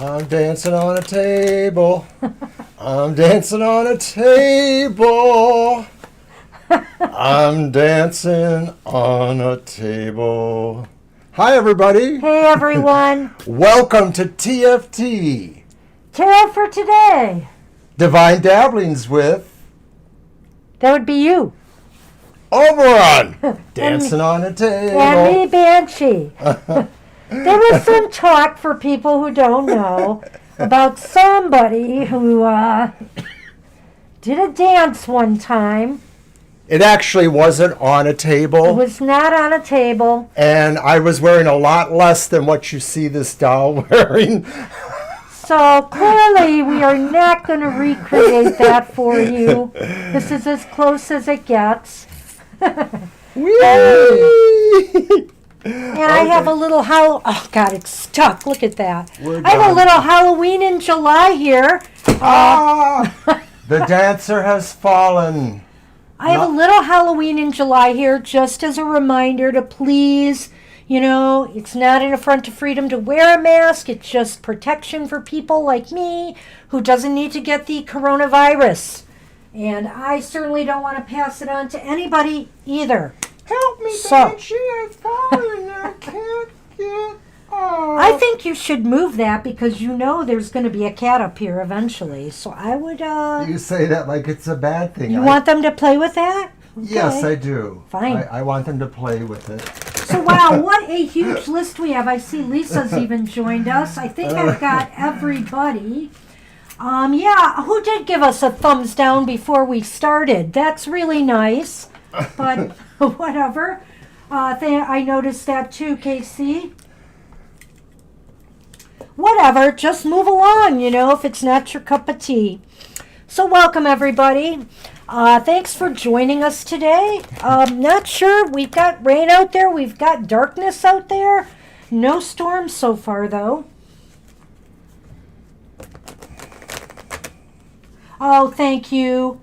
I'm dancing on a table. I'm dancing on a table. I'm dancing on a table. Hi, everybody. Hey, everyone. Welcome to TFT. Tarot for today. Divine Dabblings with That would be you. Oberon. Dancing on a table. And me, Banshee. There was some talk for people who don't know about somebody who did a dance one time. It actually wasn't on a table. It was not on a table. And I was wearing a lot less than what you see this doll wearing. So clearly we are not going to recreate that for you. This is as close as it gets. Whee! And I have a little oh God, it's stuck. Look at that. I have a little Halloween in July here. The dancer has fallen. I have a little Halloween in July here just as a reminder to please, it's not an affront to freedom to wear a mask. It's just protection for people like me who doesn't need to get the coronavirus. And I certainly don't want to pass it on to anybody either. Help me, Banshee, I've fallen. I can't get off. I think you should move that because there's going to be a cat up here eventually. So I would... You say that like it's a bad thing. You want them to play with that? Okay. Yes, I do. Fine. I want them to play with it. So wow, what a huge list we have. I see Lisa's even joined us. I think I've got everybody. Who did give us a thumbs down before we started? That's really nice. But whatever. I noticed that too, Casey. Whatever, just move along, if it's not your cup of tea. So welcome, everybody. Thanks for joining us today. Not sure. We've got rain out there. We've got darkness out there. No storms so far, though. Oh, thank you.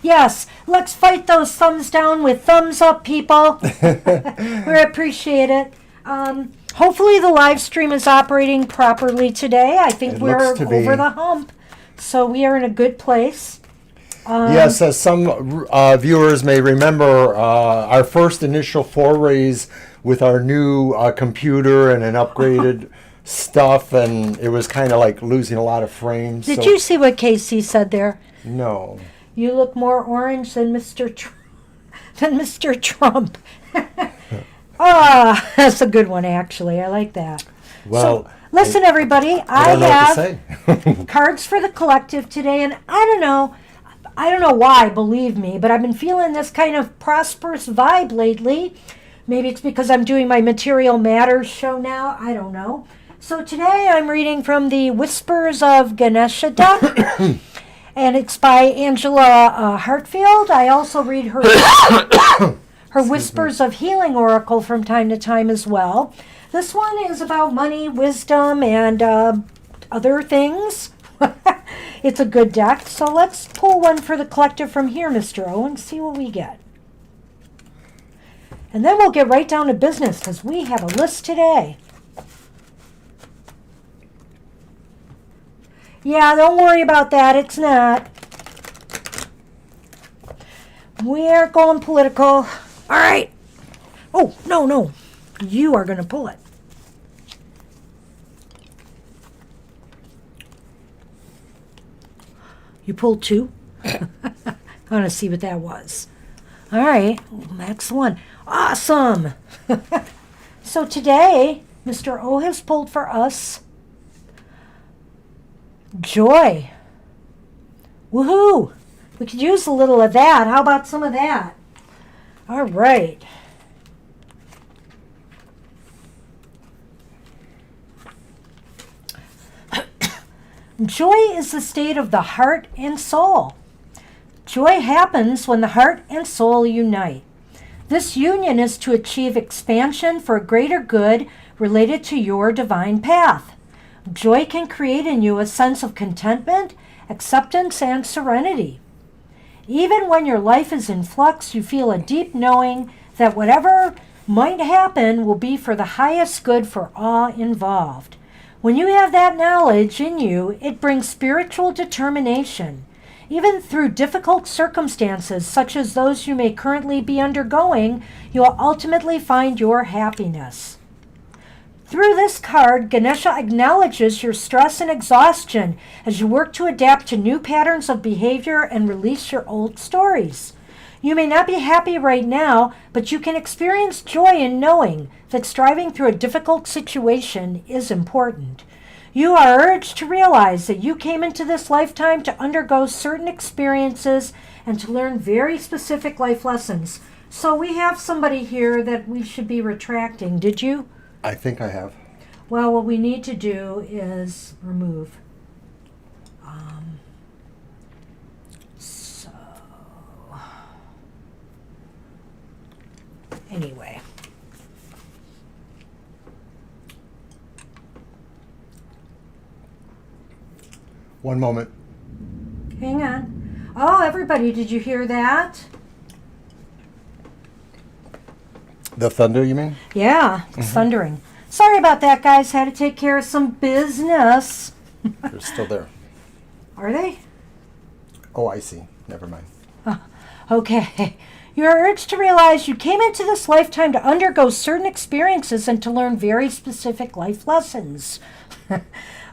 Yes, let's fight those thumbs down with thumbs up, people. We appreciate it. Hopefully the live stream is operating properly today. I think we're over the hump, so we are in a good place. Yes, as some viewers may remember, our first initial forays with our new computer and an upgraded stuff, and it was kind of like losing a lot of frames. Did you see what Casey said there? No. You look more orange than Mr. Trump. That's a good one, actually. I like that. Well, so, listen, everybody. I have cards for the collective today, and I don't know why, believe me, but I've been feeling this kind of prosperous vibe lately. Maybe it's because I'm doing my Material Matters show now. I don't know. So today I'm reading from the Whispers of Ganesha deck. And it's by Angela Hartfield. I also read her Whispers of Healing Oracle from time to time as well. This one is about money, wisdom, and other things. It's a good deck. So let's pull one for the collective from here, Mr. O, and see what we get. And then we'll get right down to business because we have a list today. Yeah, don't worry about that. It's not. We're going political. All right. Oh, no. You are going to pull it. You pulled two? I want to see what that was. All right. That's one. Awesome. So today, Mr. O has pulled for us joy. Woohoo! We could use a little of that. How about some of that? All right. Joy is the state of the heart and soul. Joy happens when the heart and soul unite. This union is to achieve expansion for a greater good related to your divine path. Joy can create in you a sense of contentment, acceptance, and serenity. Even when your life is in flux, you feel a deep knowing that whatever might happen will be for the highest good for all involved. When you have that knowledge in you, it brings spiritual determination. Even through difficult circumstances, such as those you may currently be undergoing, you will ultimately find your happiness. Through this card, Ganesha acknowledges your stress and exhaustion as you work to adapt to new patterns of behavior and release your old stories. You may not be happy right now, but you can experience joy in knowing that striving through a difficult situation is important. You are urged to realize that you came into this lifetime to undergo certain experiences and to learn very specific life lessons. So we have somebody here that we should be retracting. Did you? I think I have. Well, what we need to do is remove. Anyway. One moment. Hang on. Oh, everybody, did you hear that? The thunder, you mean? Yeah, it's thundering. Sorry about that, guys. Had to take care of some business. They're still there. Are they? Oh, I see. Never mind. Okay. You are urged to realize you came into this lifetime to undergo certain experiences and to learn very specific life lessons.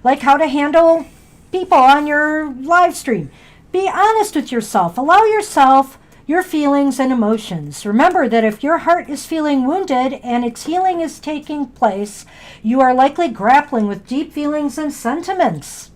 Like how to handle people on your live stream. Be honest with yourself. Allow yourself your feelings and emotions. Remember that if your heart is feeling wounded and its healing is taking place, you are likely grappling with deep feelings and sentiments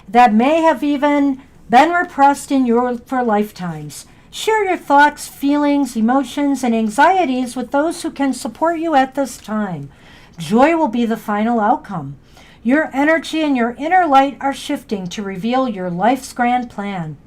that may have even been repressed in your for lifetimes. Share your thoughts, feelings, emotions, and anxieties with those who can support you at this time. Joy will be the final outcome. Your energy and your inner light are shifting to reveal your life's grand plan.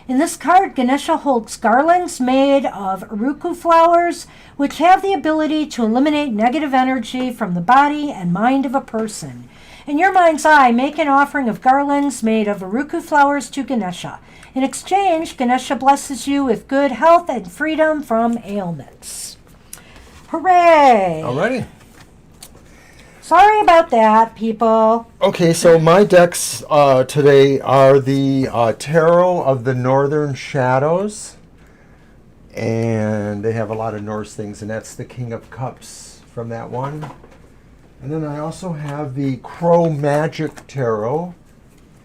In this card, Ganesha holds garlands made of aruku flowers, which have the ability to eliminate negative energy from the body and mind of a person. In your mind's eye, make an offering of garlands made of aruku flowers to Ganesha. In exchange, Ganesha blesses you with good health and freedom from ailments. Hooray! Alrighty. Sorry about that, people. Okay, so my decks today are the Tarot of the Northern Shadows. And they have a lot of Norse things, and that's the King of Cups from that one. And then I also have the Crow Magic Tarot,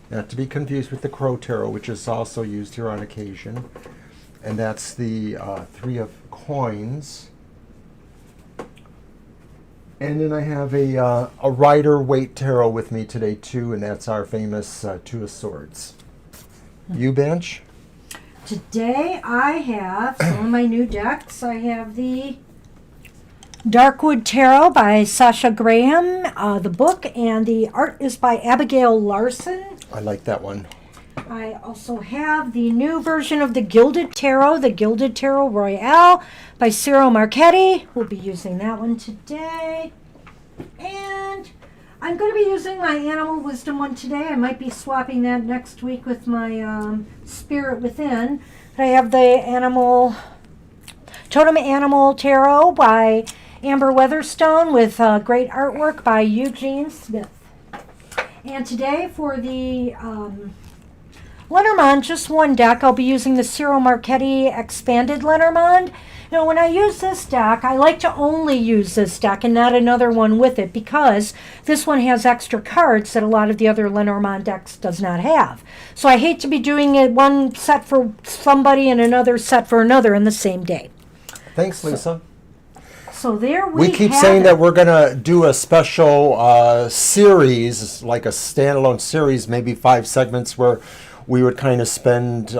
not to be confused with the Crow Tarot, which is also used here on occasion. And that's the Three of Coins. And then I have a Rider-Waite Tarot with me today, too, and that's our famous Two of Swords. You, Bench? Today I have some of my new decks. I have the Darkwood Tarot by Sasha Graham, the book, and the art is by Abigail Larson. I like that one. I also have the new version of the Gilded Tarot, the Gilded Tarot Royale by Ciro Marchetti. We'll be using that one today. And I'm going to be using my Animal Wisdom one today. I might be swapping that next week with my Spirit Within. But I have the Totem Animal Tarot by Amber Weatherstone with great artwork by Eugene Smith. And today for the Lenormand, just one deck, I'll be using the Ciro Marchetti Expanded Lenormand. Now, when I use this deck, I like to only use this deck and not another one with it because this one has extra cards that a lot of the other Lenormand decks does not have. So I hate to be doing it one set for somebody and another set for another in the same day. Thanks, Lisa. So there we keep have saying it. that we're going to do a special series, like a standalone series, maybe 5 segments where we would kind of spend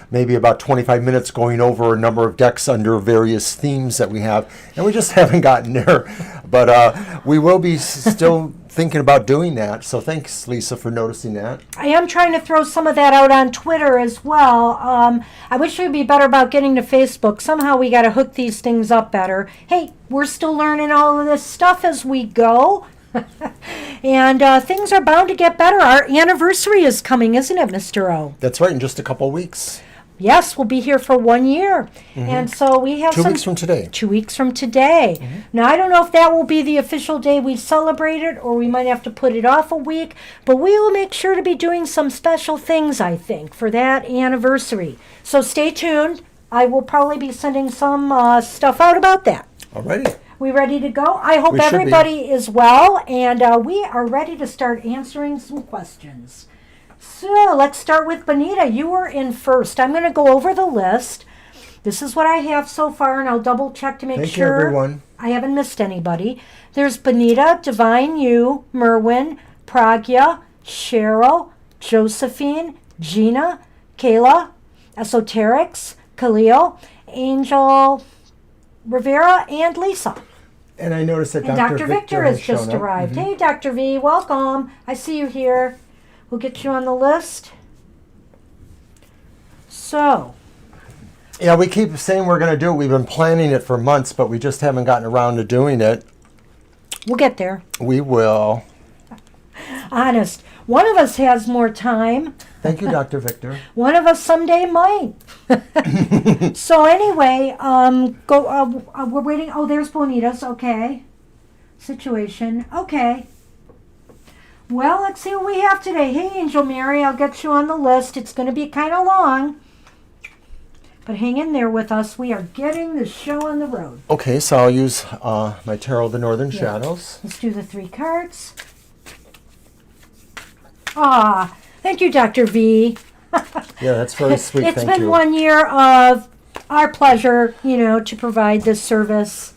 maybe about 25 minutes going over a number of decks under various themes that we have. And we just haven't gotten there. But we will be still thinking about doing that. So thanks, Lisa, for noticing that. I am trying to throw some of that out on Twitter as well. I wish we'd be better about getting to Facebook. Somehow we got to hook these things up better. Hey, we're still learning all of this stuff as we go. And things are bound to get better. Our anniversary is coming, isn't it, Mr. O? That's right, in just a couple of weeks. Yes, we'll be here for 1 year. And so we have 2 weeks from today. 2 weeks from today. Now, I don't know if that will be the official day we celebrate it, or we might have to put it off a week, but we will make sure to be doing some special things, I think, for that anniversary. So stay tuned. I will probably be sending some stuff out about that. Alrighty. We ready to go? I hope We should be. everybody is well, and we are ready to start answering some questions. So let's start with Benita. You were in first. I'm going to go over the list. This is what I have so far, and I'll double check to make Thank you, sure everyone. I haven't missed anybody. There's Benita, Divine You, Merwin, Pragya, Cheryl, Josephine, Gina, Kayla, Esoterics, Khalil, Angel Rivera, and Lisa. And I noticed that And Dr. Victor has just shown up. arrived. Hey, Dr. V, welcome. I see you here. We'll get you on the list. So, Yeah, we keep saying we're going to do it. We've been planning it for months, but we just haven't gotten around to doing it. we'll get there. We will. Honest. One of us has more time. Thank you, Dr. Victor. One of us someday might. So anyway, we're waiting. Oh, there's Bonita's. Okay. Situation. Okay. Well, let's see what we have today. Hey, Angel Mary, I'll get you on the list. It's going to be kind of long. But hang in there with us. We are getting the show on the road. Okay, so I'll use my Tarot of the Northern Shadows. Let's do the 3 cards. Ah, thank you, Dr. V. Yeah, that's very sweet. It's Thank been you. 1 year of our pleasure, to provide this service.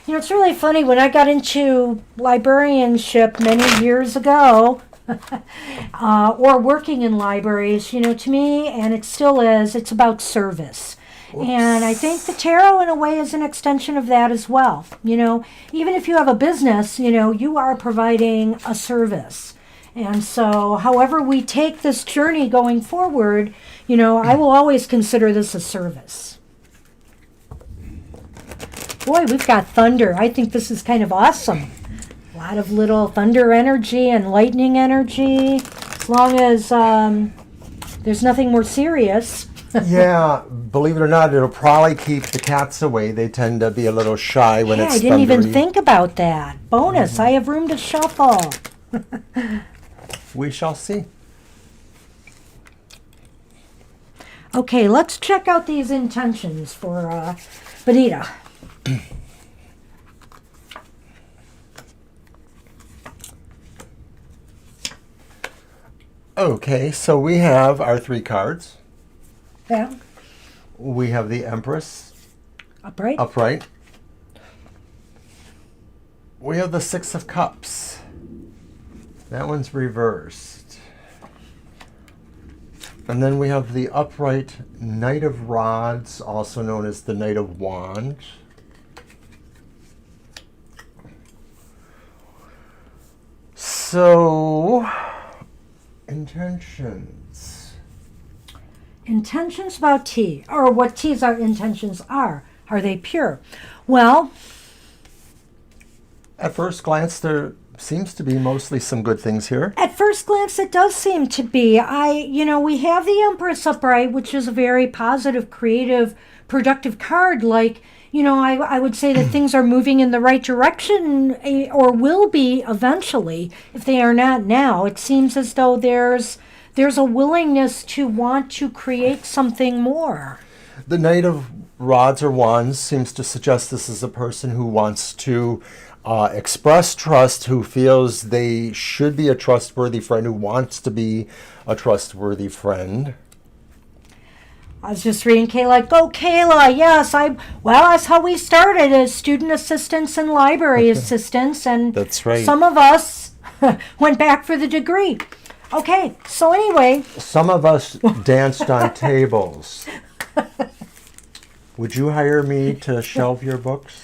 It's really funny. When I got into librarianship many years ago, or working in libraries, to me, and it still is, it's about service. Oops. And I think the tarot, in a way, is an extension of that as well. Even if you have a business, you are providing a service. And so, however we take this journey going forward, I will always consider this a service. Boy, we've got thunder. I think this is kind of awesome. A lot of little thunder energy and lightning energy. As long as there's nothing more serious. Yeah, believe it or not, it'll probably keep the cats away. They tend to be a little shy when it's I didn't even thundery. think about that. Bonus, I have room to shuffle. We shall see. Okay, let's check out these intentions for Benita. Okay, so we have our 3 cards. Yeah, We have the Empress upright. upright. We have the 6 of Cups. That one's reversed. And then we have the upright Knight of Rods, also known as the Knight of Wands. So, intentions. Intentions about tea, or what tea's our intentions are. Are they pure? Well, At first glance, there seems to be mostly some good things here. at first glance, it does seem to be. We have the Empress upright, which is a very positive, creative, productive card. I would say that things are moving in the right direction, or will be eventually, if they are not now. It seems as though there's a willingness to want to create something more. The Knight of Rods or Wands seems to suggest this is a person who wants to express trust, who feels they should be a trustworthy friend, who wants to be a trustworthy friend. I was just reading Kayla. Go, Kayla! Yes, that's how we started as student assistants and library assistants, and That's right. some of us went back for the degree. Okay, so anyway, Some of us danced on tables. Would you hire me to shelve your books,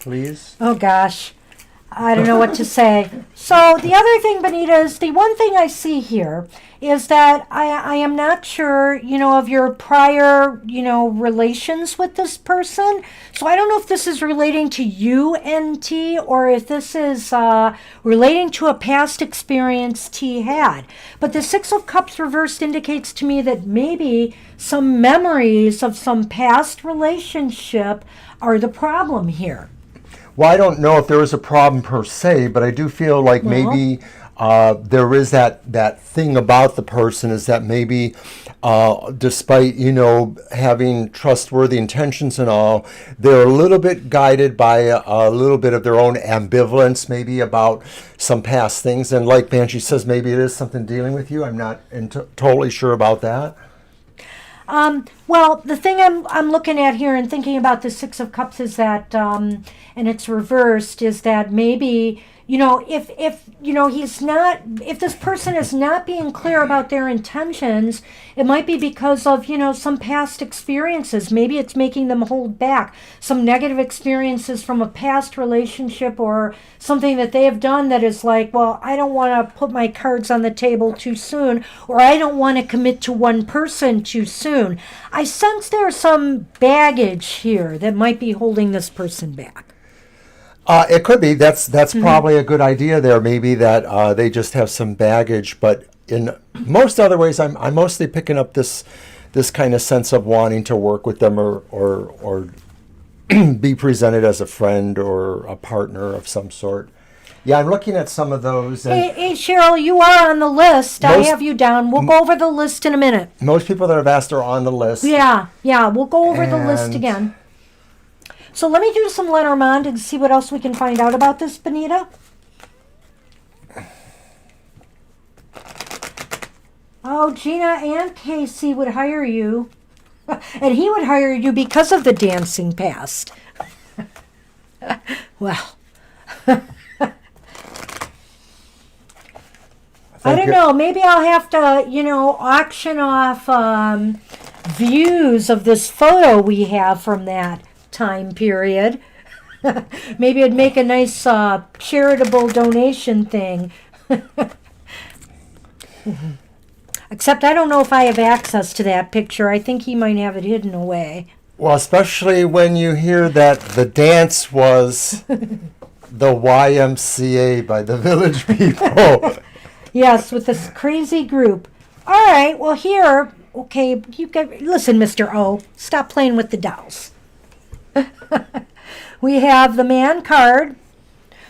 please? oh gosh, I don't know what to say. So the other thing, Benita, is the one thing I see here is that I am not sure, of your prior, relations with this person. So I don't know if this is relating to you and T, or if this is relating to a past experience T had. But the Six of Cups reversed indicates to me that maybe some memories of some past relationship are the problem here. Well, I don't know if there is a problem per se, but I do feel like maybe there is that thing about the person is that maybe despite, having trustworthy intentions and all, they're a little bit guided by a little bit of their own ambivalence maybe about some past things. And like Banshee says, maybe it is something dealing with you. I'm not totally sure about that. Well, the thing I'm looking at here and thinking about the Six of Cups is that, and it's reversed, is that maybe, if this person is not being clear about their intentions, it might be because of, some past experiences. Maybe it's making them hold back some negative experiences from a past relationship or something that they have done that is like, well, I don't want to put my cards on the table too soon, or I don't want to commit to one person too soon. I sense there's some baggage here that might be holding this person back. It could be. That's probably a good idea there. Maybe that they just have some baggage. But in most other ways, I'm mostly picking up this kind of sense of wanting to work with them or be presented as a friend or a partner of some sort. Yeah, I'm looking at some of those. And hey, Cheryl, you are on the list. I have you down. We'll go over the list in a minute. Most people that I've asked are on the list. Yeah, we'll go over the list again. So let me do some Lenormand and see what else we can find out about this, Benita. Oh, Gina and Casey would hire you. And he would hire you because of the dancing past. Well. I don't know. Maybe I'll have to, auction off views of this photo we have from that time period. Maybe it'd make a nice charitable donation thing. Except I don't know if I have access to that picture. I think he might have it hidden away. Well, especially when you hear that the dance was the YMCA by the Village People. Yes, with this crazy group. All right, well here, okay, listen, Mr. O, stop playing with the dolls. We have the Man card.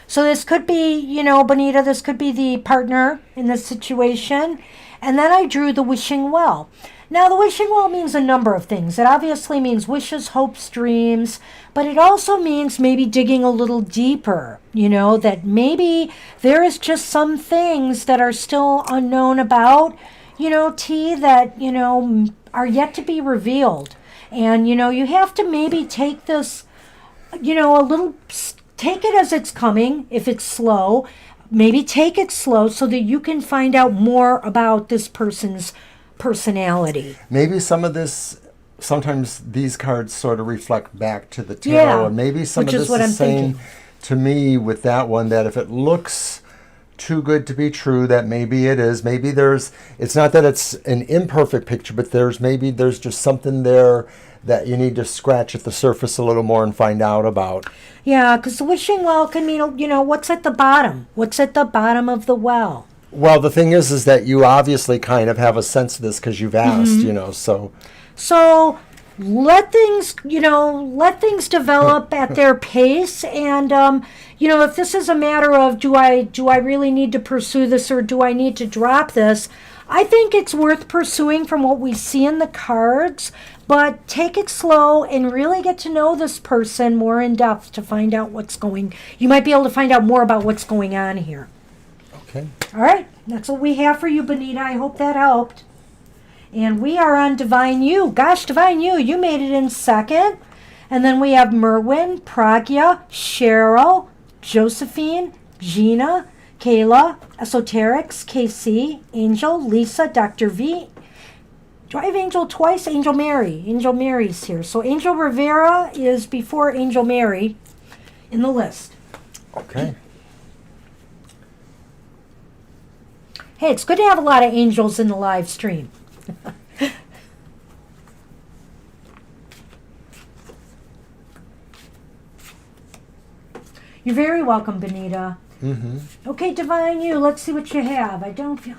So this could be, Bonita, this could be the partner in this situation. And then I drew the Wishing Well. Now, the Wishing Well means a number of things. It obviously means wishes, hopes, dreams, but it also means maybe digging a little deeper, that maybe there is just some things that are still unknown about, T, that, are yet to be revealed. And, you have to maybe take this, take it as it's coming, if it's slow. Maybe take it slow so that you can find out more about this person's personality. Maybe some of this, sometimes these cards sort of reflect back to the tarot. And maybe some of this is saying to me with that one that if it looks too good to be true, that maybe it is. Maybe it's not that it's an imperfect picture, but there's just something there that you need to scratch at the surface a little more and find out about. Yeah, because the Wishing Well can mean, what's at the bottom? What's at the bottom of the well? Well, the thing is that you obviously kind of have a sense of this because you've asked, so. So let things develop at their pace. And, if this is a matter of do I really need to pursue this or do I need to drop this, I think it's worth pursuing from what we see in the cards. But take it slow and really get to know this person more in depth to find out you might be able to find out more about what's going on here. Okay. All right. That's what we have for you, Bonita. I hope that helped. And we are on Divine You. Gosh, Divine You, you made it in second. And then we have Merwin, Pragya, Cheryl, Josephine, Gina, Kayla, Esoterics, KC, Angel, Lisa, Dr. V. Do I have Angel twice? Angel Mary. Angel Mary's here. So Angel Rivera is before Angel Mary in the list. Okay. Hey, it's good to have a lot of angels in the live stream. You're very welcome, Benita. Okay, Divine You, let's see what you have. I don't feel...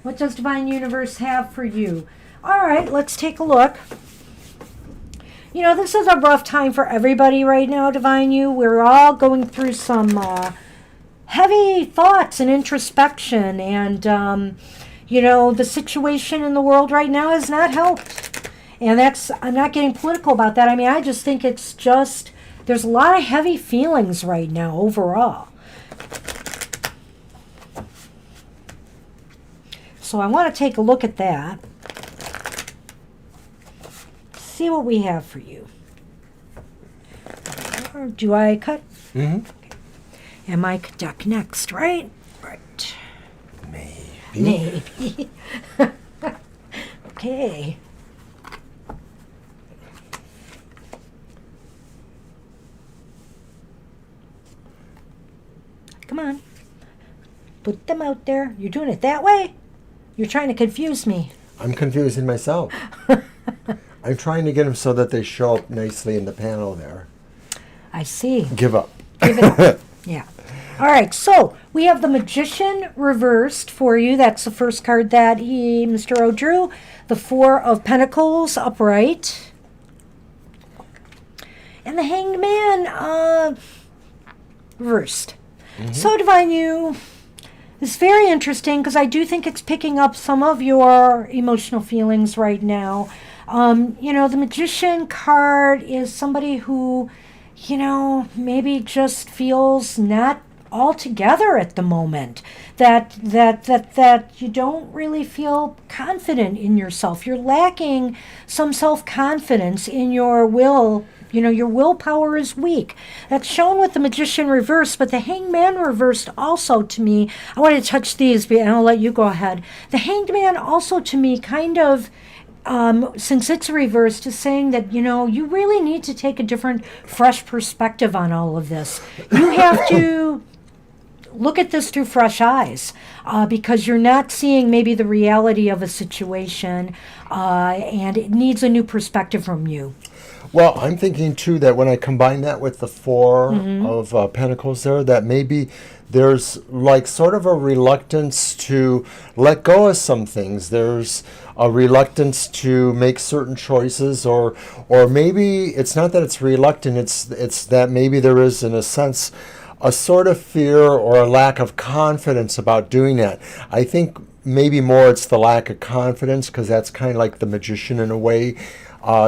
What does Divine Universe have for you? All right, let's take a look. You know, this is a rough time for everybody right now, Divine You. We're all going through some heavy thoughts and introspection. And, you know, the situation in the world right now has not helped. And I'm not getting political about that. I mean, I just think it's just, there's a lot of heavy feelings right now overall. So I want to take a look at that. See what we have for you. Or do I cut? Okay. And I duck next, right? Right. Maybe. Okay. Come on. Put them out there. You're doing it that way? You're trying to confuse me. I'm confusing myself. I'm trying to get them so that they show up nicely in the panel there. I see. Give up. Give it up. Yeah. All right, so we have the Magician reversed for you. That's the first card that Mr. O drew. The Four of Pentacles upright. And the Hanged Man reversed. So, Divine You, it's very interesting because I do think it's picking up some of your emotional feelings right now. You know, the Magician card is somebody who, you know, maybe just feels not all together at the moment. That you don't really feel confident in yourself. You're lacking some self-confidence in your will. You know, your willpower is weak. That's shown with the Magician reversed, but the Hanged Man reversed also to me. I want to touch these, and I'll let you go ahead. The Hanged Man also to me kind of, since it's reversed, is saying that, you know, you really need to take a different, fresh perspective on all of this. You have to look at this through fresh eyes because you're not seeing maybe the reality of a situation and it needs a new perspective from you. Well, I'm thinking, too, that when I combine that with the Four of Pentacles there, that maybe there's like sort of a reluctance to let go of some things. There's a reluctance to make certain choices, or maybe it's not that it's reluctant, it's that maybe there is, in a sense, a sort of fear or a lack of confidence about doing that. I think maybe more it's the lack of confidence, because that's kind of like the Magician in a way.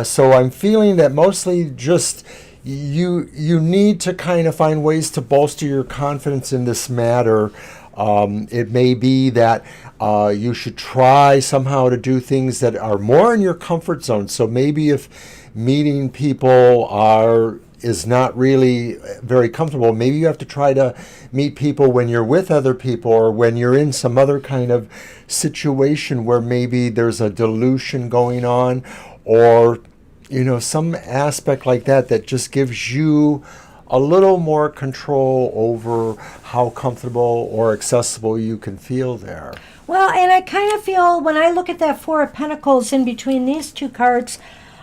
So I'm feeling that mostly just you need to kind of find ways to bolster your confidence in this matter. It may be that you should try somehow to do things that are more in your comfort zone. So maybe if meeting people is not really very comfortable, maybe you have to try to meet people when you're with other people, or when you're in some other kind of situation where maybe there's a dilution going on, or, you know, some aspect like that that just gives you a little more control over how comfortable or accessible you can feel there. Well, and I kind of feel when I look at that Four of Pentacles in between these two cards,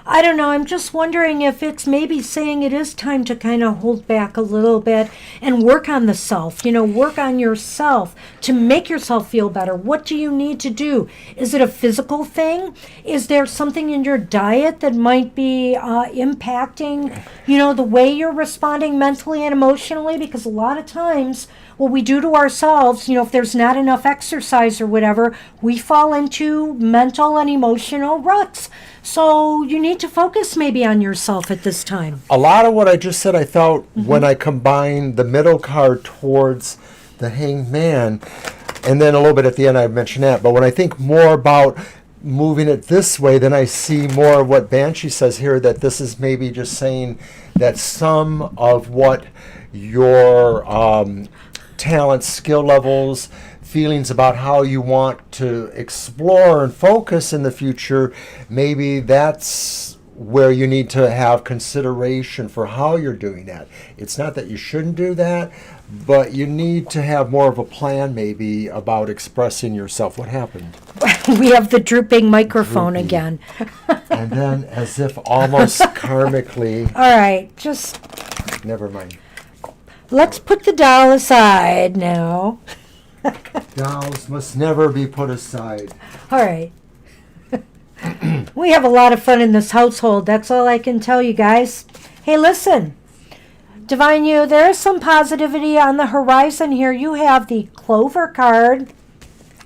I don't know, I'm just wondering if it's maybe saying it is time to kind of hold back a little bit and work on the self, you know, work on yourself to make yourself feel better. What do you need to do? Is it a physical thing? Is there something in your diet that might be impacting, you know, the way you're responding mentally and emotionally? Because a lot of times what we do to ourselves, you know, if there's not enough exercise or whatever, we fall into mental and emotional ruts. So you need to focus maybe on yourself at this time. A lot of what I just said, I felt when I combined the middle card towards the Hanged Man, and then a little bit at the end I mentioned that. But when I think more about moving it this way, then I see more of what Banshee says here, that this is maybe just saying that some of what your talents, skill levels, feelings about how you want to explore and focus in the future, maybe that's where you need to have consideration for how you're doing that. It's not that you shouldn't do that, but you need to have more of a plan maybe about expressing yourself. What happened? We have the drooping microphone Droopy. again. And then, as if almost karmically, All right, just never mind. let's put the doll aside now. Dolls must never be put aside. All right. We have a lot of fun in this household. That's all I can tell you guys. Hey, listen. Divine You, there is some positivity on the horizon here. You have the Clover card,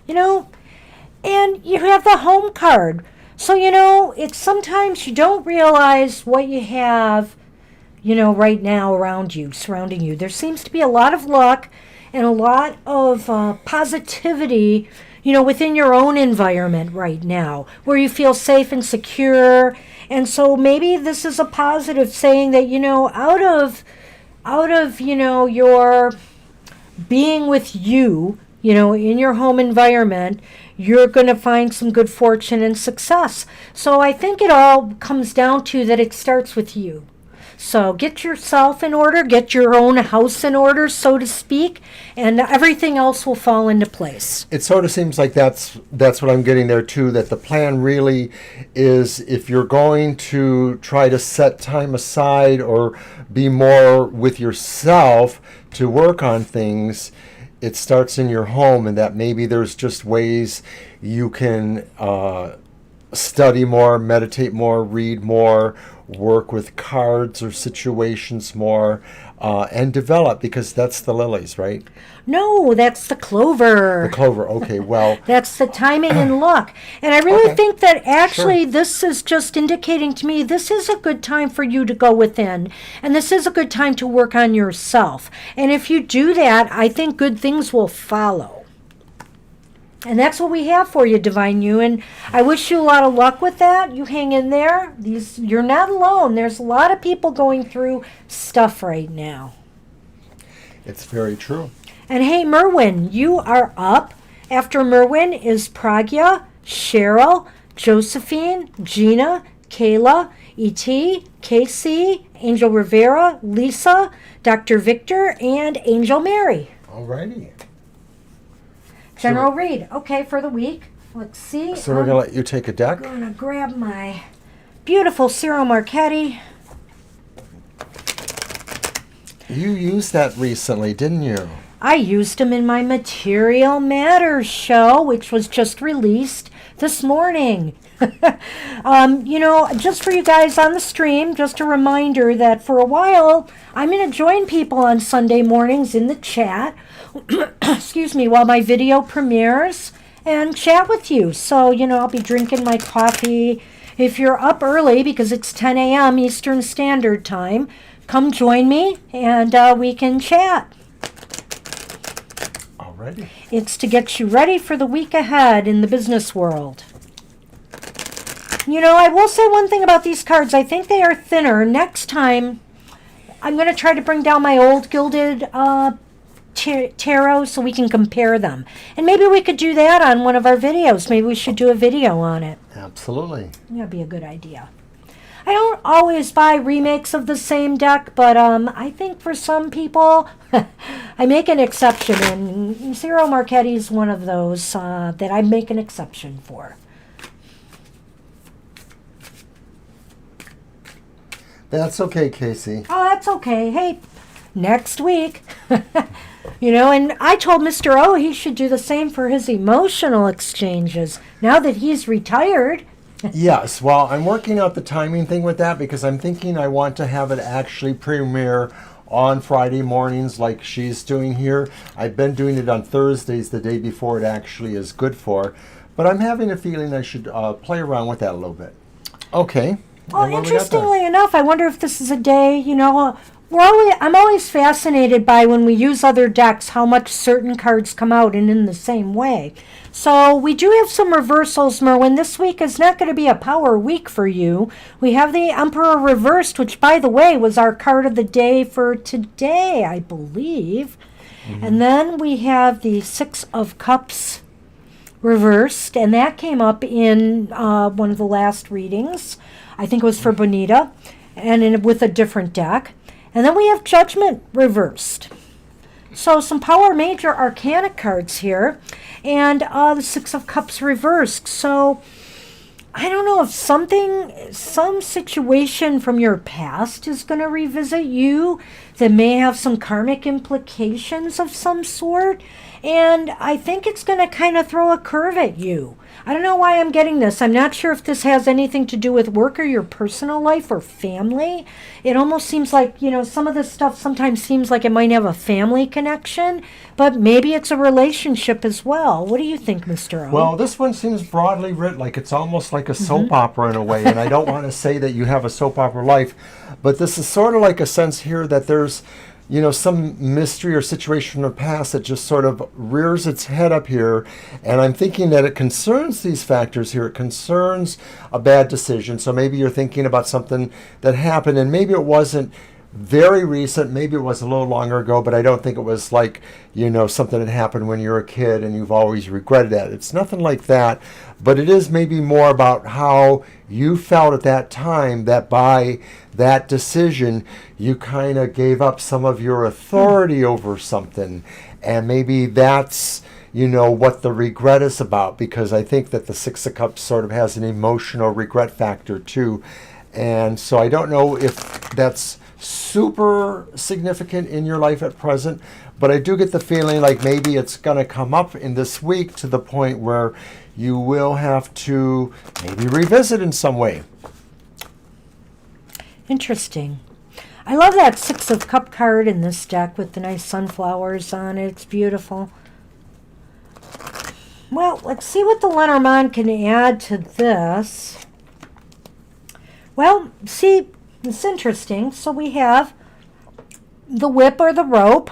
and you have the Home card. So, it's sometimes you don't realize what you have, right now around you, surrounding you. There seems to be a lot of luck and a lot of positivity, within your own environment right now, where you feel safe and secure. And so maybe this is a positive saying that, out of your being with you, in your home environment, you're going to find some good fortune and success. So I think it all comes down to that it starts with you. So get yourself in order, get your own house in order, so to speak, and everything else will fall into place. It sort of seems like that's what I'm getting there too, that the plan really is, if you're going to try to set time aside or be more with yourself to work on things, it starts in your home, and that maybe there's just ways you can study more, meditate more, read more, work with cards or situations more, and develop, because that's the lilies, right? No, that's the Clover. The clover, okay, well. That's the timing and luck. And I really think that actually Sure. this is just indicating to me this is a good time for you to go within. And this is a good time to work on yourself. And if you do that, I think good things will follow. And that's what we have for you, Divine You. And I wish you a lot of luck with that. You hang in there. You're not alone. There's a lot of people going through stuff right now. It's very true. And hey, Merwin, you are up. After Merwin is Pragya, Cheryl, Josephine, Gina, Kayla, E.T., Casey, Angel Rivera, Lisa, Dr. Victor, and Angel Mary. Alrighty. General read. Okay, for the week. Let's see. So we're going to let you take a deck. I'm going to grab my beautiful Cyril Marchetti. You used that recently, didn't you? I used them in my Material Matters show, which was just released this morning. Just for you guys on the stream, just a reminder that for a while, I'm going to join people on Sunday mornings in the chat, excuse me, while my video premieres, and chat with you. So, I'll be drinking my coffee. If you're up early, because it's 10 a.m. Eastern Standard Time, come join me, and we can chat. Alrighty. It's to get you ready for the week ahead in the business world. I will say one thing about these cards. I think they are thinner. Next time, I'm going to try to bring down my old gilded tarot so we can compare them. And maybe we could do that on one of our videos. Maybe we should do a video on it. Absolutely. That'd be a good idea. I don't always buy remakes of the same deck, but I think for some people, I make an exception. And Cyril Marchetti is one of those that I make an exception for. That's okay, Casey. Oh, that's okay. Hey, next week. And I told Mr. O he should do the same for his emotional exchanges now that he's retired. Yes, well, I'm working out the timing thing with that, because I'm thinking I want to have it actually premiere on Friday mornings like she's doing here. I've been doing it on Thursdays, the day before it actually is good for. But I'm having a feeling I should play around with that a little bit. Okay. Well, interestingly enough, I wonder if this is a day, I'm always fascinated by when we use other decks, how much certain cards come out and in the same way. So we do have some reversals, Merwin. This week is not going to be a power week for you. We have the Emperor Reversed, which, by the way, was our card of the day for today, I believe. Mm-hmm. And then we have the Six of Cups Reversed, and that came up in one of the last readings. I think it was for Bonita, and with a different deck. And then we have Judgment reversed. So some Power Major Arcana cards here, and the Six of Cups reversed. So I don't know if some situation from your past is going to revisit you that may have some karmic implications of some sort. And I think it's going to kind of throw a curve at you. I don't know why I'm getting this. I'm not sure if this has anything to do with work or your personal life or family. It almost seems like, some of this stuff sometimes seems like it might have a family connection, but maybe it's a relationship as well. What do you think, Mr. O? Well, this one seems broadly written, like it's almost like a soap opera in a way, and I don't want to say that you have a soap opera life, but this is sort of like a sense here that there's some mystery or situation in the past that just sort of rears its head up here. And I'm thinking that it concerns these factors here. It concerns a bad decision. So maybe you're thinking about something that happened, and maybe it wasn't very recent, maybe it was a little longer ago, but I don't think it was like, something that happened when you were a kid and you've always regretted that. It's nothing like that, but it is maybe more about how you felt at that time that by that decision, you kind of gave up some of your authority over something. And maybe that's, what the regret is about, because I think that the Six of Cups sort of has an emotional regret factor too. And so I don't know if that's super significant in your life at present, but I do get the feeling like maybe it's going to come up in this week to the point where you will have to maybe revisit in some way. Interesting. I love that Six of Cup card in this deck with the nice sunflowers on it. It's beautiful. Well, let's see what the Lenormand can add to this. Well, see, it's interesting. So we have the whip or the rope.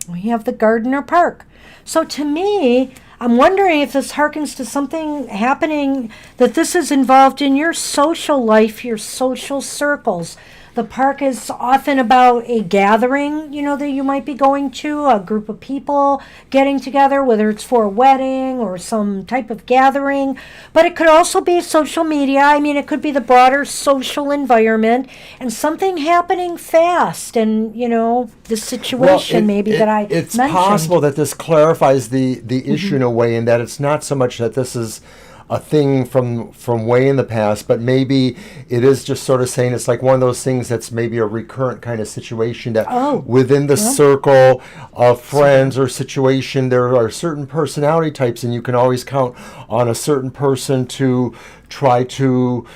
We have the garden or park. So to me, I'm wondering if this harkens to something happening, that this is involved in your social life, your social circles. The park is often about a gathering, that you might be going to, a group of people getting together, whether it's for a wedding or some type of gathering. But it could also be social media. I mean, it could be the broader social environment and something happening fast. And, the situation that I mentioned. It's possible that this clarifies the issue in a way, and that it's not so much that this is a thing from way in the past, but maybe it is just sort of saying it's like one of those things that's maybe a recurrent kind of situation that within the circle of friends or situation, there are certain personality types, and you can always count on a certain person to try to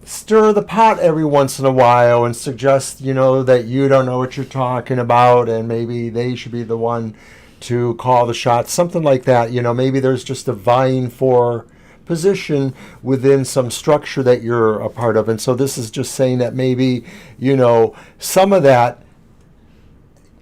stir the pot every once in a while and suggest, that you don't know what you're talking about, and maybe they should be the one to call the shots, something like that. Maybe there's just a vying for position within some structure that you're a part of. And so this is just saying that maybe, some of that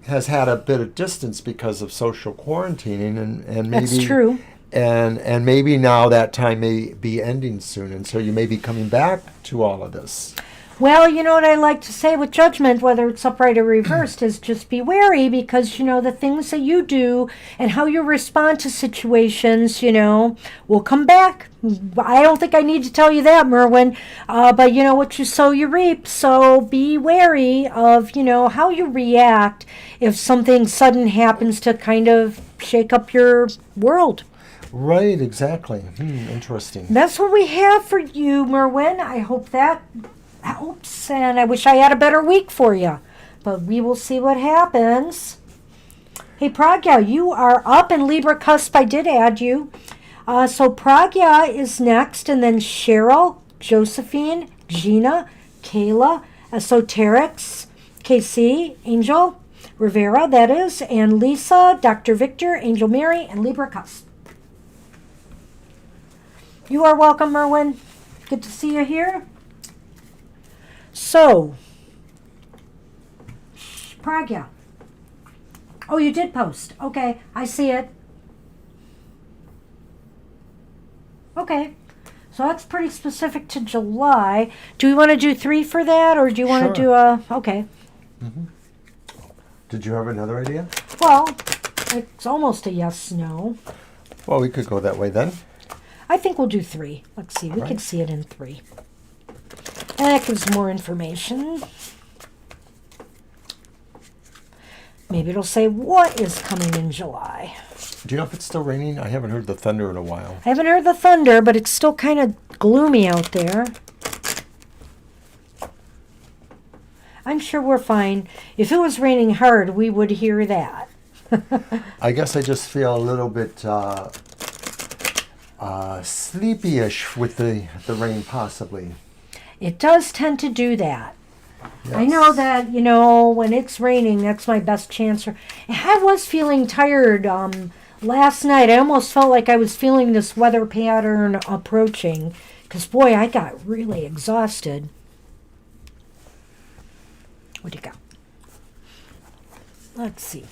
has had a bit of distance because of social quarantining, and maybe that's true. And maybe now that time may be ending soon, and so you may be coming back to all of this. Well, you know what I like to say with judgment, whether it's upright or reversed, is just be wary, because, the things that you do and how you respond to situations, will come back. I don't think I need to tell you that, Merwin. But what you sow, you reap. So be wary of, how you react if something sudden happens to kind of shake up your world. Right, exactly. Interesting. That's what we have for you, Merwin. I hope that helps, and I wish I had a better week for you, but we will see what happens. Hey, Pragya, you are up in Libra Cusp. I did add you. So Pragya is next, and then Cheryl, Josephine, Gina, Kayla, Esoterics, KC, Angel, Rivera, that is, and Lisa, Dr. Victor, Angel Mary, and Libra Cusp. You are welcome, Merwin. Good to see you here. So, Pragya. Oh, you did post. Okay, I see it. Okay, so that's pretty specific to July. Do we want to do 3 for that, or do you want to do a... Okay. Mm-hmm. Did you have another idea? Well, it's almost a yes, no. Well, we could go that way then. I think we'll do 3. Let's see. We can see it in 3. That gives more information. Maybe it'll say what is coming in July. Do you know if it's still raining? I haven't heard the thunder in a while. I haven't heard the thunder, but it's still kind of gloomy out there. I'm sure we're fine. If it was raining hard, we would hear that. I guess I just feel a little bit sleepy-ish with the rain, possibly. It does tend to do that. Yes. I know that, when it's raining, that's my best chance. I was feeling tired last night. I almost felt like I was feeling this weather pattern approaching. Because, boy, I got really exhausted. What do you got? Let's see.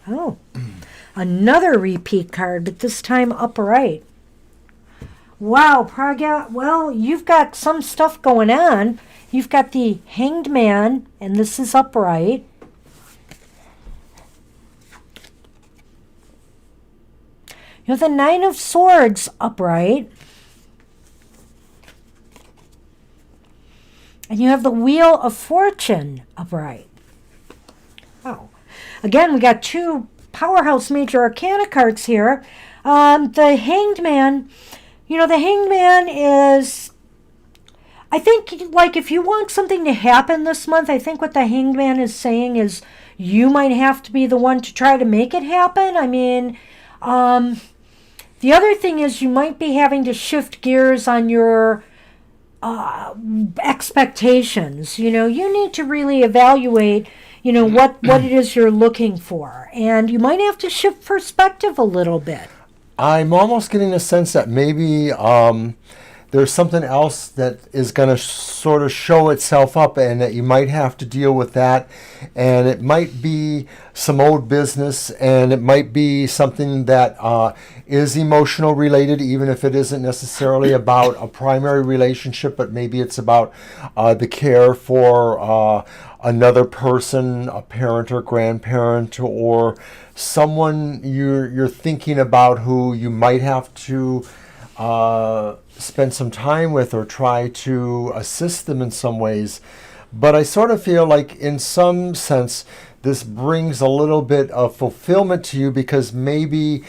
Oh, another repeat card, but this time upright. Wow, Pragya, well, you've got some stuff going on. You've got the Hanged Man, and this is upright. You have the Nine of Swords upright. And you have the Wheel of Fortune upright. Wow. Again, we got 2 Powerhouse Major Arcana cards here. The Hanged Man, the Hanged Man is, I think, like, if you want something to happen this month, I think what the Hanged Man is saying is you might have to be the one to try to make it happen. I mean, the other thing is you might be having to shift gears on your expectations. You need to really evaluate, what it is you're looking for. And you might have to shift perspective a little bit. I'm almost getting a sense that maybe there's something else that is going to sort of show itself up, and that you might have to deal with that. And it might be some old business, and it might be something that is emotional related, even if it isn't necessarily about a primary relationship, but maybe it's about the care for another person, a parent or grandparent, or someone you're thinking about who you might have to spend some time with or try to assist them in some ways. But I sort of feel like in some sense this brings a little bit of fulfillment to you, because maybe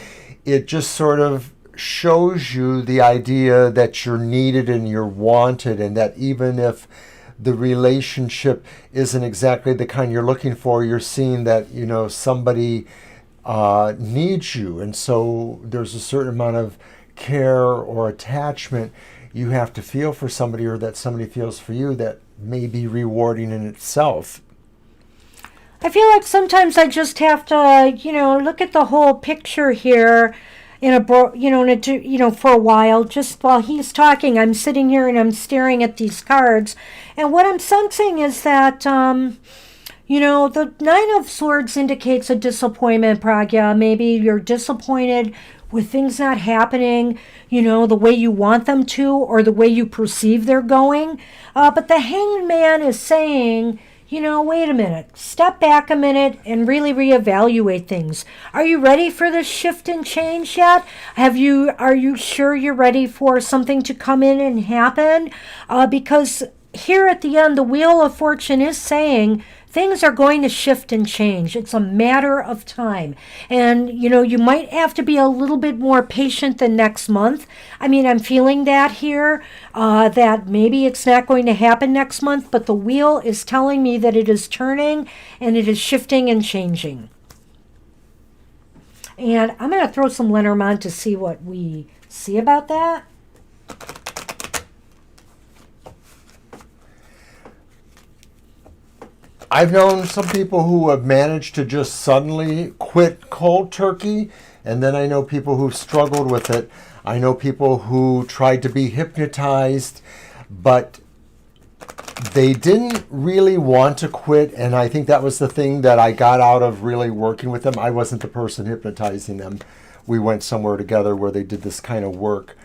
it just sort of shows you the idea that you're needed and you're wanted, and that even if the relationship isn't exactly the kind you're looking for, you're seeing that somebody needs you, and so there's a certain amount of care or attachment you have to feel for somebody, or that somebody feels for you, that may be rewarding in itself. I feel like sometimes I just have to, look at the whole picture here for a while. Just while he's talking, I'm sitting here and I'm staring at these cards, and what I'm sensing is that the Nine of Swords indicates a disappointment, Pragya. Maybe you're disappointed with things not happening, the way you want them to, or the way you perceive they're going. But the Hanged Man is saying, wait a minute, step back a minute and really reevaluate things. Are you ready for this shift and change yet? Are you sure you're ready for something to come in and happen? Because here at the end, the Wheel of Fortune is saying things are going to shift and change. It's a matter of time. And, you might have to be a little bit more patient than next month. I mean, I'm feeling that here, that maybe it's not going to happen next month, but the wheel is telling me that it is turning and it is shifting and changing. And I'm going to throw some Lenormand to see what we see about that. I've known some people who have managed to just suddenly quit cold turkey, and then I know people who've struggled with it. I know people who tried to be hypnotized, but they didn't really want to quit, and I think that was the thing that I got out of really working with them. I wasn't the person hypnotizing them. We went somewhere together where they did this kind of work,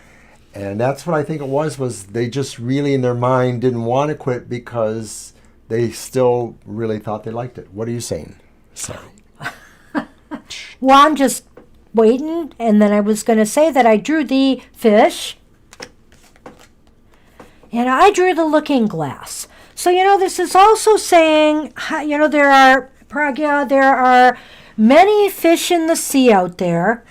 and that's what I think it was they just really in their mind didn't want to quit because they still really thought they liked it. What are you saying? Sorry. Well, I'm just waiting, and then I was going to say that I drew the fish, and I drew the looking glass. So, this is also saying, there are, Pragya, there are many fish in the sea out there.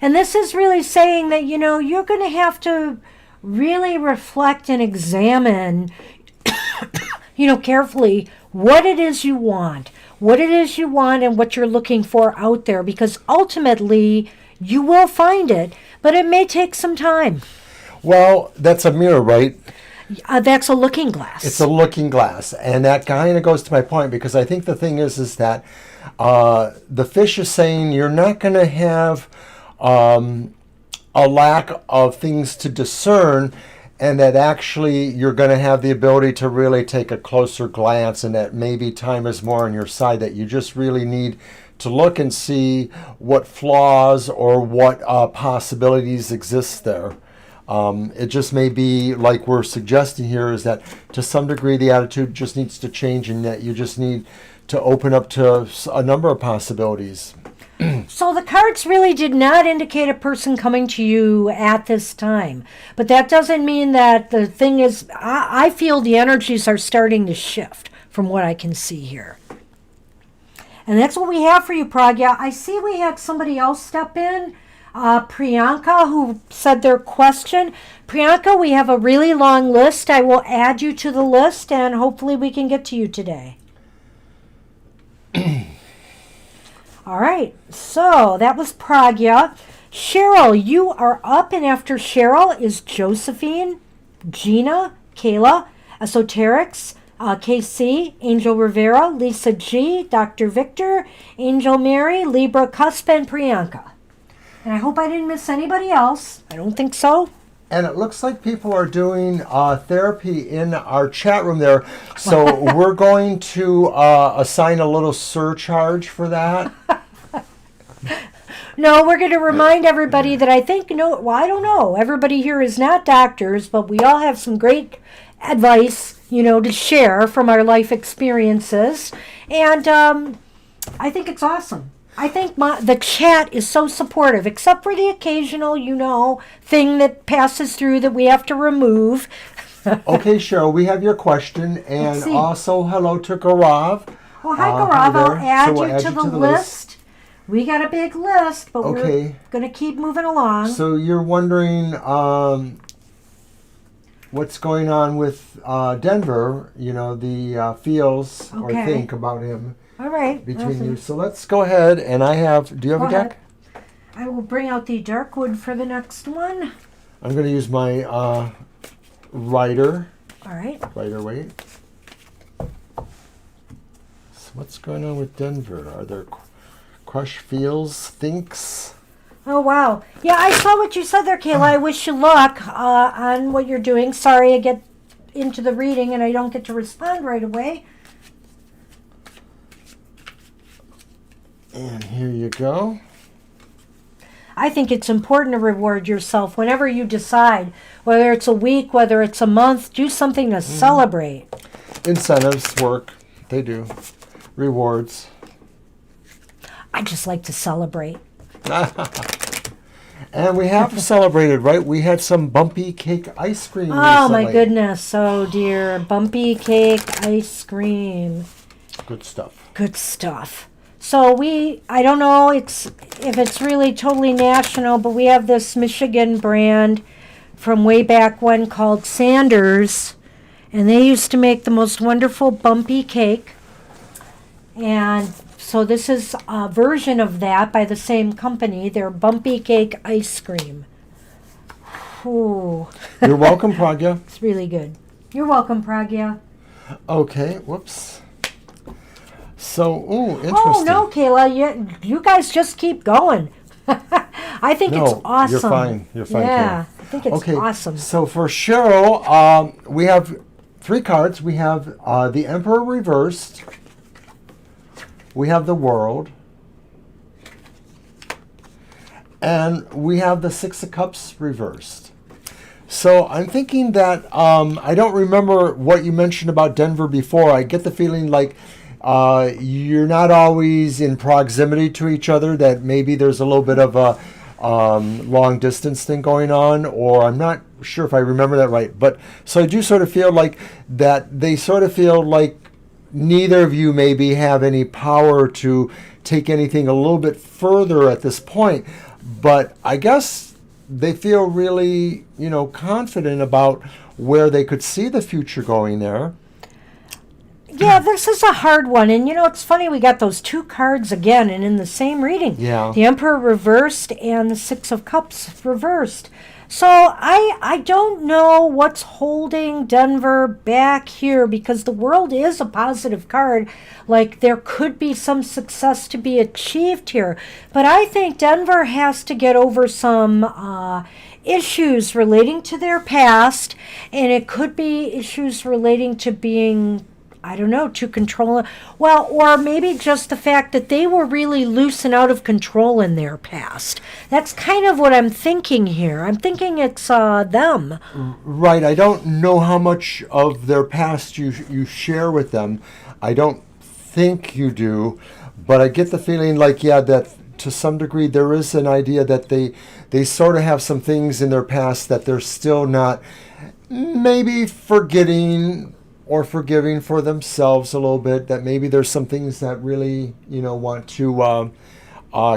And this is really saying that, you're going to have to really reflect and examine, carefully what it is you want. What it is you want and what you're looking for out there, because ultimately you will find it, but it may take some time. Well, that's a mirror, right? That's a looking glass. It's a looking glass, and that kind of goes to my point, because I think the thing is that the fish is saying you're not going to have a lack of things to discern, and that actually you're going to have the ability to really take a closer glance, and that maybe time is more on your side, that you just really need to look and see what flaws or what possibilities exist there. It just may be, like we're suggesting here, is that to some degree the attitude just needs to change, and that you just need to open up to a number of possibilities. So the cards really did not indicate a person coming to you at this time. But that doesn't mean that the thing is, I feel the energies are starting to shift from what I can see here. And that's what we have for you, Pragya. I see we had somebody else step in, Priyanka, who said their question. Priyanka, we have a really long list. I will add you to the list, and hopefully we can get to you today. All right, so that was Pragya. Cheryl, you are up, and after Cheryl is Josephine, Gina, Kayla, Esoterics, KC, Angel Rivera, Lisa G, Dr. Victor, Angel Mary, Libra Cusp, and Priyanka. And I hope I didn't miss anybody else. I don't think so. And it looks like people are doing therapy in our chat room there. So we're going to assign a little surcharge for that. No, we're going to remind everybody that I think, I don't know. Everybody here is not doctors, but we all have some great advice, to share from our life experiences. And I think it's awesome. I think the chat is so supportive, except for the occasional, thing that passes through that we have to remove. Okay, Cheryl, we have your question. And also, hello to Gaurav. Oh, hi, Gaurav. I'll add you to the list. We got a big list, but we're going to keep moving along. So you're wondering what's going on with Denver, the feels or think about him. All right. Between you. So let's go ahead, and do you have a deck? I will bring out the dark wood for the next one. I'm going to use my writer. All right. Writer weight. So what's going on with Denver? Are there crush feels, thinks? Oh, wow. Yeah, I saw what you said there, Kayla. I wish you luck on what you're doing. Sorry I get into the reading and I don't get to respond right away. And here you go. I think it's important to reward yourself whenever you decide, whether it's a week, whether it's a month, do something to celebrate. Incentives work. They do. Rewards. I just like to celebrate. And we have celebrated, right? We had some bumpy cake ice cream Oh, recently. my goodness. Oh, dear. Bumpy cake ice cream. Good stuff. Good stuff. So I don't know if it's really totally national, but we have this Michigan brand from way back when called Sanders, and they used to make the most wonderful bumpy cake. And so this is a version of that by the same company, their bumpy cake ice cream. Ooh. You're welcome, Pragya. It's really good. You're welcome, Pragya. Okay, whoops. So, interesting. Oh, no, Kayla, you guys just keep going. I think it's awesome. You're fine. You're fine, Yeah, Kayla. I think it's awesome. So for Cheryl, we have 3 cards. We have the Emperor reversed. We have the World. And we have the Six of Cups reversed. So I'm thinking that I don't remember what you mentioned about Denver before. I get the feeling like you're not always in proximity to each other, that maybe there's a little bit of a long distance thing going on, or I'm not sure if I remember that right. But so I do sort of feel like that they sort of feel like neither of you maybe have any power to take anything a little bit further at this point. But I guess they feel really, confident about where they could see the future going there. Yeah, this is a hard one. And it's funny, we got those two cards again and in the same reading. Yeah. The Emperor reversed and the Six of Cups reversed. So I don't know what's holding Denver back here, because the World is a positive card. Like, there could be some success to be achieved here. But I think Denver has to get over some issues relating to their past, and it could be issues relating to being, I don't know, to control it. Well, or maybe just the fact that they were really loose and out of control in their past. That's kind of what I'm thinking here. I'm thinking it's them. Right. I don't know how much of their past you share with them. I don't think you do, but I get the feeling like, that to some degree there is an idea that they sort of have some things in their past that they're still not maybe forgetting or forgiving for themselves a little bit, that maybe there's some things that really, want to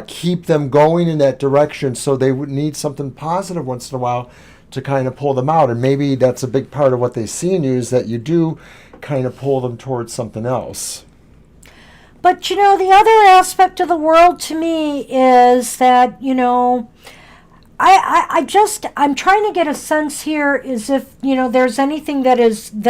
keep them going in that direction. So they would need something positive once in a while to kind of pull them out. And maybe that's a big part of what they see in you, is that you do kind of pull them towards something else. But, the other aspect of the World to me is that, I'm trying to get a sense here, is if, there's anything that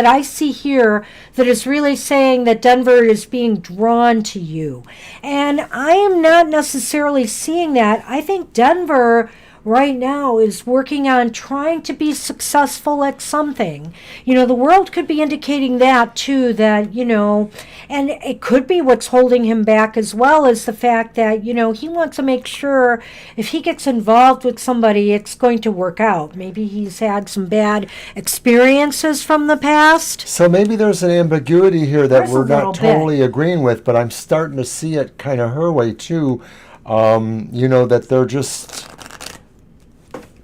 I see here that is really saying that Denver is being drawn to you. And I am not necessarily seeing that. I think Denver right now is working on trying to be successful at something. The World could be indicating that too, that, and it could be what's holding him back as well, as the fact that, he wants to make sure if he gets involved with somebody, it's going to work out. Maybe he's had some bad experiences from the past. So maybe there's an ambiguity here that There's we're not totally agreeing with, but I'm starting to see it kind of her way too. That they're just...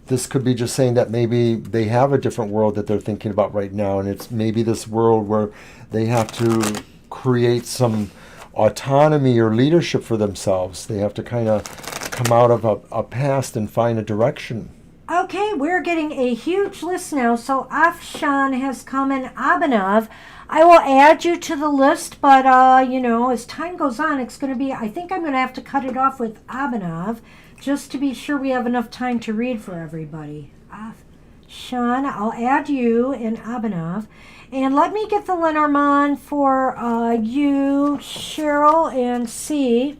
This could be just saying that maybe they have a different world that they're thinking about right now, and it's maybe this world where they have to create some autonomy or leadership for themselves. They have to kind of come out of a past and find a direction. Okay, we're getting a huge list now. So Afshan has come in Abhinav. I will add you to the list, but as time goes on, it's going to be, I think I'm going to have to cut it off with Abhinav, just to be sure we have enough time to read for everybody. Sean, I'll add you in Abhinav. And let me get the Lenormand for you, Cheryl, and C.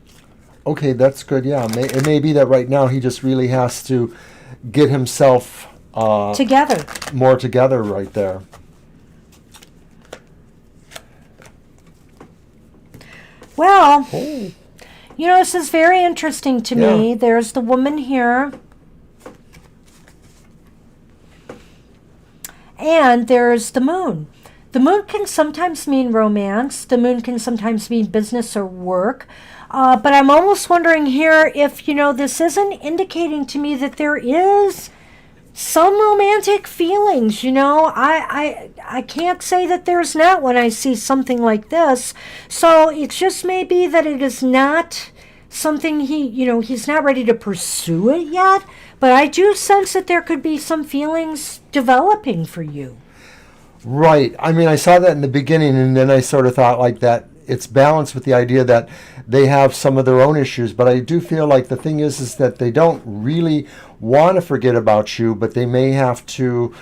Okay, that's good, yeah. It may be that right now he just really has to get himself... together. More together right there. Well... Oh. This is very interesting to me. There's the woman here. And there's the moon. The moon can sometimes mean romance. The moon can sometimes mean business or work. But I'm almost wondering here if, this isn't indicating to me that there is some romantic feelings. I can't say that there's not when I see something like this. So it just may be that it is not something he's not ready to pursue it yet, but I do sense that there could be some feelings developing for you. Right. I mean, I saw that in the beginning, and then I sort of thought like that it's balanced with the idea that they have some of their own issues, but I do feel like the thing is that they don't really want to forget about you, but they may have to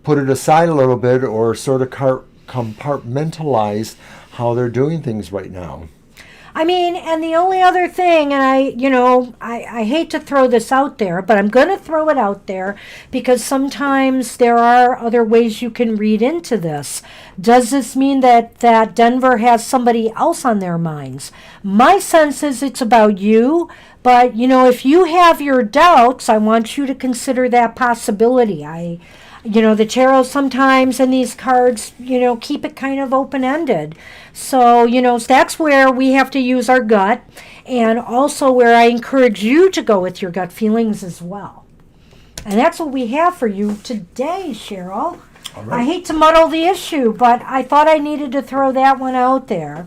put it aside a little bit, or sort of compartmentalize how they're doing things right now. I mean, and the only other thing, and I hate to throw this out there, but I'm going to throw it out there because sometimes there are other ways you can read into this. Does this mean that Denver has somebody else on their minds? My sense is it's about you, but, if you have your doubts, I want you to consider that possibility. The tarot sometimes and these cards, keep it kind of open-ended. So, that's where we have to use our gut, and also where I encourage you to go with your gut feelings as well. And that's what we have for you today, Cheryl. All right. I hate to muddle the issue, but I thought I needed to throw that one out there.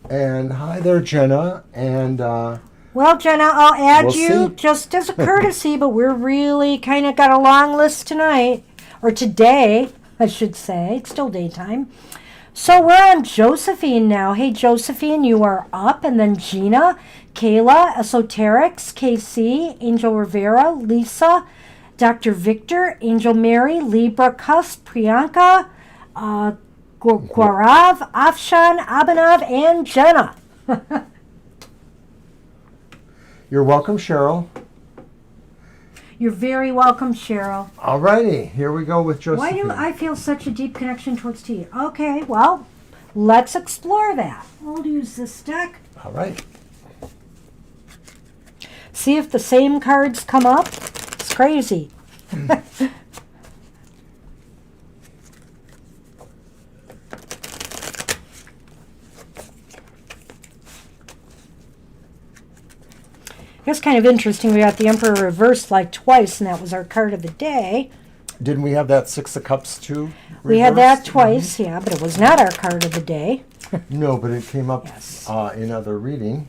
And hi there, Jenna. And well, Jenna, I'll add we'll you see. just as a courtesy, but we're really kind of got a long list tonight, or today, I should say. It's still daytime. So we're on Josephine now. Hey, Josephine, you are up. And then Gina, Kayla, Esoterics, KC, Angel Rivera, Lisa, Dr. Victor, Angel Mary, Libra Cusp, Priyanka, Gaurav, Afshan, Abhinav, and Jenna. You're welcome, Cheryl. You're very welcome, Cheryl. All righty, here we go with Why Josephine. do I feel such a deep connection towards tea? Okay, well, let's explore that. I'll use this deck. All right. See if the same cards come up. It's crazy. It's kind of interesting. We got the Emperor reversed like twice, and that was our card of the day. Didn't we have that Six of Cups too? We had that reversed? twice, yeah, but it was not our card of the day. No, but it came up Yes. in other reading.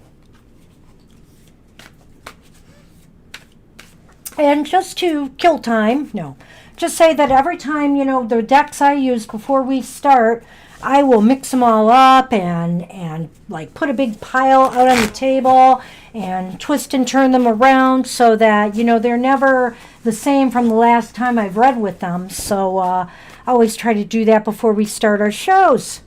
And just to kill time, just say that every time, the decks I use before we start, I will mix them all up and like put a big pile out on the table and twist and turn them around so that, they're never the same from the last time I've read with them. So I always try to do that before we start our shows.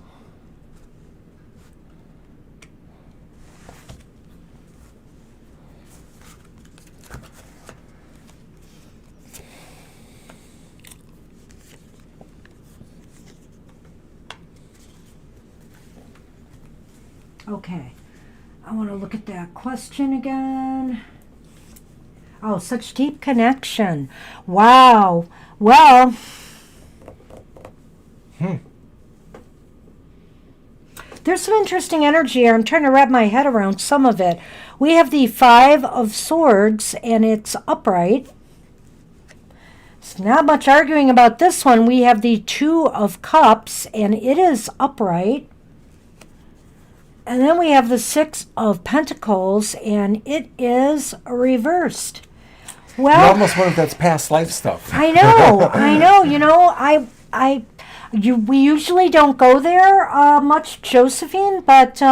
Okay, I want to look at that question again. Oh, such deep connection. Wow. Well, there's some interesting energy here. I'm trying to wrap my head around some of it. We have the Five of Swords, and it's upright. It's not much arguing about this one. We have the Two of Cups, and it is upright. And then we have the Six of Pentacles, and it is reversed. You Well, almost wonder if that's past life stuff. I know. We usually don't go there much, Josephine, but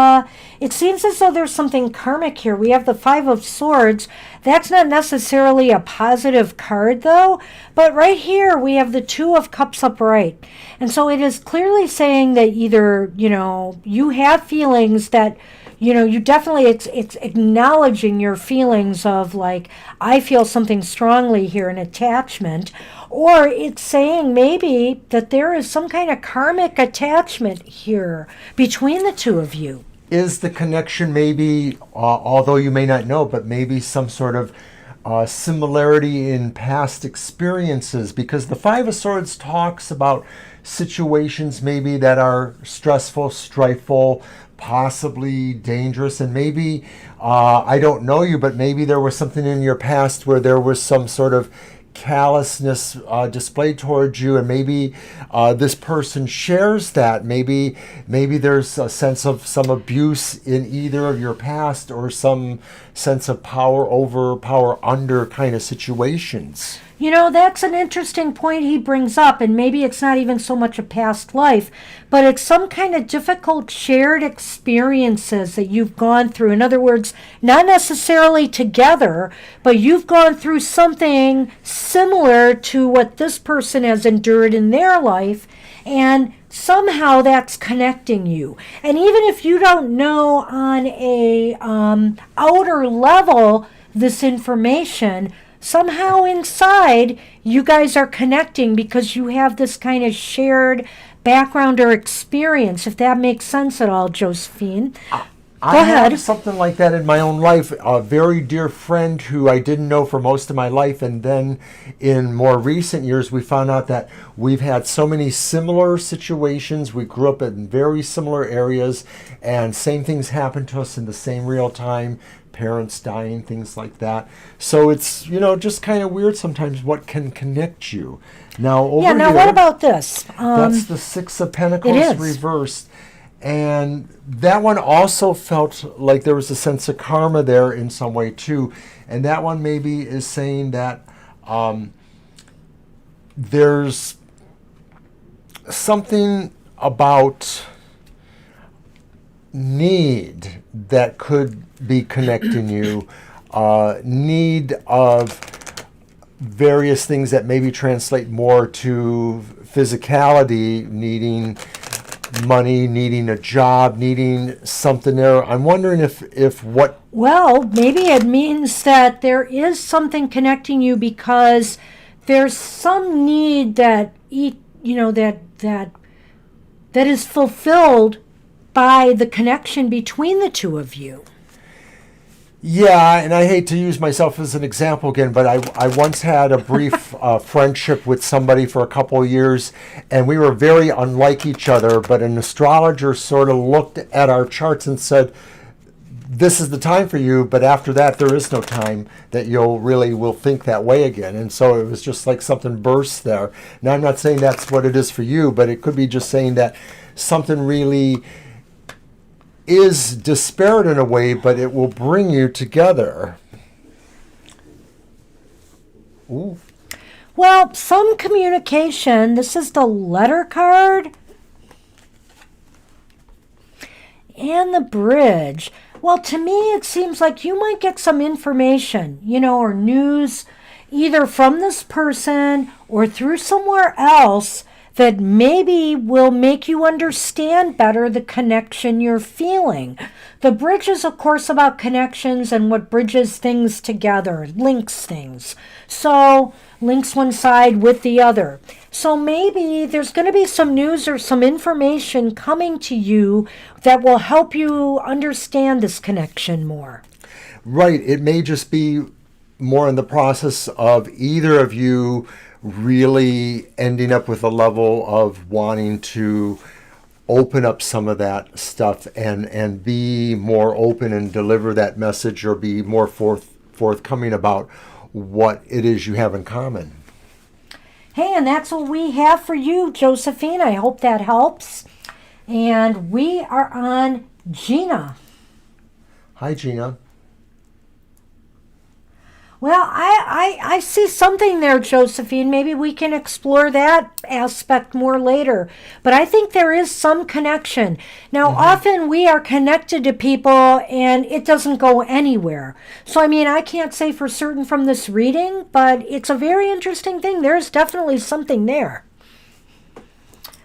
it seems as though there's something karmic here. We have the Five of Swords. That's not necessarily a positive card, though. But right here, we have the Two of Cups upright. And so it is clearly saying that either, you have feelings that, you definitely, it's acknowledging your feelings of like, I feel something strongly here, an attachment. Or it's saying maybe that there is some kind of karmic attachment here between the two of you. Is the connection maybe, although you may not know, but maybe some sort of similarity in past experiences? Because the Five of Swords talks about situations maybe that are stressful, strifeful, possibly dangerous, and maybe, I don't know you, but maybe there was something in your past where there was some sort of callousness displayed towards you, and maybe this person shares that. Maybe there's a sense of some abuse in either of your past, or some sense of power over, power under kind of situations. That's an interesting point he brings up, and maybe it's not even so much a past life, but it's some kind of difficult shared experiences that you've gone through. In other words, not necessarily together, but you've gone through something similar to what this person has endured in their life, and somehow that's connecting you. And even if you don't know on a outer level this information, somehow inside you guys are connecting because you have this kind of shared background or experience, if that makes sense at all, Josephine. I ahead. have something like that in my own life. A very dear friend who I didn't know for most of my life, and then in more recent years, we found out that we've had so many similar situations. We grew up in very similar areas, and same things happened to us in the same real time. Parents dying, things like that. So it's, just kind of weird sometimes what can connect you. Now, over Yeah, now here, what about this? that's the Six of Pentacles it is. Reversed. And that one also felt like there was a sense of karma there in some way too. And that one maybe is saying that there's something about need that could be connecting you, need of various things that maybe translate more to physicality, needing money, needing a job, needing something there. I'm wondering if what... Well, maybe it means that there is something connecting you because there's some need that that is fulfilled by the connection between the two of you. Yeah, and I hate to use myself as an example again, but I once had a brief friendship with somebody for a couple of years, and we were very unlike each other, but an astrologer sort of looked at our charts and said, this is the time for you, but after that there is no time that will think that way again. And so it was just like something burst there. Now, I'm not saying that's what it is for you, but it could be just saying that something really is disparate in a way, but it will bring you together. Ooh. Well, some communication. This is the letter card. And the bridge. Well, to me, it seems like you might get some information, or news, either from this person or through somewhere else that maybe will make you understand better the connection you're feeling. The bridge is, of course, about connections and what bridges things together, links things. So, links one side with the other. So maybe there's going to be some news or some information coming to you that will help you understand this connection more. Right. It may just be more in the process of either of you really ending up with a level of wanting to open up some of that stuff and be more open and deliver that message, or be more forthcoming about what it is you have in common. Hey, and that's what we have for you, Josephine. I hope that helps. And we are on Gina. Hi, Gina. Well, I see something there, Josephine. Maybe we can explore that aspect more later. But I think there is some connection. Now, often we are connected to people and it doesn't go anywhere. So, I can't say for certain from this reading, but it's a very interesting thing. There's definitely something there.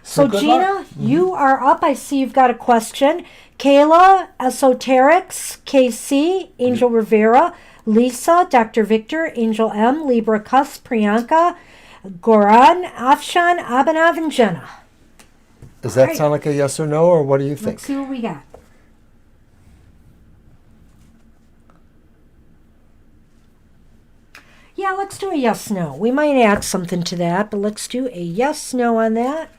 So, Gina, you are up. I see you've got a question. Kayla, Esoterics, KC, Angel Rivera, Lisa, Dr. Victor, Angel M, Libra Cus, Priyanka, Goran, Afshan, Abhinav, and Jenna. Does that sound like a yes or no, or what do you think? Let's see what we got. Yeah, let's do a yes-no. We might add something to that, but let's do a yes-no on that.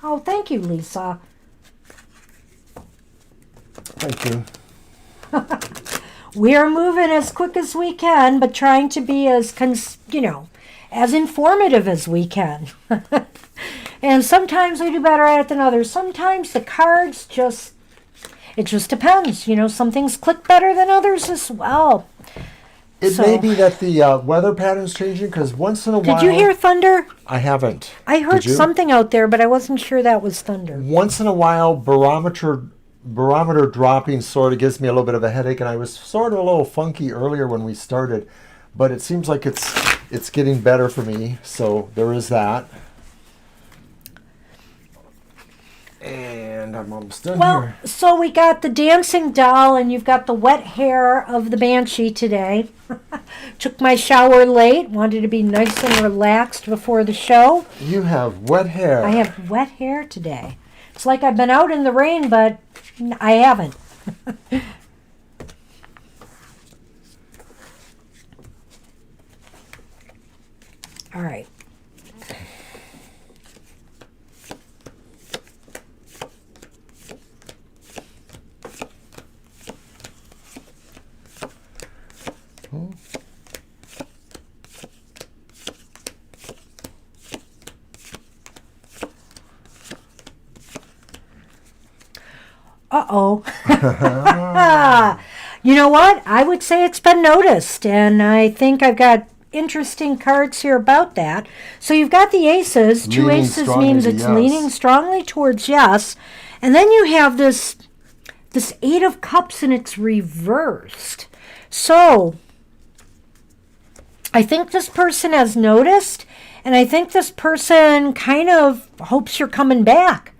Oh, thank you, Lisa. Thank you. We are moving as quick as we can, but trying to be as informative as we can. And sometimes we do better at it than others. Sometimes the cards it just depends. Some things click better than others as well. It may be that the weather pattern's changing, because once in a while... Did you hear thunder? I haven't. I heard something out there, but I wasn't sure that was thunder. Once in a while, barometer dropping sort of gives me a little bit of a headache, and I was sort of a little funky earlier when we started, but it seems like it's getting better for me, so there is that. And and I'm almost done Well, here. so we got the dancing doll, and you've got the wet hair of the banshee today. Took my shower late, wanted to be nice and relaxed before the show. You have wet hair. I have wet hair today. It's like I've been out in the rain, but I haven't. All right. Uh-oh. You know what? I would say it's been noticed, and I think I've got interesting cards here about that. So you've got the aces. Two Leaning aces strongly means to it's yes. leaning strongly towards yes. And then you have this Eight of Cups, and it's reversed. So I think this person has noticed, and I think this person kind of hopes you're coming back.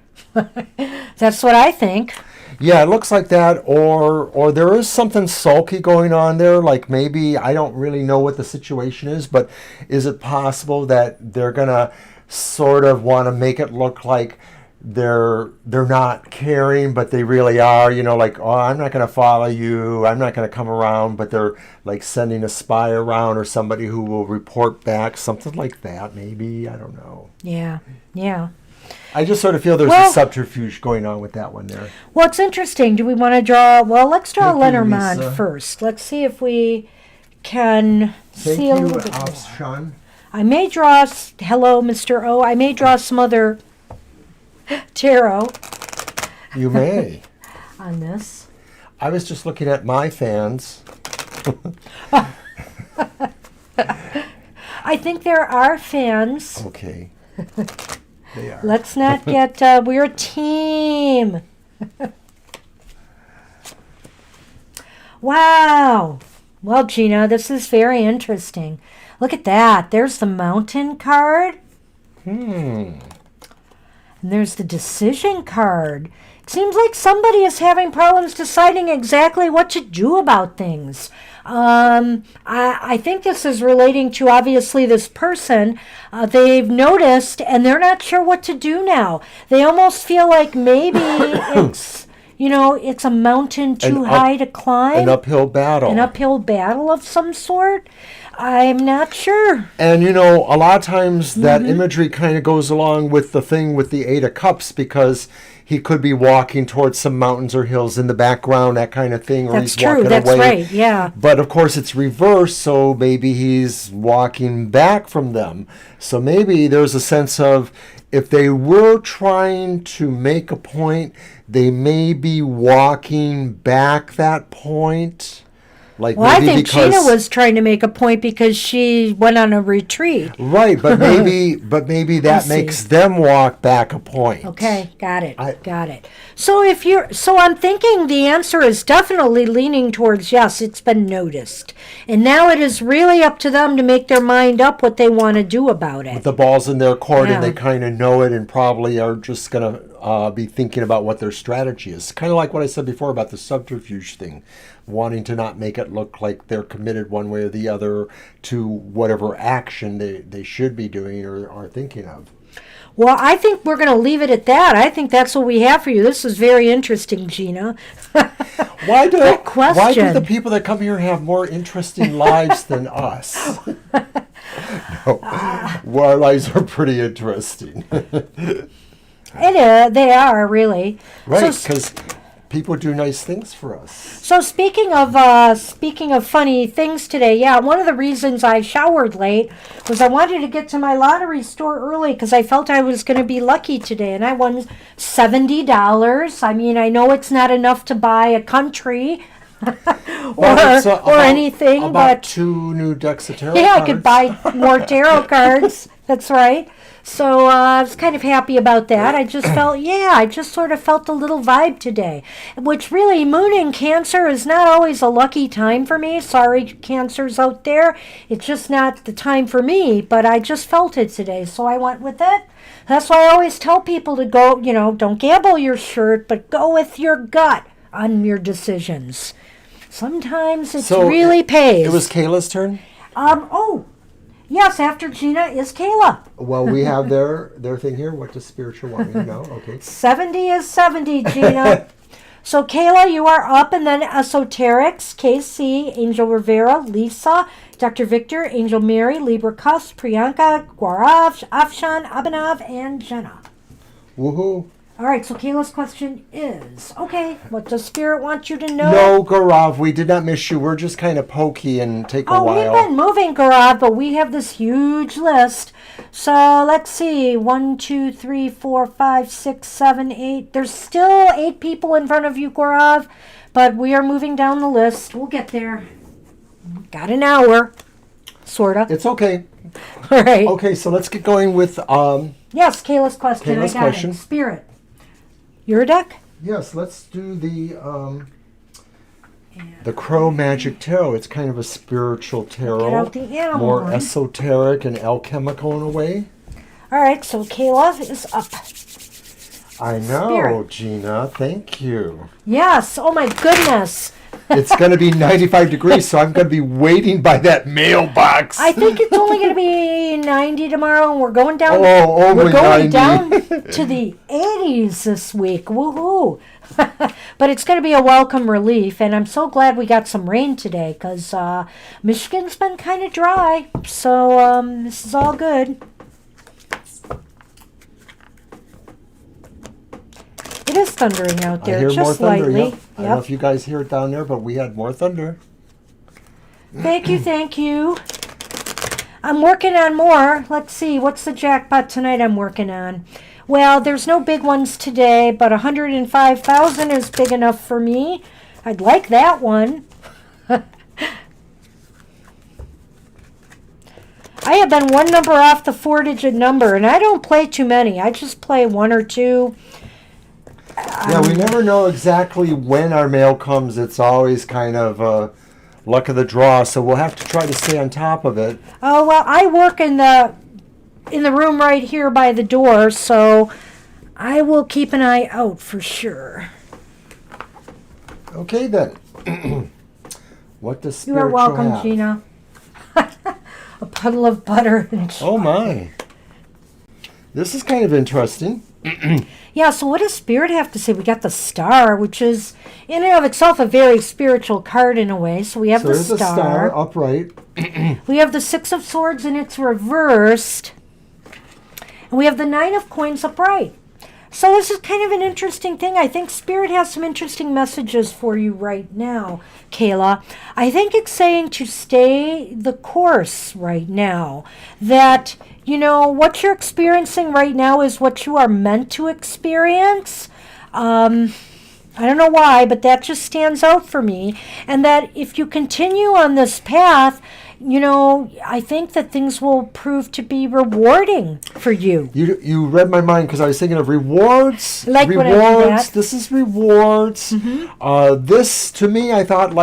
That's what I think. Yeah, it looks like that, or there is something sulky going on there. Like maybe I don't really know what the situation is, but is it possible that they're gonna sort of want to make it look like they're not caring, but they really are? You know, like, oh, I'm not gonna follow you, I'm not gonna come around, but they're like sending a spy around or somebody who will report back, something like that. Maybe, I don't know. Yeah. I just sort of feel there's a subterfuge going on with that one there. Well, it's interesting. Do we want to draw? Well, let's draw Thank you, Lenormand Lisa. first. Let's see if we can see a little bit more. Sean. I may draw, hello, Mr. O. I may draw some other tarot You may. on this. I was just looking at my fans. I think there are fans. Okay. They are. Let's not get, we're a team. Wow. Well, Gina, this is very interesting. Look at that. There's the Mountain card. And there's the Decision card. It seems like somebody is having problems deciding exactly what to do about things. I think this is relating to, obviously, this person. They've noticed, and they're not sure what to do now. They almost feel like maybe it's, it's a mountain too high to climb. An uphill battle. An uphill battle of some sort. I'm not sure. And, a lot of times that imagery kind of goes along with the thing with the Eight of Cups, because he could be walking towards some mountains or hills in the background, that kind of thing, or That's he's true. walking That's away. right. Yeah. But of course it's reversed, so maybe he's walking back from them. So maybe there's a sense of, if they were trying to make a point, they may be walking back that point. Like, Well, I maybe think because, Gina was trying to make a point because she went on a retreat. right, but maybe that makes them walk back a point. Okay, got it. Got it. So I'm thinking the answer is definitely leaning towards yes, it's been noticed. And now it is really up to them to make their mind up what they want to do about it. The ball's in their court, Yeah. and they kind of know it, and probably are just going to be thinking about what their strategy is. Kind of like what I said before about the subterfuge thing, wanting to not make it look like they're committed one way or the other to whatever action they should be doing or are thinking of. Well, I think we're going to leave it at that. I think that's what we have for you. This is very interesting, Gina. Why do Good question. Why do the people that come here have more interesting lives than us? No, well, our lives are pretty interesting. They are, really. Right, So, because people do nice things for us. So speaking of funny things today, yeah, one of the reasons I showered late was I wanted to get to my lottery store early because I felt I was going to be lucky today, and I won $70. I mean, I know it's not enough to buy a country or anything, about but 2 new decks of tarot yeah, cards. I could buy more tarot cards. That's right. So I was kind of happy about that. I just felt, I just sort of felt a little vibe today. Which really, Moon in Cancer is not always a lucky time for me. Sorry, Cancers out there. It's just not the time for me, but I just felt it today, so I went with it. That's why I always tell people to go, don't gamble your shirt, but go with your gut on your decisions. Sometimes it really pays. It was Kayla's turn? Yes, after Gina is Kayla. Well, we have their thing here. What does spiritual want me to know? Okay. 70 is 70, Gina. So, Kayla, you are up, and then Esoterics, KC, Angel Rivera, Lisa, Dr. Victor, Angel Mary, Libra Cuffs, Priyanka, Gaurav, Afshan, Abhinav, and Jenna. Woohoo. All right, so Kayla's question is, what does Spirit want you to know? No, Gaurav, we did not miss you. We're just kind of pokey and take a while. We've been moving, Gaurav, but we have this huge list. So let's see, 1, 2, 3, 4, 5, 6, 7, 8. There's still 8 people in front of you, Gaurav, but we are moving down the list. We'll get there. Got an hour, sort of. It's okay. All right. Okay, so let's get going with... Yes, Kayla's question. Kayla's question. It. Spirit. Your deck? Yes, let's do the Crow Magic Tarot. It's kind of a spiritual tarot. Get out the animal more one. esoteric and alchemical in a way. All right, so Kayla is up. I know, Spirit. Gina. Thank you. Yes. Oh, my goodness. It's going to be 95 degrees, so I'm going to be waiting by that mailbox. I think it's only going to be 90 tomorrow, and we're going down. Only we're going 90. down to the 80s this week. Woohoo! But it's going to be a welcome relief, and I'm so glad we got some rain today because Michigan's been kind of dry. So this is all good. It is thundering out there, I hear just more thunder. lightly. Yep. I don't know if you guys hear it down there, but we had more thunder. Thank you, thank you. I'm working on more. Let's see, what's the jackpot tonight I'm working on? Well, there's no big ones today, but 105,000 is big enough for me. I'd like that one. I have been one number off the 4-digit number, and I don't play too many. I just play 1 or 2. Yeah, we never know exactly when our mail comes. It's always kind of luck of the draw, so we'll have to try to stay on top of it. Oh, well, I work in the room right here by the door, so I will keep an eye out for sure. Okay, then. What does You spiritual are welcome, have? Gina. A puddle of butter. Oh, my. This is kind of interesting. Yeah, so what does Spirit have to say? We got the Star, which is in and of itself a very spiritual card in a way. So we have So the there's a star upright. We have the 6 of Swords and it's reversed. And we have the 9 of Coins upright. So this is kind of an interesting thing. I think Spirit has some interesting messages for you right now, Kayla. I think it's saying to stay the course right now. That, what you're experiencing right now is what you are meant to experience. I don't know why, but that just stands out for me. And that if you continue on this path, I think that things will prove to be rewarding for you. You read my mind because I was thinking of rewards. Like rewards. when I do that. This is rewards. Mm-hmm. This, to me, I thought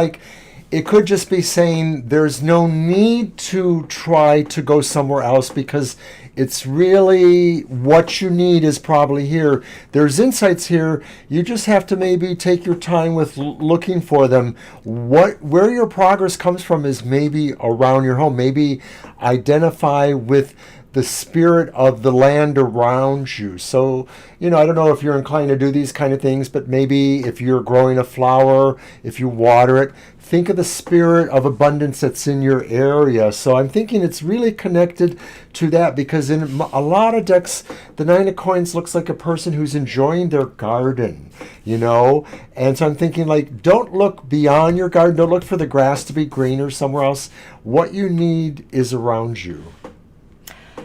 it could just be saying there's no need to try to go somewhere else because it's really what you need is probably here. There's insights here. You just have to maybe take your time with looking for them. Where your progress comes from is maybe around your home. Maybe identify with the spirit of the land around you. So, I don't know if you're inclined to do these kind of things, but maybe if you're growing a flower, if you water it, think of the spirit of abundance that's in your area. So I'm thinking it's really connected to that because in a lot of decks, the 9 of Coins looks like a person who's enjoying their garden, And so I'm thinking don't look beyond your garden. Don't look for the grass to be greener somewhere else. What you need is around you.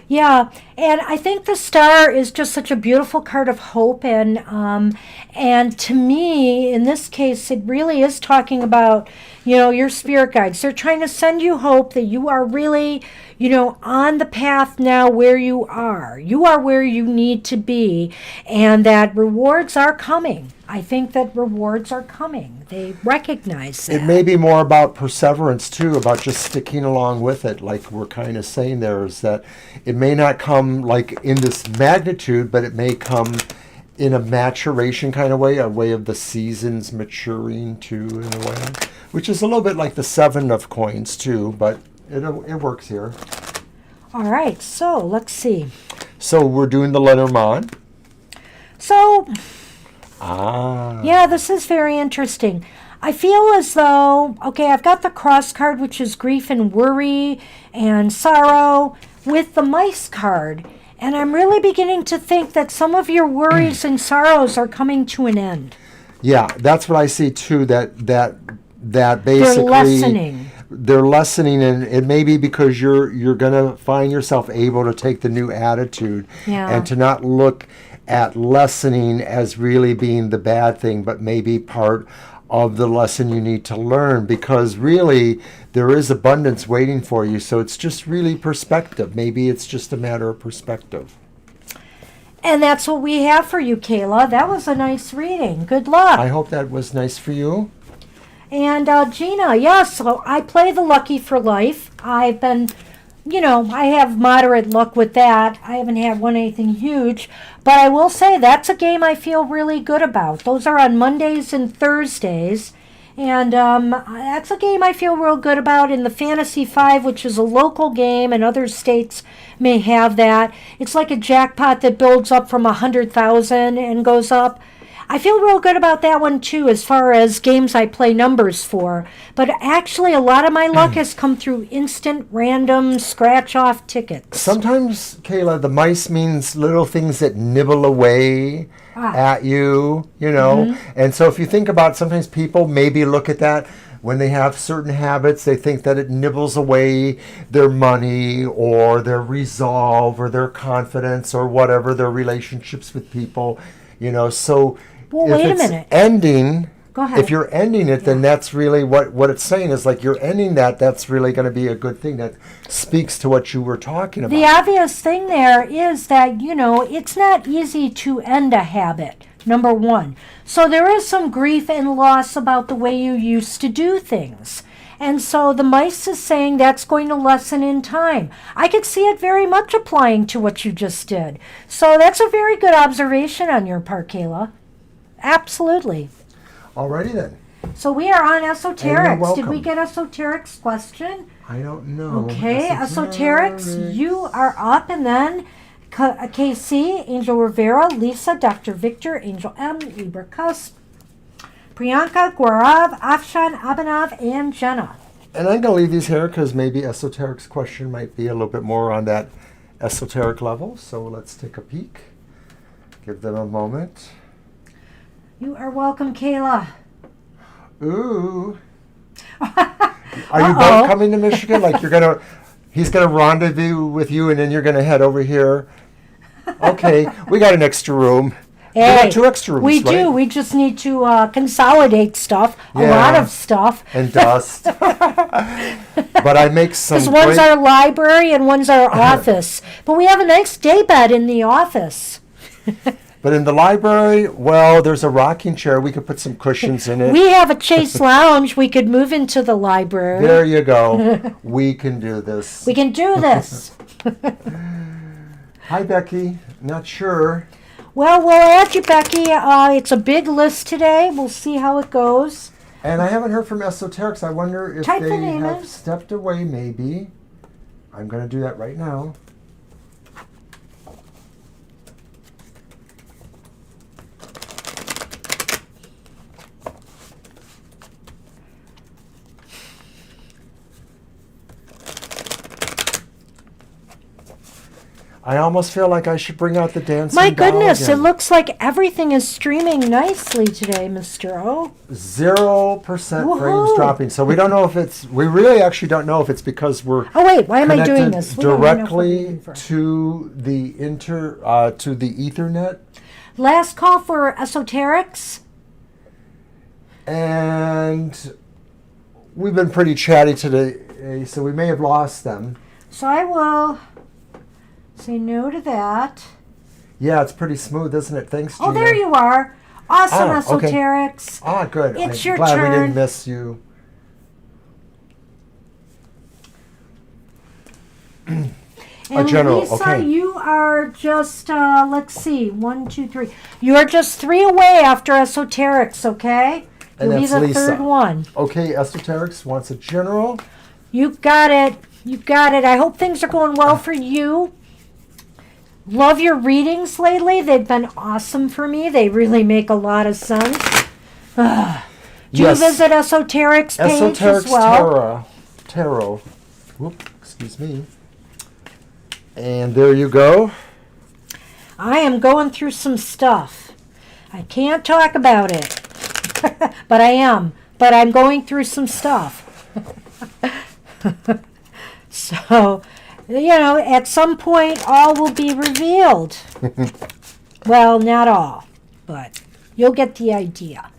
Yeah, and I think the star is just such a beautiful card of hope, and to me, in this case, it really is talking about, your spirit guides. They're trying to send you hope that you are really, on the path now where you are. You are where you need to be, and that rewards are coming. I think that rewards are coming. They recognize that. It may be more about perseverance too, about just sticking along with it, like we're kind of saying there, is that it may not come like in this magnitude, but it may come in a maturation kind of way, a way of the seasons maturing too, in a way, which is a little bit like the Seven of Coins too, but it works here. All right, so let's see. So we're doing the Lenormand. So, Ah. yeah, this is very interesting. I feel as though, okay, I've got the cross card, which is grief and worry and sorrow, with the mice card. And I'm really beginning to think that some of your worries and sorrows are coming to an end. Yeah, that's what I see too, that basically They're lessening. They're lessening, and it may be because you're gonna find yourself able to take the new attitude and to not look at lessening as really being the bad thing, but maybe part of the lesson you need to learn, because really there is abundance waiting for you. So it's just really perspective. Maybe it's just a matter of perspective. And that's what we have for you, Kayla. That was a nice reading. Good luck. I hope that was nice for you. And Gina, yes, so I play the Lucky for Life. I've been, I have moderate luck with that. I haven't had won anything huge. But I will say that's a game I feel really good about. Those are on Mondays and Thursdays. And that's a game I feel real good about. In the Fantasy 5, which is a local game, and other states may have that. It's like a jackpot that builds up from 100,000 and goes up. I feel real good about that one too, as far as games I play numbers for. But actually, a lot of my luck has come through instant, random, scratch-off tickets. Sometimes, Kayla, the mice means little things that nibble away at you, And so if you think about, sometimes people maybe look at that when they have certain habits, they think that it nibbles away their money or their resolve or their confidence or whatever, their relationships with people, so... Well, wait a minute. Ending, go ahead. If you're ending it, then that's really what it's saying is like you're ending that. That's really going to be a good thing that speaks to what you were talking about. The obvious thing there is that, it's not easy to end a habit, number one. So there is some grief and loss about the way you used to do things. And so the mice is saying that's going to lessen in time. I could see it very much applying to what you just did. So that's a very good observation on your part, Kayla. Absolutely. Alrighty then. So we are on esoterics. welcome. Did we get esoterics question? I don't know. Okay, esoterics, you are up, and then KC, Angel Rivera, Lisa, Dr. Victor, Angel M, Libra Cusp, Priyanka, Gaurav, Afshan, Abhinav, and Jenna. And I'm going to leave these here because maybe esoterics question might be a little bit more on that esoteric level. So let's take a peek. Give them a moment. You are welcome, Kayla. Ooh. Are you both coming to Michigan? Like he's gonna rendezvous with you, and then you're gonna head over here. Okay, we got an extra room. Hey, we got 2 extra rooms, we right? do. We just need to consolidate stuff, a lot of stuff. And dust. But I make some Because one's our library and one's our office. But we have a nice day bed in the office. But in the library, well, there's a rocking chair. We could put some cushions in it. We have a Chase Lounge we could move into the library. There you go. We can do this. We can do this. Hi, Becky. Not sure. Well, we'll add you, Becky. It's a big list today. We'll see how it goes. And I haven't heard from Esoterics. I wonder if Type they the name have in. stepped away, maybe. I'm going to do that right now. I almost feel like I should bring out the dancing My doll goodness, again. it looks like everything is streaming nicely today, Mr. O. 0% frames Woohoo. dropping. So we don't know if it's, we really actually don't know if it's because we're Oh wait, why am I doing connected this? We don't even know if we're directly moving for- to the to the Ethernet. Last call for esoterics. And we've been pretty chatty today, so we may have lost them. So I will say no to that. Yeah, it's pretty smooth, isn't it? Thanks, Gina. Oh, there you are. Awesome, Ah, okay. esoterics. Ah, good. It's I'm your glad we turn. didn't miss you. And general, Lisa, okay. you are just, let's see, 1, 2, 3. You are just 3 away after esoterics, okay? And You'll be that's the Lisa. third one. Okay, Esoterics wants a general. You got it. You got it. I hope things are going well for you. Love your readings lately. They've been awesome for me. They really make a lot of sense. Do you Yes. visit Esoteric's page Esoterics as well? Tarot. Whoop, excuse me. And there you go. I am going through some stuff. I can't talk about it. But I am. But I'm going through some stuff. So, you know, at some point, all will be revealed. Well, not all, but you'll get the idea.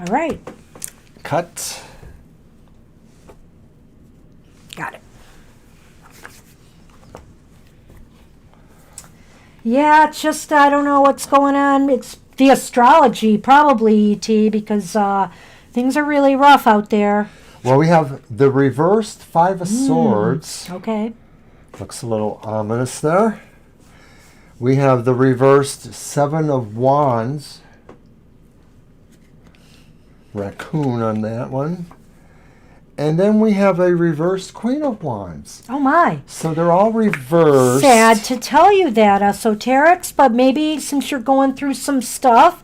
All right. Cut. Got it. Yeah, it's just, I don't know what's going on. It's the astrology, probably, E.T., because things are really rough out there. Well, we have the reversed Five of Swords. Okay. Looks a little ominous there. We have the reversed Seven of Wands. Raccoon on that one. And then we have a reversed Queen of Wands. Oh, my. So they're all reversed. Sad to tell you that, esoterics, but maybe since you're going through some stuff,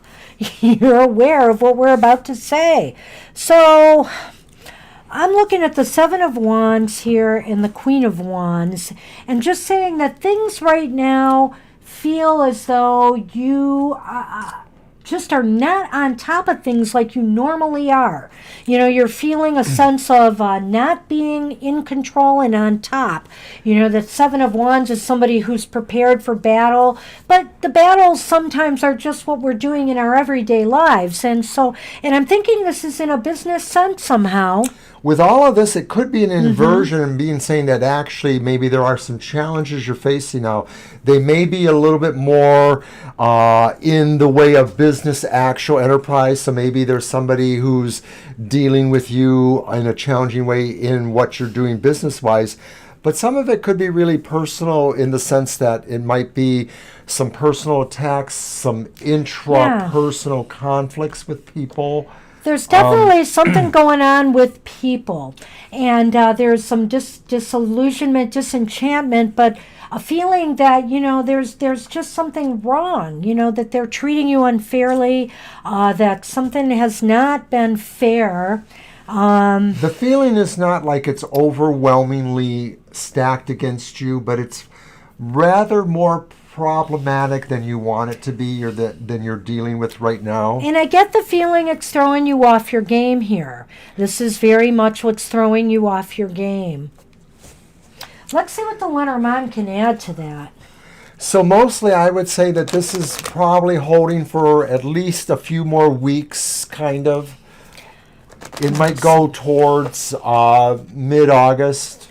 you're aware of what we're about to say. So I'm looking at the Seven of Wands here and the Queen of Wands, and just saying that things right now feel as though you just are not on top of things like you normally are. You know, you're feeling a sense of not being in control and on top. You know, that Seven of Wands is somebody who's prepared for battle, but the battles sometimes are just what we're doing in our everyday lives. And so, and I'm thinking this is in a business sense somehow. With all of this, it could be an inversion and being saying that actually maybe there are some challenges you're facing now. They may be a little bit more in the way of business, actual enterprise. So maybe there's somebody who's dealing with you in a challenging way in what you're doing business-wise. But some of it could be really personal in the sense that it might be some personal attacks, some intrapersonal conflicts with people. There's definitely something going on with people, and there's some disillusionment, disenchantment, but a feeling that, you know, there's just something wrong, you know, that they're treating you unfairly, that something has not been fair. The feeling is not like it's overwhelmingly stacked against you, but it's rather more problematic than you want it to be or than you're dealing with right now. And I get the feeling it's throwing you off your game here. This is very much what's throwing you off your game. Let's see what the Lenormand can add to that. So mostly I would say that this is probably holding for at least a few more weeks, kind of. It might go towards mid-August.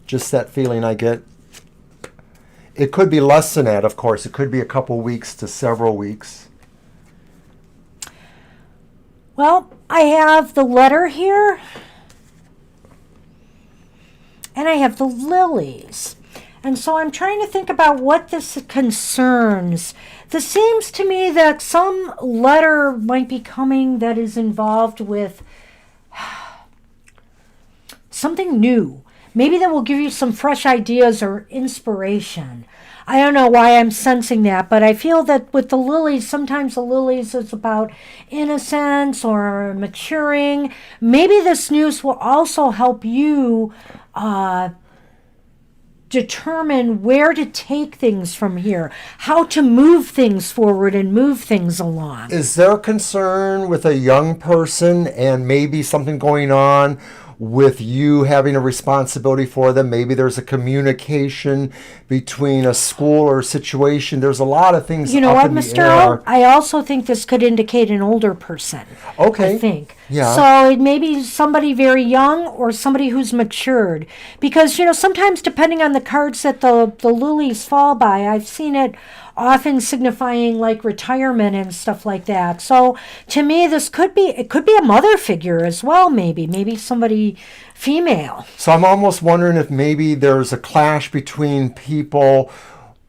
Just that feeling I get. It could be less than that, of course. It could be a couple weeks to several weeks. Well, I have the letter here, and I have the lilies. And so I'm trying to think about what this concerns. This seems to me that some letter might be coming that is involved with something new. maybe that will give you some fresh ideas or inspiration. I don't know why I'm sensing that, but I feel that with the lilies, sometimes the lilies is about innocence or maturing. Maybe this news will also help you determine where to take things from here, how to move things forward and move things along. Is there concern with a young person and maybe something going on with you having a responsibility for them? Maybe there's a communication between a school or a situation. There's a lot of things You know up what, in the Mr. air. O? I also think this could indicate an older person. Okay. I think. Yeah. So it may be somebody very young or somebody who's matured. Because, sometimes depending on the cards that the lilies fall by, I've seen it often signifying like retirement and stuff like that. So to me, it could be a mother figure as well, maybe somebody female. So I'm almost wondering if maybe there's a clash between people,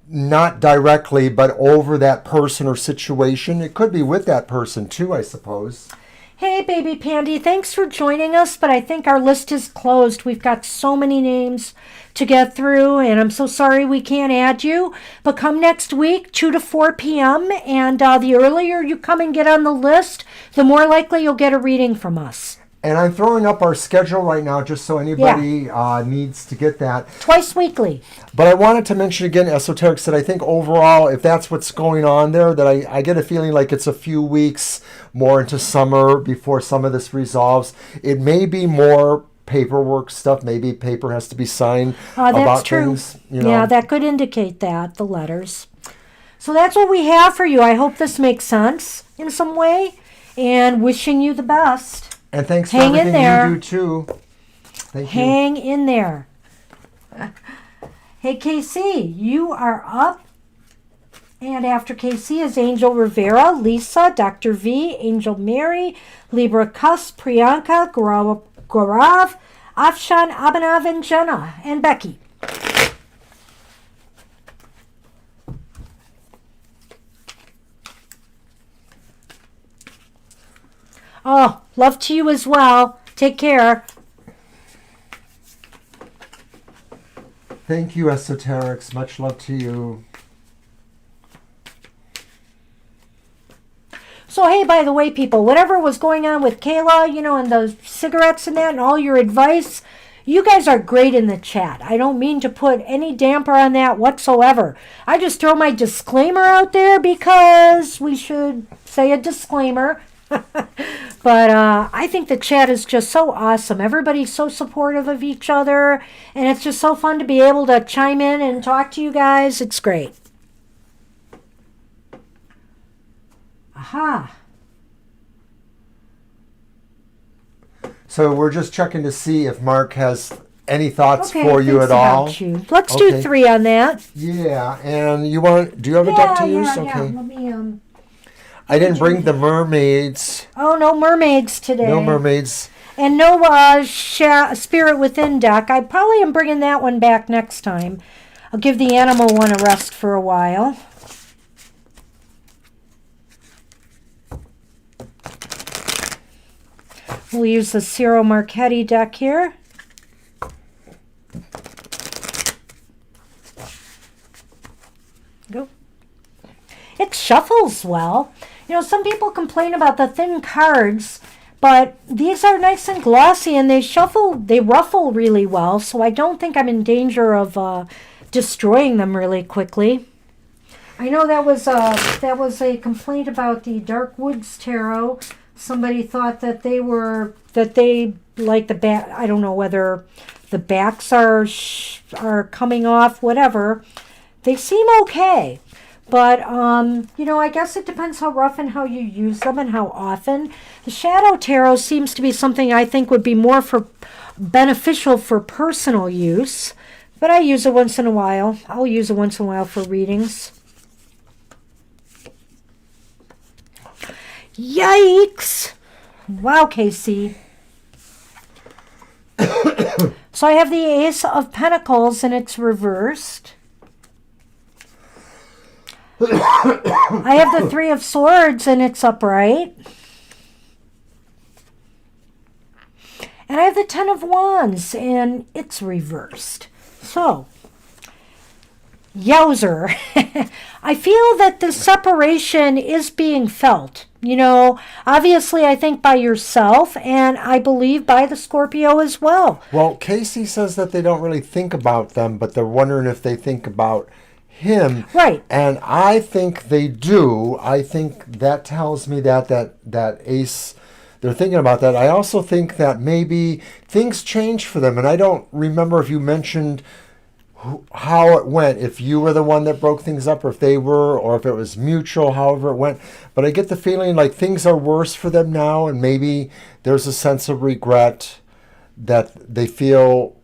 not directly, but over that person or situation. It could be with that person too, I suppose. Hey, Baby Pandy, thanks for joining us, but I think our list is closed. We've got so many names to get through, and I'm so sorry we can't add you. But come next week, 2 to 4 p.m., and the earlier you come and get on the list, the more likely you'll get a reading from us. And I'm throwing up our schedule right now just so anybody needs to get that. Twice weekly. But I wanted to mention again, Esoteric said, I think overall, if that's what's going on there, that I get a feeling like it's a few weeks more into summer before some of this resolves. It may be more paperwork stuff. Maybe paper has to be signed about true. things. Yeah, that could indicate that, the letters. So that's what we have for you. I hope this makes sense in some way, and wishing you the best. And thanks for Hang in everything there. you do too. Thank you. Hang in there. Hey, KC, you are up. And after KC is Angel Rivera, Lisa, Dr. V, Angel Mary, Libra Cuss, Priyanka, Gaurav, Afshan, Abhinav, and Jenna, and Becky. Oh, love to you as well. Take care. Thank you, Esoterics. Much love to you. So, hey, by the way, people, whatever was going on with Kayla, and the cigarettes and that and all your advice, you guys are great in the chat. I don't mean to put any damper on that whatsoever. I just throw my disclaimer out there because we should say a disclaimer. But I think the chat is just so awesome. Everybody's so supportive of each other, and it's just so fun to be able to chime in and talk to you guys. It's great. Aha. So we're just checking to see if Mark has any thoughts Okay, for you thanks at all. about you. Let's do Okay. 3 on that. Yeah, and do you have a deck to use? Okay. Let me, I didn't bring the mermaids. Oh, no mermaids today. No mermaids. And no Spirit Within deck. I probably am bringing that one back next time. I'll give the animal one a rest for a while. We'll use the Ciro Marchetti deck here. Go. It shuffles well. Some people complain about the thin cards, but these are nice and glossy, and they ruffle really well, so I don't think I'm in danger of destroying them really quickly. I know that was a complaint about the Dark Woods Tarot. Somebody thought that they like the back. I don't know whether the backs are coming off, whatever. They seem okay. But, I guess it depends how rough and how you use them and how often. The Shadow Tarot seems to be something I think would be more beneficial for personal use. But I use it once in a while. I'll use it once in a while for readings. Yikes! Wow, Casey. So I have the Ace of Pentacles and it's reversed. I have the Three of Swords and it's upright. And I have the Ten of Wands, and it's reversed. So, yowzer. I feel that the separation is being felt. You know, obviously, I think by yourself, and I believe by the Scorpio as well. Well, Casey says that they don't really think about them, but they're wondering if they think about him. Right. And I think they do. I think that tells me that ace, they're thinking about that. I also think that maybe things change for them. And I don't remember if you mentioned how it went, if you were the one that broke things up, or if they were, or if it was mutual, however it went. But I get the feeling like things are worse for them now, and maybe there's a sense of regret that they feel.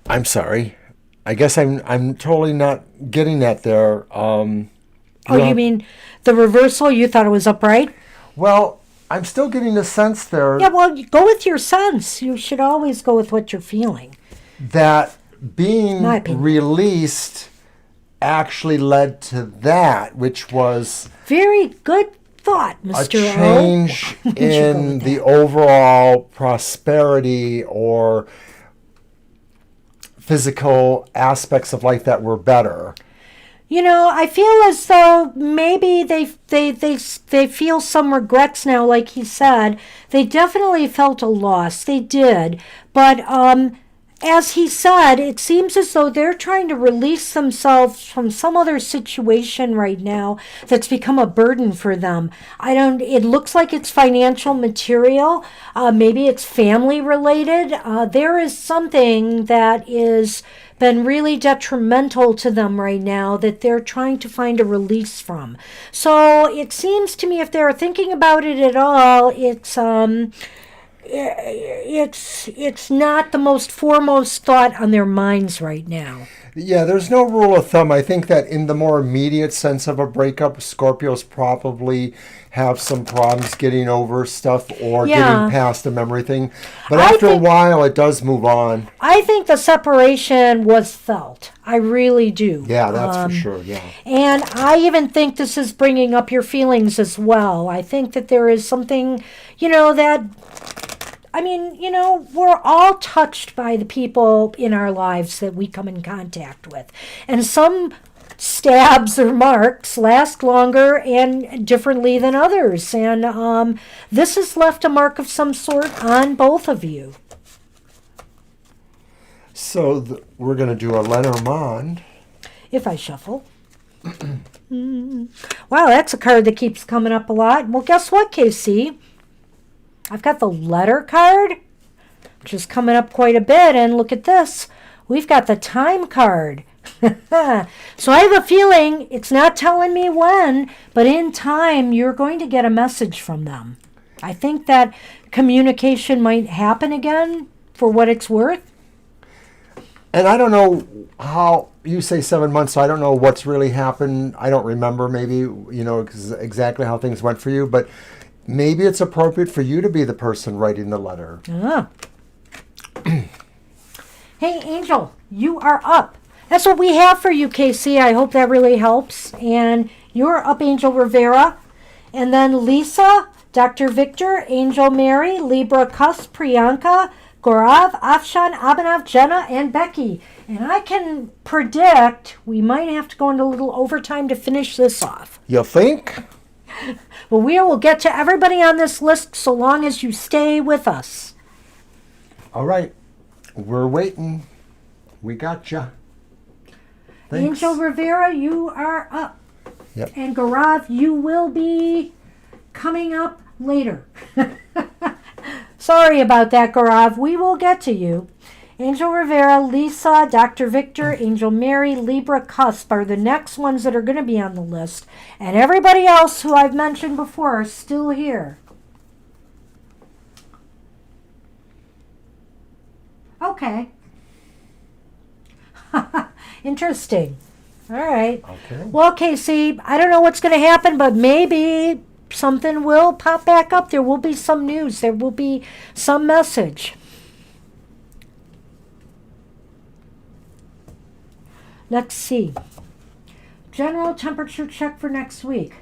I'm sorry. I guess I'm totally not getting that there. You mean the reversal? You thought it was upright? Well, I'm still getting the sense there. Yeah, well, you go with your sense. You should always go with what you're feeling. That being My opinion. released actually led to that, which was Very good thought, Mr. a change in the overall prosperity or physical aspects of life that were better. You know, I feel as though maybe they feel some regrets now, like he said. They definitely felt a loss. They did. But as he said, it seems as though they're trying to release themselves from some other situation right now that's become a burden for them. It looks like it's financial material. Maybe it's family related. There is something that is been really detrimental to them right now that they're trying to find a release from. So it seems to me, if they're thinking about it at all, it's not the most foremost thought on their minds right now. Yeah, there's no rule of thumb. I think that in the more immediate sense of a breakup, Scorpios probably have some problems getting over stuff or getting past the memory thing. But after a while, it does move on. I think the separation was felt. I really do. Yeah, that's for sure, yeah. And I even think this is bringing up your feelings as well. I think that there is something, we're all touched by the people in our lives that we come in contact with. And some stabs or marks last longer and differently than others. And this has left a mark of some sort on both of you. So we're going to do a Lenormand. If I shuffle. Wow, that's a card that keeps coming up a lot. Well, guess what, KC? I've got the letter card, which is coming up quite a bit. And look at this. We've got the time card. So I have a feeling it's not telling me when, but in time, you're going to get a message from them. I think that communication might happen again for what it's worth. And I don't know how, you say 7 months, so I don't know what's really happened. I don't remember maybe, exactly how things went for you, but maybe it's appropriate for you to be the person writing the letter. Hey, Angel, you are up. That's what we have for you, Casey. I hope that really helps. And you're up, Angel Rivera. And then Lisa, Dr. Victor, Angel Mary, Libra Kus, Priyanka, Gaurav, Afshan, Abhinav, Jenna, and Becky. And I can predict we might have to go into a little overtime to finish this off. You think? Well, we will get to everybody on this list so long as you stay with us. All right. We're waiting. We got you. Thanks. Angel Rivera, you are up. Yep. And Gaurav, you will be coming up later. Sorry about that, Gaurav. We will get to you. Angel Rivera, Lisa, Dr. Victor, Angel Mary, Libra Cusp are the next ones that are going to be on the list. And everybody else who I've mentioned before are still here. Okay. Interesting. All right. Okay. Well, Casey, I don't know what's going to happen, but maybe something will pop back up. There will be some news. There will be some message. Let's see. General temperature check for next week.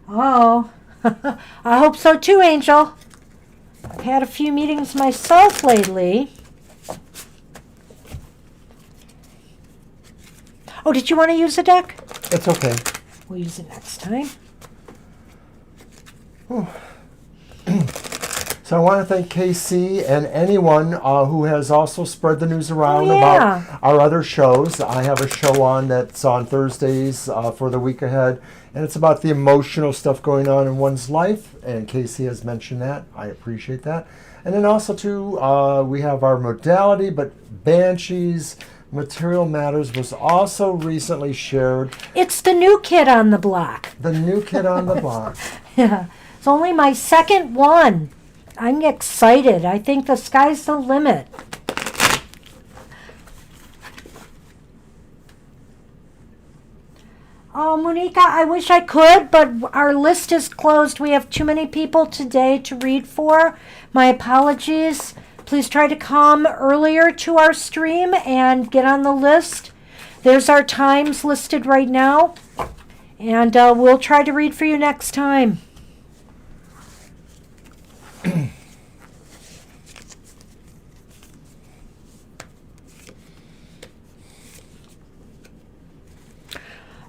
Oh, I hope so too, Angel. I've had a few meetings myself lately. Oh, did you want to use the deck? It's okay. We'll use it next time. So I want to thank KC and anyone who has also spread the news around yeah. about our other shows. I have a show on that's on Thursdays for the week ahead, and it's about the emotional stuff going on in one's life, and KC has mentioned that. I appreciate that. And then also, too, we have our modality, but Banshees Material Matters was also recently shared. It's the new kid on the block. The new kid on the block. Yeah. It's only my second one. I'm excited. I think the sky's the limit. Oh, Monica, I wish I could, but our list is closed. We have too many people today to read for. My apologies. Please try to come earlier to our stream and get on the list. There's our times listed right now. And we'll try to read for you next time.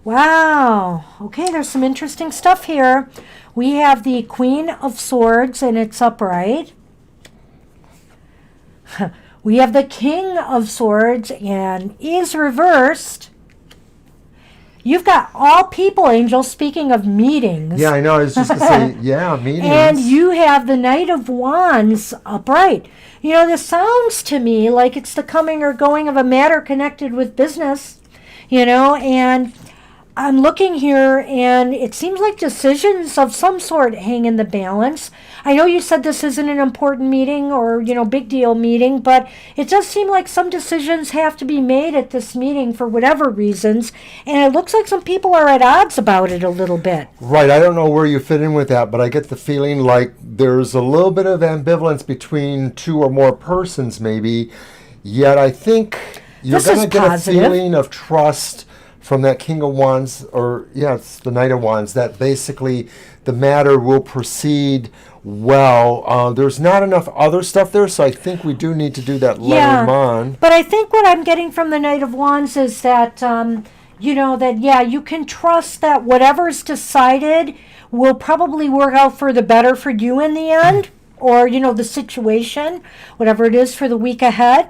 Wow. Okay, there's some interesting stuff here. We have the Queen of Swords, and it's upright. We have the King of Swords, and is reversed. You've got all people, Angel, speaking of meetings. Yeah, I know. I was just going to say, yeah, meetings. And you have the Knight of Wands upright. You know, this sounds to me like it's the coming or going of a matter connected with business, you know, and I'm looking here, and it seems like decisions of some sort hang in the balance. I know you said this isn't an important meeting or, you know, big deal meeting, but it does seem like some decisions have to be made at this meeting for whatever reasons, and it looks like some people are at odds about it a little bit. Right. I don't know where you fit in with that, but I get the feeling like there's a little bit of ambivalence between two or more persons, maybe. Yet I think you're going to get positive. A feeling of trust from that King of Wands, or it's the Knight of Wands, that basically the matter will proceed well. There's not enough other stuff there, so I think we do need to do that later on. But I think what I'm getting from the Knight of Wands is that, you know, that, you can trust that whatever's decided will probably work out for the better for you in the end, or, you know, the situation, whatever it is for the week ahead.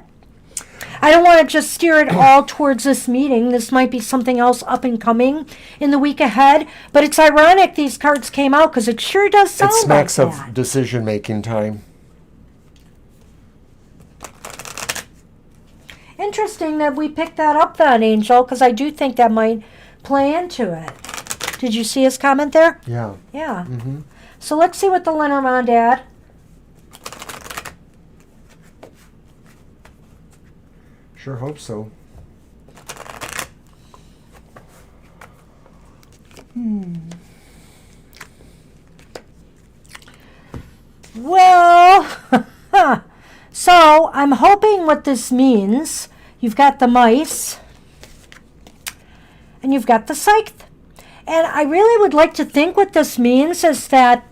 I don't want to just steer it all towards this meeting. This might be something else up and coming in the week ahead. But it's ironic these cards came out because it sure does sound like that. It smacks of decision-making time. Interesting that we picked that up then, Angel, because I do think that might play into it. Did you see his comment there? Yeah. Yeah. Mm-hmm. So let's see what the Lenormand had. Sure hope so. Well, so I'm hoping what this means, you've got the mice and you've got the scythe. And I really would like to think what this means is that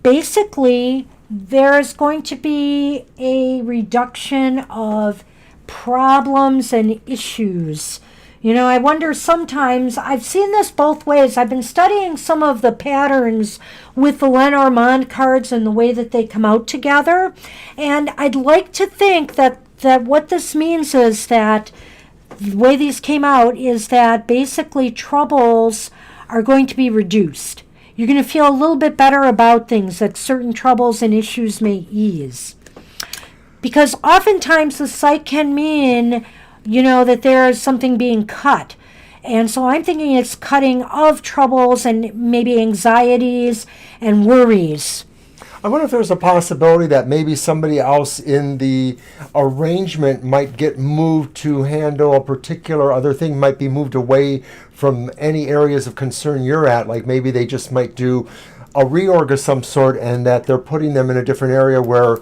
basically there's going to be a reduction of problems and issues. You know, I wonder sometimes, I've seen this both ways. I've been studying some of the patterns with the Lenormand cards and the way that they come out together. And I'd like to think that what this means is that the way these came out is that basically troubles are going to be reduced. You're going to feel a little bit better about things, that certain troubles and issues may ease. Because oftentimes the sight can mean, you know, that there is something being cut. And so I'm thinking it's cutting of troubles and maybe anxieties and worries. I wonder if there's a possibility that maybe somebody else in the arrangement might get moved to handle a particular other thing, might be moved away from any areas of concern you're at. Like maybe they just might do a reorg of some sort, and that they're putting them in a different area where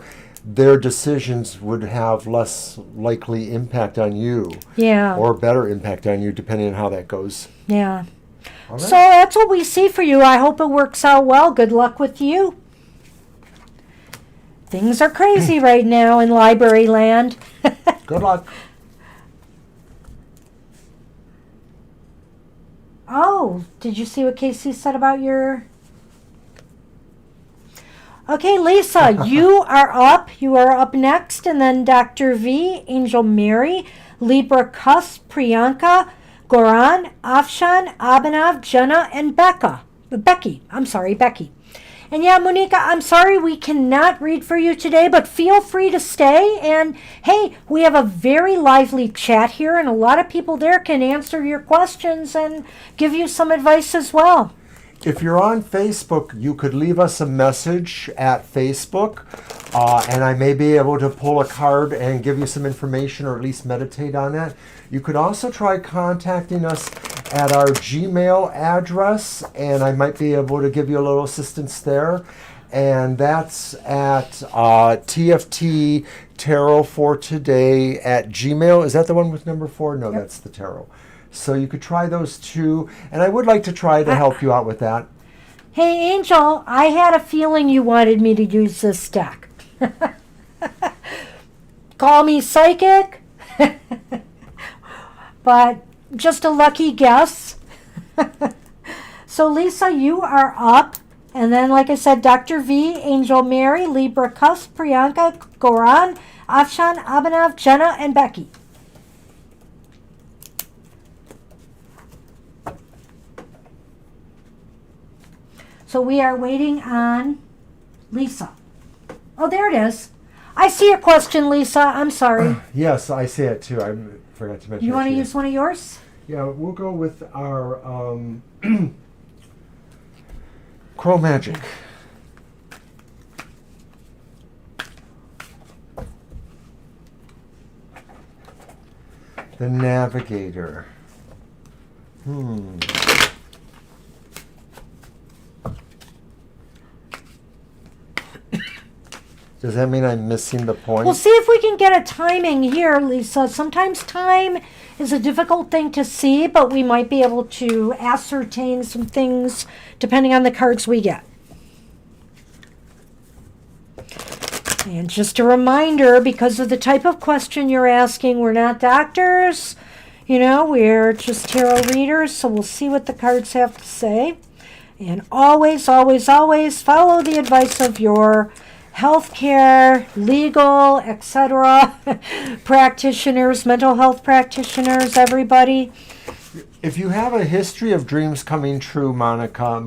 their decisions would have less likely impact on you. Yeah. Or better impact on you, depending on how that goes. Yeah. All right. So that's what we see for you. I hope it works out well. Good luck with you. Things are crazy right now in library land. Good luck. Oh, did you see what Casey said about your... Okay, Lisa, you are up. You are up next. And then Dr. V, Angel Mary, Libra Cus, Priyanka, Goran, Afshan, Abhinav, Jenna, and Becky. And yeah, Monica, I'm sorry we cannot read for you today, but feel free to stay. And hey, we have a very lively chat here, and a lot of people there can answer your questions and give you some advice as well. If you're on Facebook, you could leave us a message at Facebook, and I may be able to pull a card and give you some information or at least meditate on that. You could also try contacting us at our Gmail address, and I might be able to give you a little assistance there. And that's at TFT Tarot for Today at Gmail. Is that the one with number 4? No, Yep. That's the tarot. So you could try those two, and I would like to try to help you out with that. Hey, Angel, I had a feeling you wanted me to use this deck. Call me psychic, but just a lucky guess. So, Lisa, you are up. And then, like I said, Dr. V, Angel Mary, Libra Cus, Priyanka, Goran, Afshan, Abhinav, Jenna, and Becky. So we are waiting on Lisa. Oh, there it is. I see your question, Lisa. I'm sorry. Yes, I see it too. I forgot to mention. You want to it use one of yours? Yeah, we'll go with our Crow Magic. The Navigator. Does that mean I'm missing the point? We'll see if we can get a timing here, Lisa. Sometimes time is a difficult thing to see, but we might be able to ascertain some things depending on the cards we get. And just a reminder, because of the type of question you're asking, we're not doctors. You know, we're just tarot readers, so we'll see what the cards have to say. And always, always, always follow the advice of your healthcare, legal, etc. practitioners, mental health practitioners, everybody. If you have a history of dreams coming true, Monica,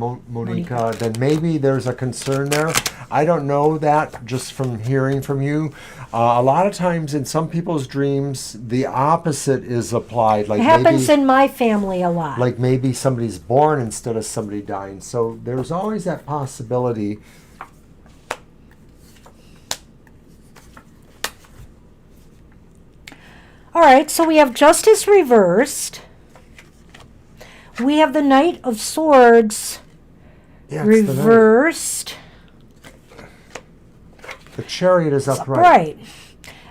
then maybe there's a concern there. I don't know that just from hearing from you. A lot of times in some people's dreams, the opposite is applied. Like It happens in my family a lot. Like maybe somebody's born instead of somebody dying. So there's always that possibility. All right, so we have Justice reversed. We have the Knight of Swords reversed. The Chariot is upright. Right.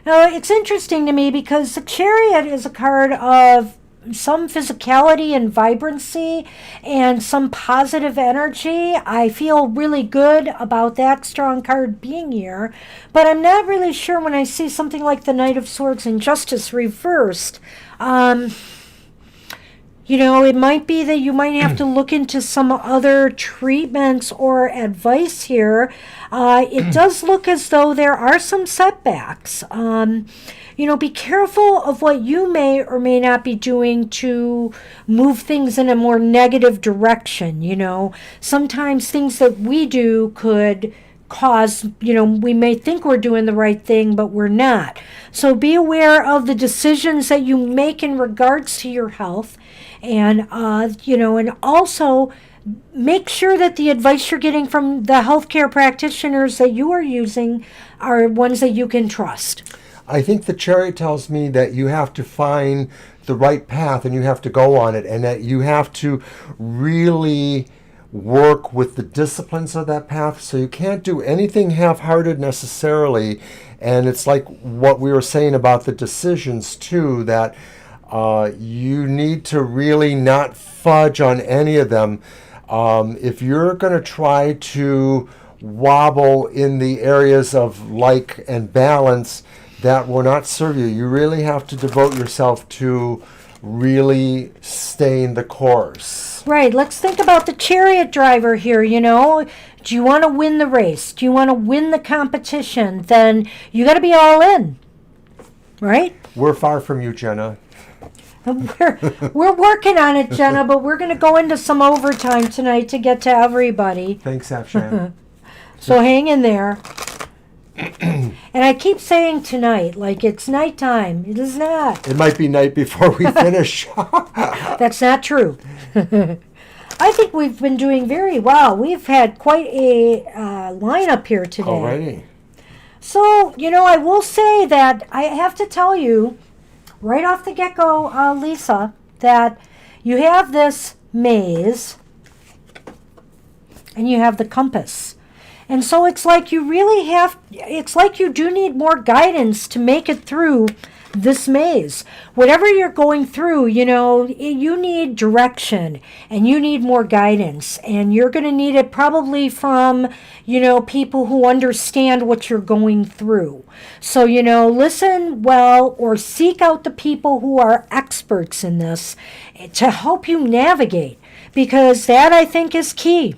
Now, it's interesting to me because the Chariot is a card of some physicality and vibrancy and some positive energy. I feel really good about that strong card being here, but I'm not really sure when I see something like the Knight of Swords and Justice reversed. You know, it might be that you might have to look into some other treatments or advice here. It does look as though there are some setbacks. You know, be careful of what you may or may not be doing to move things in a more negative direction. You know, sometimes things that we do could cause, you know, we may think we're doing the right thing, but we're not. So be aware of the decisions that you make in regards to your health. And, you know, and also make sure that the advice you're getting from the healthcare practitioners that you are using are ones that you can trust. I think the Chariot tells me that you have to find the right path and you have to go on it, and that you have to really work with the disciplines of that path. So you can't do anything half-hearted necessarily. And it's like what we were saying about the decisions too, that You need to really not fudge on any of them. If you're going to try to wobble in the areas of like and balance, that will not serve you. You really have to devote yourself to really staying the course. Right. Let's think about the chariot driver here, you know. Do you want to win the race? Do you want to win the competition? Then you got to be all in. Right? We're far from you, Jenna. We're working on it, Jenna, but we're going to go into some overtime tonight to get to everybody. Thanks, Afshan. So hang in there. And I keep saying tonight, like it's nighttime. It is not. It might be night before we finish. That's not true. I think we've been doing very well. We've had quite a lineup here today. Alrighty. So, you know, I will say that I have to tell you, right off the get-go, Lisa, that you have this maze and you have the compass. And so it's like you really have, it's like you do need more guidance to make it through this maze. Whatever you're going through, you know, you need direction and you need more guidance. And you're going to need it probably from, you know, people who understand what you're going through. So, you know, listen well or seek out the people who are experts in this to help you navigate, because that, I think, is key.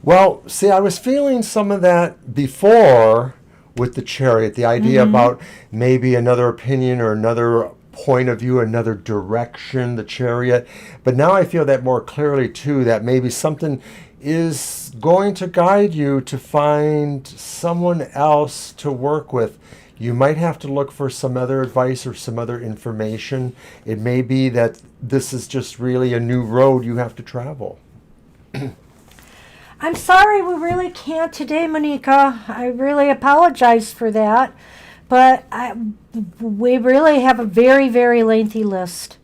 Well, see, I was feeling some of that before with the chariot, the idea about maybe another opinion or another point of view, another direction, the chariot. But now I feel that more clearly, too, that maybe something is going to guide you to find someone else to work with. You might have to look for some other advice or some other information. It may be that this is just really a new road you have to travel. I'm sorry we really can't today, Monica. I really apologize for that. But we really have a very, very lengthy list.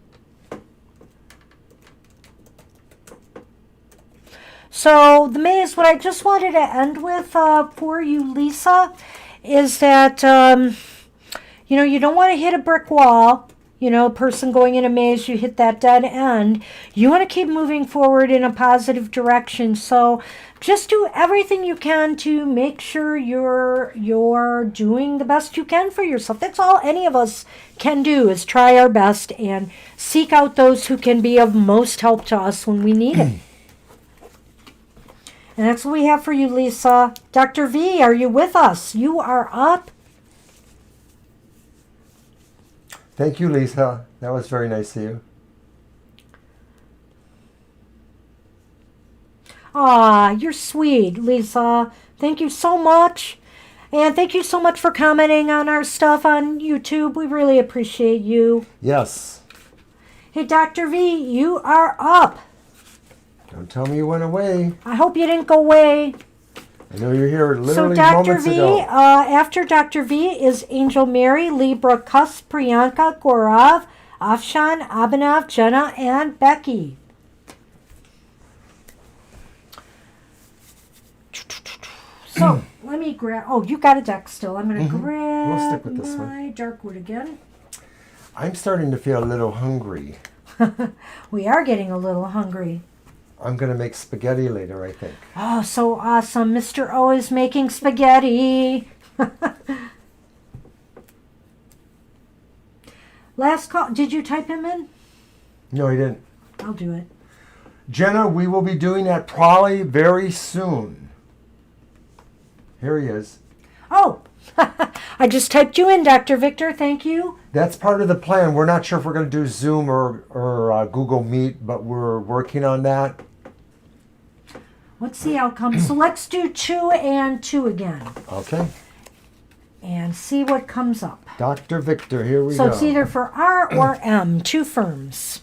So the maze, what I just wanted to end with for you, Lisa, is that, you know, you don't want to hit a brick wall. You know, a person going in a maze, you hit that dead end. You want to keep moving forward in a positive direction. So just do everything you can to make sure you're doing the best you can for yourself. That's all any of us can do, is try our best and seek out those who can be of most help to us when we need it. And that's what we have for you, Lisa. Dr. V, are you with us? You are up. Thank you, Lisa. That was very nice of you. Aw, you're sweet, Lisa. Thank you so much. And thank you so much for commenting on our stuff on YouTube. We really appreciate you. Yes. Hey, Dr. V, you are up. Don't tell me you went away. I hope you didn't go away. I know you're here literally So Dr. moments V, ago. after Dr. V is Angel Mary, Libra, Kus, Priyanka, Gaurav, Afshan, Abhinav, Jenna, and Becky. So let me grab. Oh, you got a deck still. I'm going to grab We'll stick with this my one. dark wood again. I'm starting to feel a little hungry. We are getting a little hungry. I'm going to make spaghetti later, I think. Oh, so awesome. Mr. O is making spaghetti. Last call. Did you type him in? No, I didn't. I'll do it. Jenna, we will be doing that probably very soon. Here he is. Oh, I just typed you in, Dr. Victor. Thank you. That's part of the plan. We're not sure if we're going to do Zoom or Google Meet, but we're working on that. What's the outcome? So let's do 2 and 2 again Okay. and see what comes up. Dr. Victor, here we So go. it's either for R or M, 2 firms.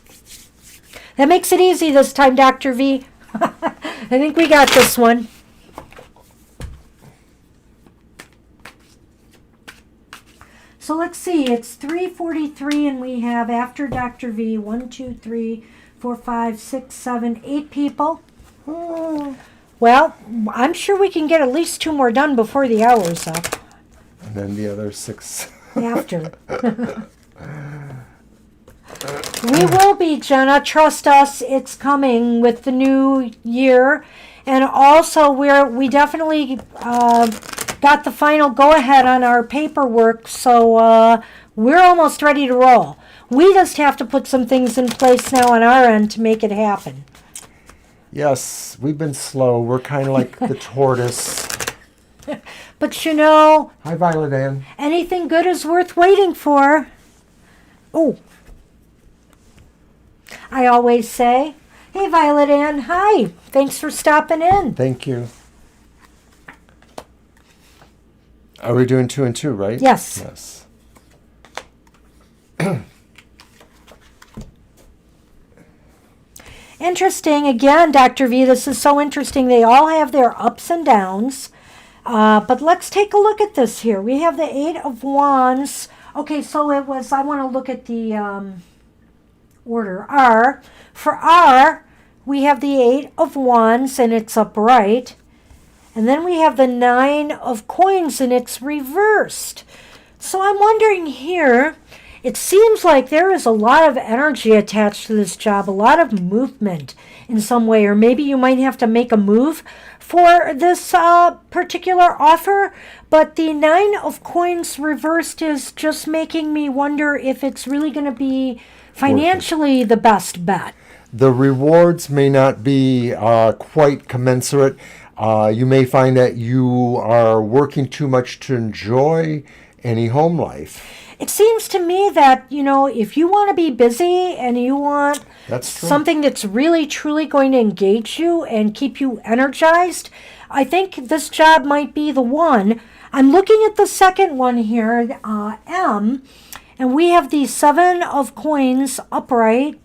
That makes it easy this time, Dr. V. I think we got this one. So let's see, it's 3:43 and we have, after Dr. V, 1, 2, 3, 4, 5, 6, 7, 8 people. Well, I'm sure we can get at least 2 more done before the hour's up. And then the other 6. After. We will be, Jenna. Trust us, it's coming with the new year. And also, we definitely got the final go-ahead on our paperwork, so we're almost ready to roll. We just have to put some things in place now on our end to make it happen. Yes, we've been slow. We're kind of like the tortoise. But you know, Hi, Violet Ann. anything good is worth waiting for. Oh, I always say, hey, Violet Ann, hi. Thanks for stopping in. Thank you. Are we doing 2 and 2, right? Yes. Yes. Interesting. Again, Dr. V, this is so interesting. They all have their ups and downs. But let's take a look at this here. We have the Eight of Wands. Okay, so it was, I want to look at the order. R. For R, we have the Eight of Wands, and it's upright. And then we have the Nine of Coins, and it's reversed. So I'm wondering here, it seems like there is a lot of energy attached to this job, a lot of movement in some way, or maybe you might have to make a move for this particular offer. But the Nine of Coins reversed is just making me wonder if it's really going to be financially the best bet. The rewards may not be quite commensurate. You may find that you are working too much to enjoy any home life. It seems to me that, you know, if you want to be busy and you want something that's really, truly going to engage you and keep you energized, I think this job might be the one. I'm looking at the second one here, M, and we have the Seven of Coins upright.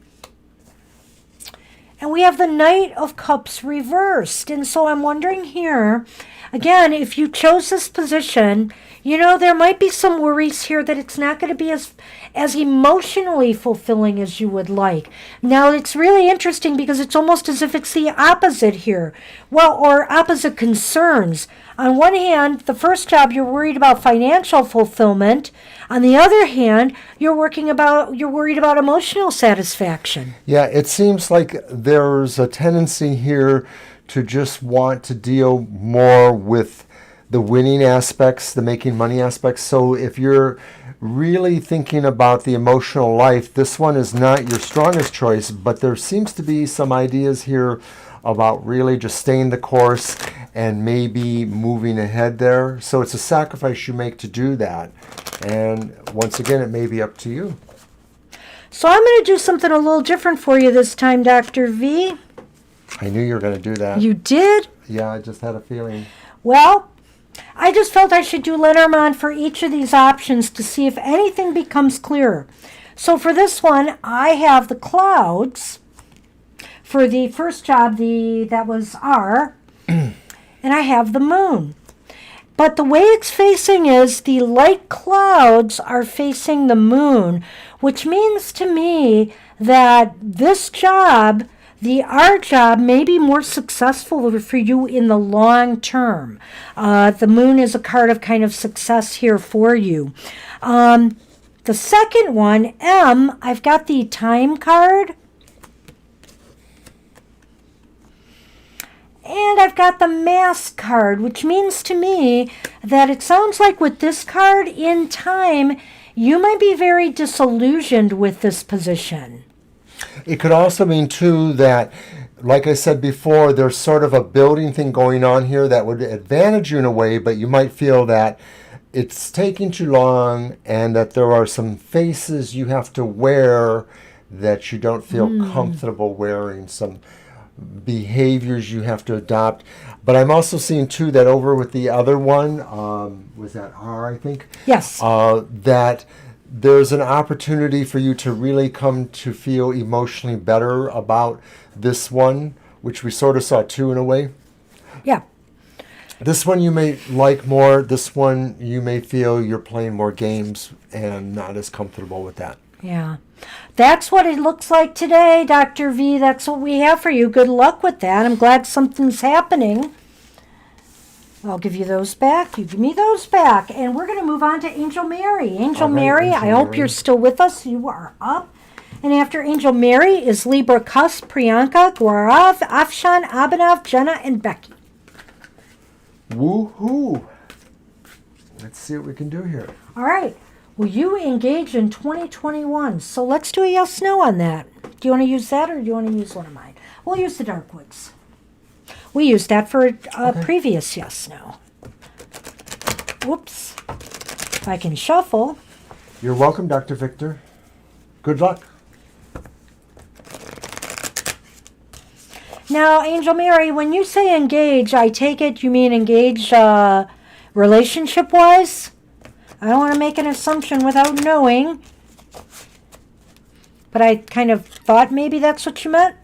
And we have the Knight of Cups reversed. And so I'm wondering here, again, if you chose this position, you know, there might be some worries here that it's not going to be as emotionally fulfilling as you would like. Now, it's really interesting because it's almost as if it's the opposite here. Well, or opposite concerns. On one hand, the first job, you're worried about financial fulfillment. On the other hand, you're worried about emotional satisfaction. Yeah, it seems like there's a tendency here to just want to deal more with the winning aspects, the making money aspects. So if you're really thinking about the emotional life, this one is not your strongest choice, but there seems to be some ideas here about really just staying the course and maybe moving ahead there. So it's a sacrifice you make to do that. And once again, it may be up to you. So I'm going to do something a little different for you this time, Dr. V. I knew you were going to do that. You did? Yeah, I just had a feeling. Well, I just felt I should do Lenormand for each of these options to see if anything becomes clearer. So for this one, I have the clouds. For the first job, that was R. And I have the moon. But the way it's facing is the light clouds are facing the moon, which means to me that this job, the R job, may be more successful for you in the long term. The moon is a card of kind of success here for you. The second one, M, I've got the time card. And I've got the Mass card, which means to me that it sounds like with this card in time, you might be very disillusioned with this position. It could also mean, too, that, like I said before, there's sort of a building thing going on here that would advantage you in a way, but you might feel that it's taking too long and that there are some faces you have to wear that you don't feel comfortable wearing, some behaviors you have to adopt. But I'm also seeing, too, that over with the other one, was that R, I think? Yes. That there's an opportunity for you to really come to feel emotionally better about this one, which we sort of saw, too, in a way. Yeah. This one you may like more. This one you may feel you're playing more games and not as comfortable with that. Yeah. That's what it looks like today, Dr. V. That's what we have for you. Good luck with that. I'm glad something's happening. I'll give you those back. You give me those back. And we're going to move on to Angel Mary. Angel Mary, I hope you're still with us. You are up. And after Angel Mary is Libra Cusp, Priyanka, Gaurav, Afshan, Abhinav, Jenna, and Becky. Woohoo! Let's see what we can do here. All right. Will you engage in 2021? So let's do a yes/no on that. Do you want to use that or do you want to use one of mine? We'll use the Darkwoods. We used that for a previous yes/no. Whoops. If I can shuffle. You're welcome, Dr. Victor. Good luck. Now, Angel Mary, when you say engage, I take it you mean engage relationship-wise? I don't want to make an assumption without knowing. But I kind of thought maybe that's what you meant.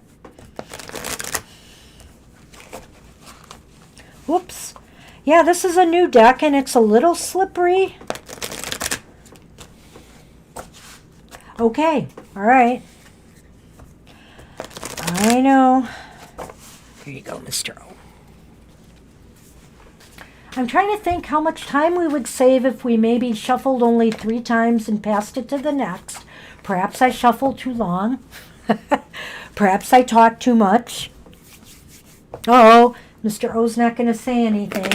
Whoops. Yeah, this is a new deck and it's a little slippery. Okay, all right. I know. Here you go, Mr. O. I'm trying to think how much time we would save if we maybe shuffled only 3 times and passed it to the next. Perhaps I shuffled too long. Perhaps I talked too much. Oh, Mr. O's not going to say anything.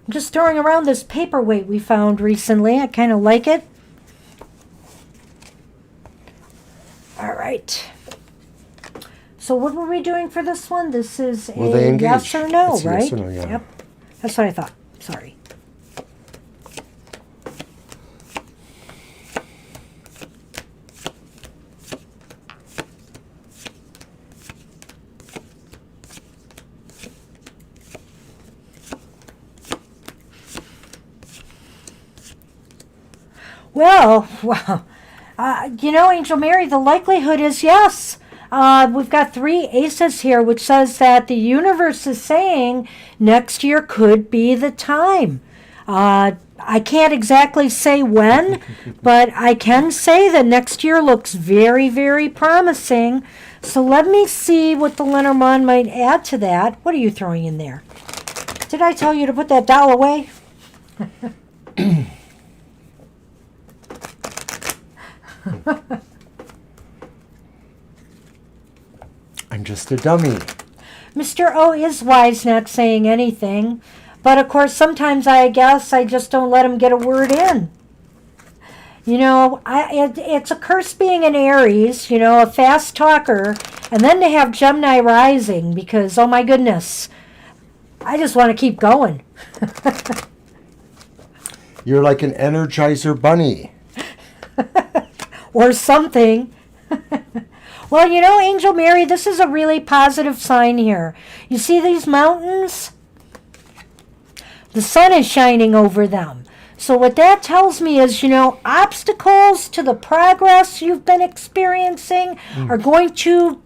I'm just throwing around this paperweight we found recently. I kind of like it. All right. So what were we doing for this one? This is a yes or no, it's right? Yes or no, yeah. Yep. That's what I thought. Sorry. Well, you know, Angel Mary, the likelihood is yes. We've got 3 aces here, which says that the universe is saying next year could be the time. I can't exactly say when, but I can say that next year looks very, very promising. So let me see what the Lenormand might add to that. What are you throwing in there? Did I tell you to put that doll away? I'm just a dummy. Mr. O is wise, not saying anything. But of course, sometimes I guess I just don't let him get a word in. You know, it's a curse being an Aries, you know, a fast talker. And then to have Gemini rising because, oh my goodness, I just want to keep going. You're like an Energizer bunny. Or something. Well, you know, Angel Mary, this is a really positive sign here. You see these mountains? The sun is shining over them. So what that tells me is, you know, obstacles to the progress you've been experiencing are going to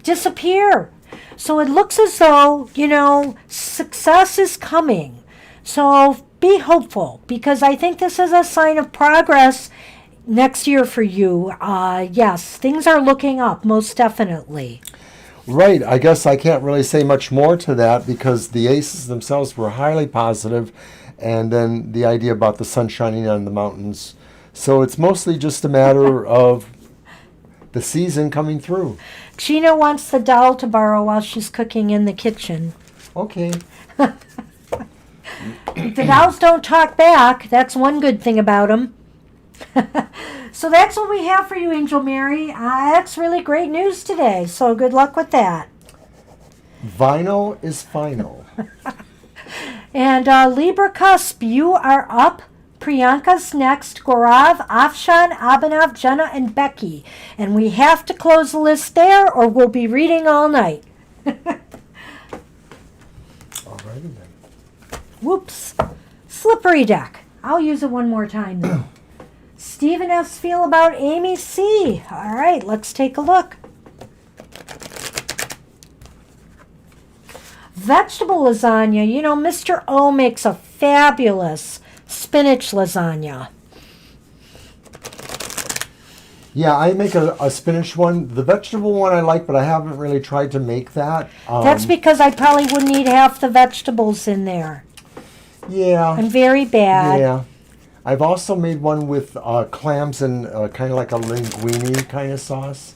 disappear. So it looks as though, you know, success is coming. So be hopeful because I think this is a sign of progress next year for you. Yes, things are looking up, most definitely. Right. I guess I can't really say much more to that because the aces themselves were highly positive, and then the idea about the sun shining on the mountains. So it's mostly just a matter of the season coming through. Gina wants the doll to borrow while she's cooking in the kitchen. Okay. The dolls don't talk back. That's one good thing about them. So that's what we have for you, Angel Mary. That's really great news today. So good luck with that. Vinyl is final. And Libra Cusp, you are up. Priyanka's next. Gaurav, Afshan, Abhinav, Jenna, and Becky. And we have to close the list there or we'll be reading all night. Alrighty then. Whoops. Slippery deck. I'll use it one more time though. Stephen S. feel about Amy C. All right, let's take a look. Vegetable lasagna. You know, Mr. O makes a fabulous spinach lasagna. Yeah, I make a spinach one. The vegetable one I like, but I haven't really tried to make that. That's because I probably wouldn't eat half the vegetables in there. Yeah. I'm very bad. Yeah. I've also made one with clams and kind of like a linguine kind of sauce.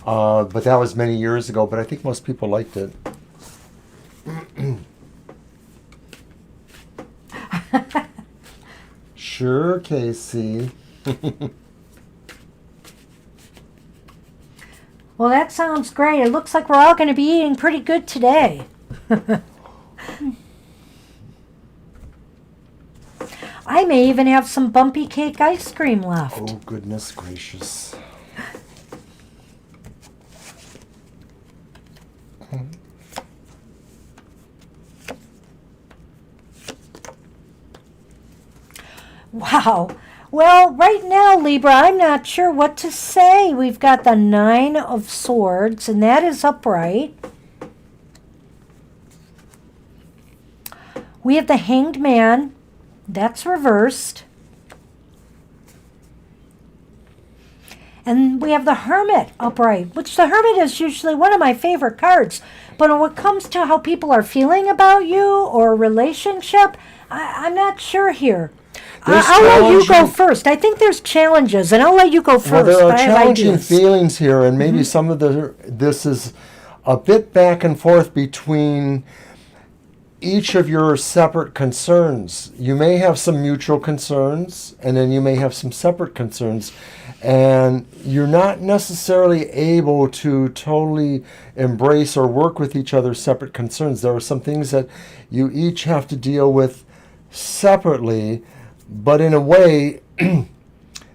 But that was many years ago, but I think most people liked it. Sure, Casey. Well, that sounds great. It looks like we're all going to be eating pretty good today. I may even have some bumpy cake ice cream left. Oh, goodness gracious. Wow. Well, right now, Libra, I'm not sure what to say. We've got the Nine of Swords, and that is upright. We have the Hanged Man. That's reversed. And we have the Hermit upright, which the Hermit is usually one of my favorite cards. But when it comes to how people are feeling about you or a relationship, I'm not sure here. I'll let you go first. I think there's challenges, and I'll let you go first. Well, there are I have challenging ideas. feelings here, and maybe some of this is a bit back and forth between each of your separate concerns. You may have some mutual concerns, and then you may have some separate concerns, and you're not necessarily able to totally embrace or work with each other's separate concerns. There are some things that you each have to deal with separately, but in a way,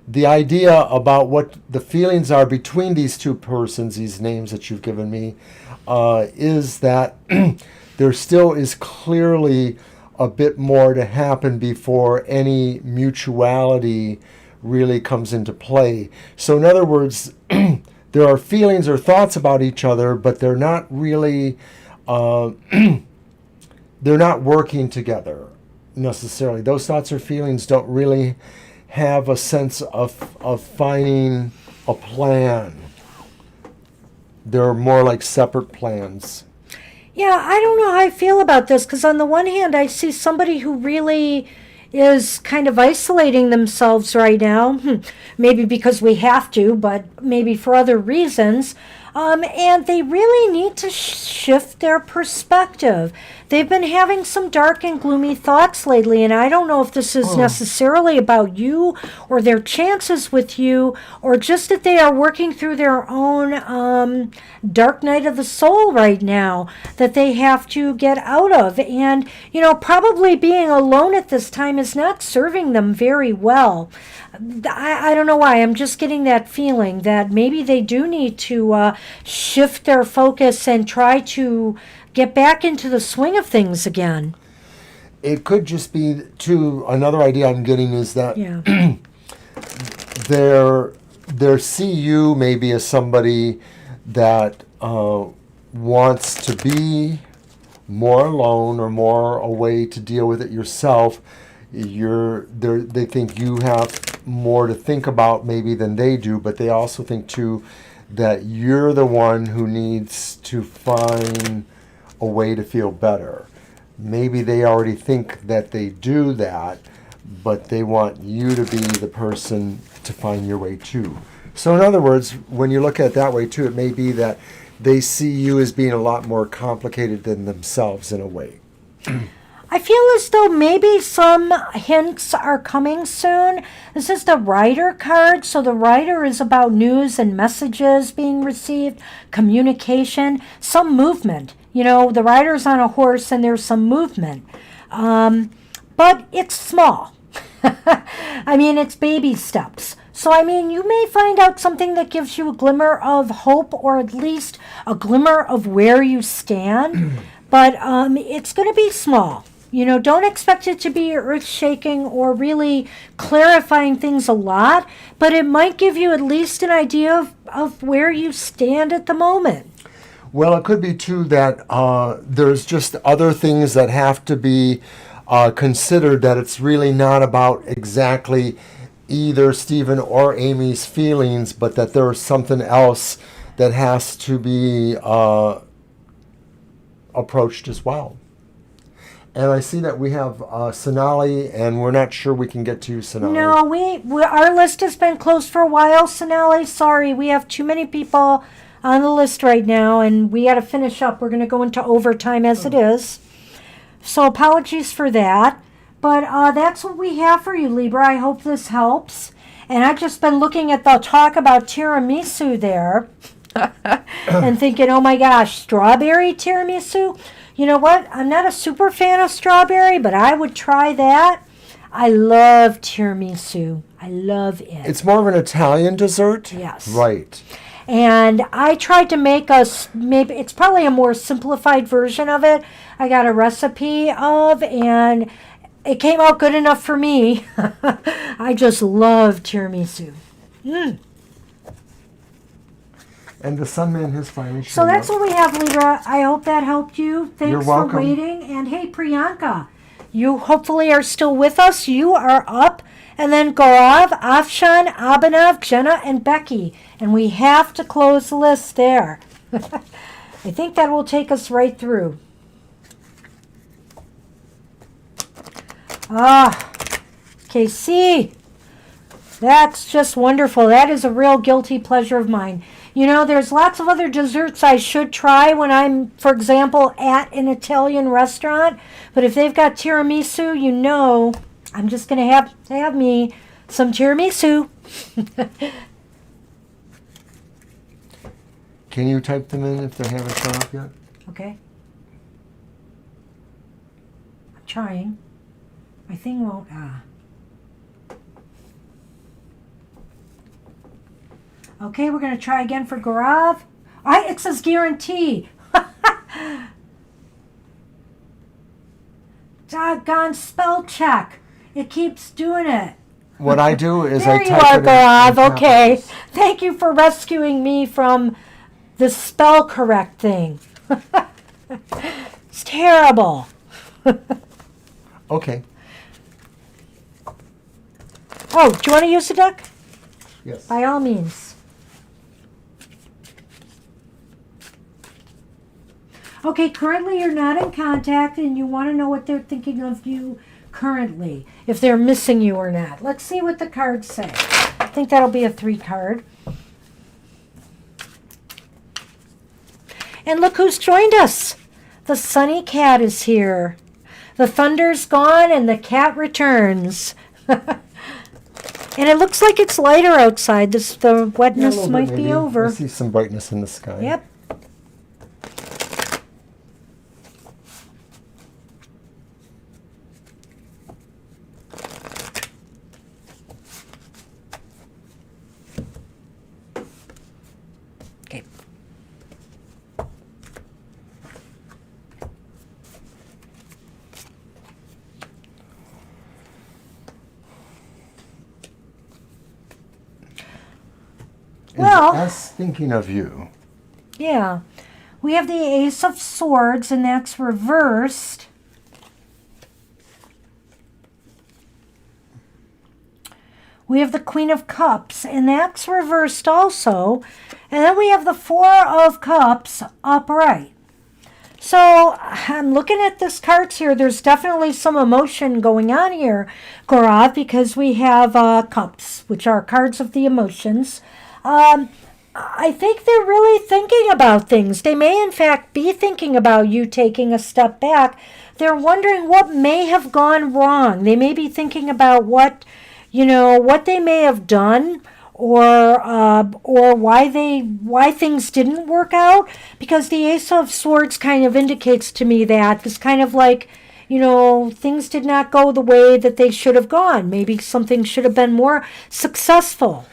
the idea about what the feelings are between these two persons, these names that you've given me, is that there still is clearly a bit more to happen before any mutuality really comes into play. So in other words, there are feelings or thoughts about each other, but they're not really, they're not working together necessarily. Those thoughts or feelings don't really have a sense of finding a plan. They're more like separate plans. Yeah, I don't know how I feel about this, because on the one hand, I see somebody who really is kind of isolating themselves right now. Maybe because we have to, but maybe for other reasons. And they really need to shift their perspective. They've been having some dark and gloomy thoughts lately, and I don't know if this is necessarily about you or their chances with you, or just that they are working through their own dark night of the soul right now that they have to get out of. And, you know, probably being alone at this time is not serving them very well. I don't know why. I'm just getting that feeling that maybe they do need to shift their focus and try to get back into the swing of things again. It could just be, too, another idea I'm getting is that their CU maybe as somebody that wants to be more alone or more away to deal with it yourself. They think you have more to think about maybe than they do, but they also think too that you're the one who needs to find a way to feel better. Maybe they already think that they do that, but they want you to be the person to find your way too. So in other words, when you look at it that way too, it may be that they see you as being a lot more complicated than themselves in a way. I feel as though maybe some hints are coming soon. This is the Rider card. So the Rider is about news and messages being received, communication, some movement. You know, the Rider's on a horse and there's some movement. But it's small. I mean, it's baby steps. So, I mean, you may find out something that gives you a glimmer of hope, or at least a glimmer of where you stand. But it's going to be small. You know, don't expect it to be earth-shaking or really clarifying things a lot, but it might give you at least an idea of where you stand at the moment. Well, it could be, too, that there's just other things that have to be considered, that it's really not about exactly either Stephen or Amy's feelings, but that there's something else that has to be approached as well. And I see that we have Sonali, and we're not sure we can get to Sonali. No, our list has been closed for a while, Sonali. Sorry, we have too many people on the list right now, and we got to finish up. We're going to go into overtime as it is. So apologies for that. But that's what we have for you, Libra. I hope this helps. And I've just been looking at the talk about tiramisu there and thinking, oh my gosh, strawberry tiramisu? You know what? I'm not a super fan of strawberry, but I would try that. I love tiramisu. I love it. It's more of an Italian dessert? Yes. Right. And I tried to make maybe it's probably a more simplified version of it. I got a recipe of, and it came out good enough for me. I just love tiramisu. And the Sunman has finally shown So that's up. what we have, Libra. I hope that helped you. Thanks You're for welcome. waiting. And hey, Priyanka, you hopefully are still with us. You are up. And then Gaurav, Afshan, Abhinav, Jenna, and Becky. And we have to close the list there. I think that will take us right through. KC. That's just wonderful. That is a real guilty pleasure of mine. You know, there's lots of other desserts I should try when I'm, for example, at an Italian restaurant. But if they've got tiramisu, you know, I'm just going to have me some tiramisu. Can you type them in if they haven't shown up yet? Okay. I'm trying. My thing won't. Okay, we're going to try again for Gaurav. It says guarantee. Doggone spell check. It keeps doing it. What I do is There I you type are, it in Gaurav. Okay. capitals. Thank you for rescuing me from the spell correct thing. It's terrible. Okay. Oh, do you want to use the deck? Yes. By all means. Okay, currently you're not in contact and you want to know what they're thinking of you currently, if they're missing you or not. Let's see what the cards say. I think that'll be a 3 card. And look who's joined us. The Sunny Cat is here. The thunder's gone and the cat returns. And it looks like it's lighter outside. The wetness Yeah, a little might bit, be maybe. over. I see some brightness in the sky. Yep. Okay. Well- Is us thinking of you? Yeah. We have the Ace of Swords, and that's reversed. We have the Queen of Cups, and that's reversed also. And then we have the Four of Cups upright. So I'm looking at this cards here. There's definitely some emotion going on here, Gaurav, because we have Cups, which are cards of the emotions. I think they're really thinking about things. They may, in fact, be thinking about you taking a step back. They're wondering what may have gone wrong. They may be thinking about what they may have done, or why things didn't work out. Because the Ace of Swords kind of indicates to me that it's kind of like, things did not go the way that they should have gone. Maybe something should have been more successful.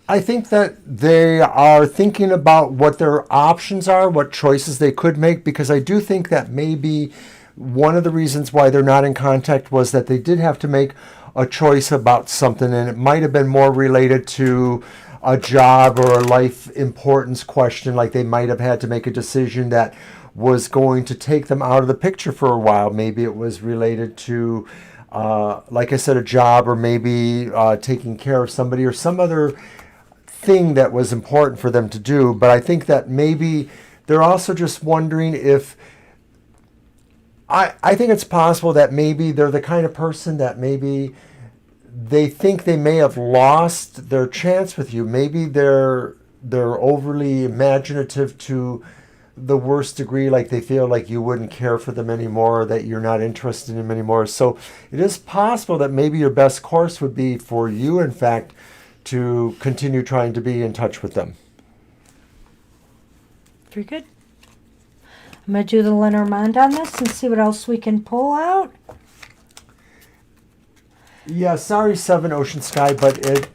I think that they are thinking about what their options are, what choices they could make, because I do think that maybe one of the reasons why they're not in contact was that they did have to make a choice about something, and it might have been more related to a job or a life importance question, like they might have had to make a decision that was going to take them out of the picture for a while. Maybe it was related to like I said, a job, or maybe taking care of somebody, or some other thing that was important for them to do. But I think that maybe they're also just wondering if, I think it's possible that maybe they're the kind of person that maybe they think they may have lost their chance with you. Maybe they're overly imaginative to the worst degree, like they feel like you wouldn't care for them anymore, that you're not interested in them anymore. So it is possible that maybe your best course would be for you, in fact, to continue trying to be in touch with them. Very good. I'm going to do the Lenormand on this and see what else we can pull out. Yeah, sorry, Seven Ocean Sky, but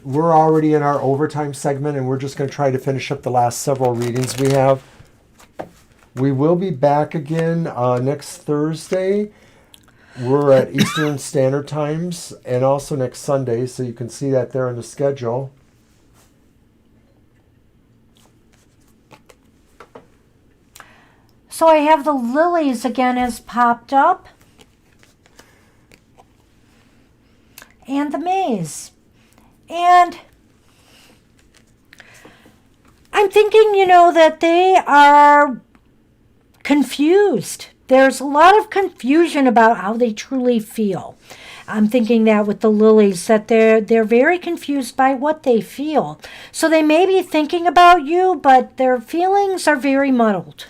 we're already in our overtime segment, and we're just going to try to finish up the last several readings we have. We will be back again next Thursday. We're at Eastern Standard Times, and also next Sunday, so you can see that there in the schedule. So I have the lilies again has popped up. And the maze. And I'm thinking, that they are confused. There's a lot of confusion about how they truly feel. I'm thinking that with the lilies, that they're very confused by what they feel. So they may be thinking about you, but their feelings are very muddled.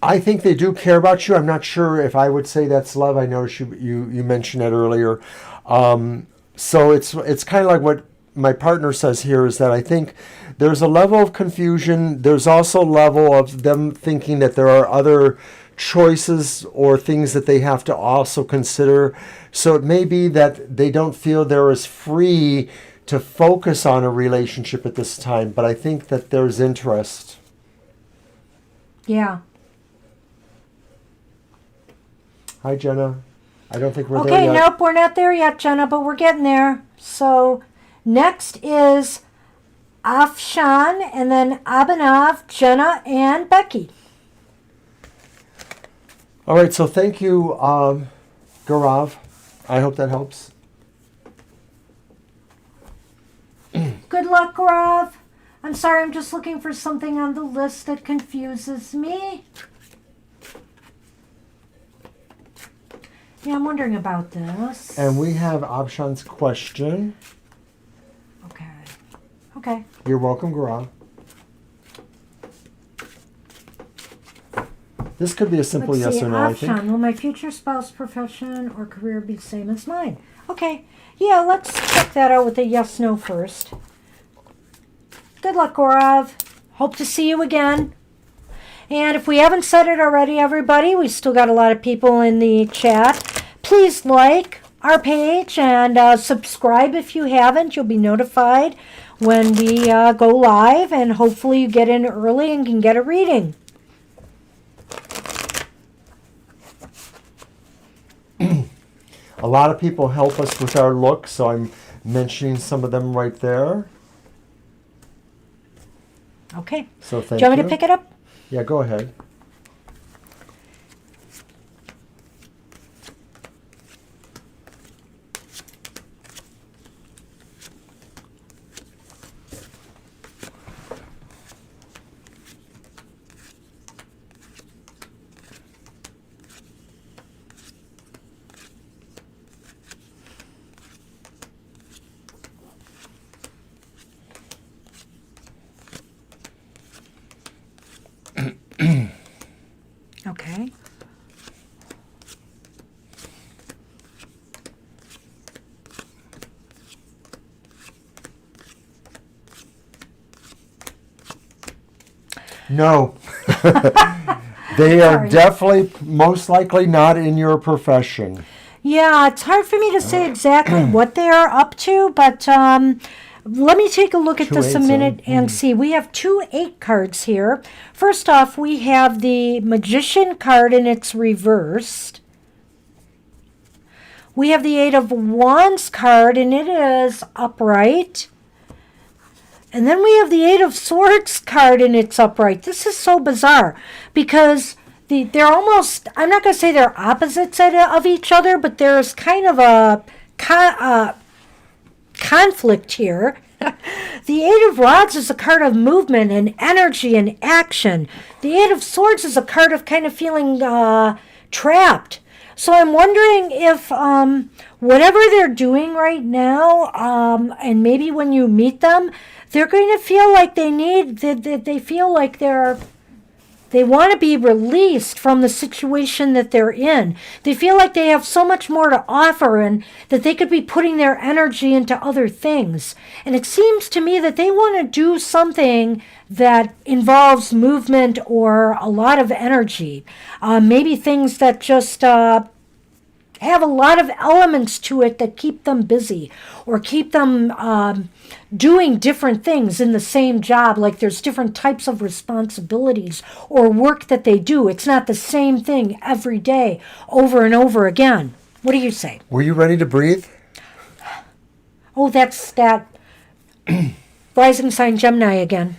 I think they do care about you. I'm not sure if I would say that's love. I noticed you mentioned it earlier. So it's kind of like what my partner says here, is that I think there's a level of confusion. There's also a level of them thinking that there are other choices or things that they have to also consider. So it may be that they don't feel they're as free to focus on a relationship at this time, but I think that there's interest. Yeah. Hi, Jenna. I don't think we're there Okay, yet. nope, we're not there yet, Jenna, but we're getting there. So next is Afshan, and then Abhinav, Jenna, and Becky. All right, so thank you, Gaurav. I hope that helps. Good luck, Gaurav. I'm sorry, I'm just looking for something on the list that confuses me. Yeah, I'm wondering about this. And we have Abshan's question. Okay. You're welcome, Gaurav. This could be a simple Let's yes see, or no, I think. Afshan, will my future spouse, profession, or career be the same as mine? Okay. Yeah, let's check that out with a yes-no first. Good luck, Gaurav. Hope to see you again. And if we haven't said it already, everybody, we still got a lot of people in the chat. Please like our page and subscribe if you haven't. You'll be notified when we go live, and hopefully you get in early and can get a reading. A lot of people help us with our look, so I'm mentioning some of them right there. Okay. So thank you. Do you want me to pick it up? Yeah, go ahead. Okay. No. They are definitely, most likely, not in your profession. Yeah, it's hard for me to say exactly what they are up to, but let me take a look at this a minute and see. We have 2 8 cards here. First off, we have the Magician card, and it's reversed. We have the 8 of Wands card, and it is upright. And then we have the 8 of Swords card, and it's upright. This is so bizarre because they're almost, I'm not going to say they're opposites of each other, but there's kind of a conflict here. The Eight of Rods is a card of movement and energy and action. The Eight of Swords is a card of kind of feeling trapped. So I'm wondering if whatever they're doing right now, and maybe when you meet them, they're going to feel like they feel like they want to be released from the situation that they're in. They feel like they have so much more to offer and that they could be putting their energy into other things. And it seems to me that they want to do something that involves movement or a lot of energy. Maybe things that just have a lot of elements to it that keep them busy or keep them doing different things in the same job. Like there's different types of responsibilities or work that they do. It's not the same thing every day over and over again. What do you say? Were you ready to breathe? Oh, that's that rising sign Gemini again.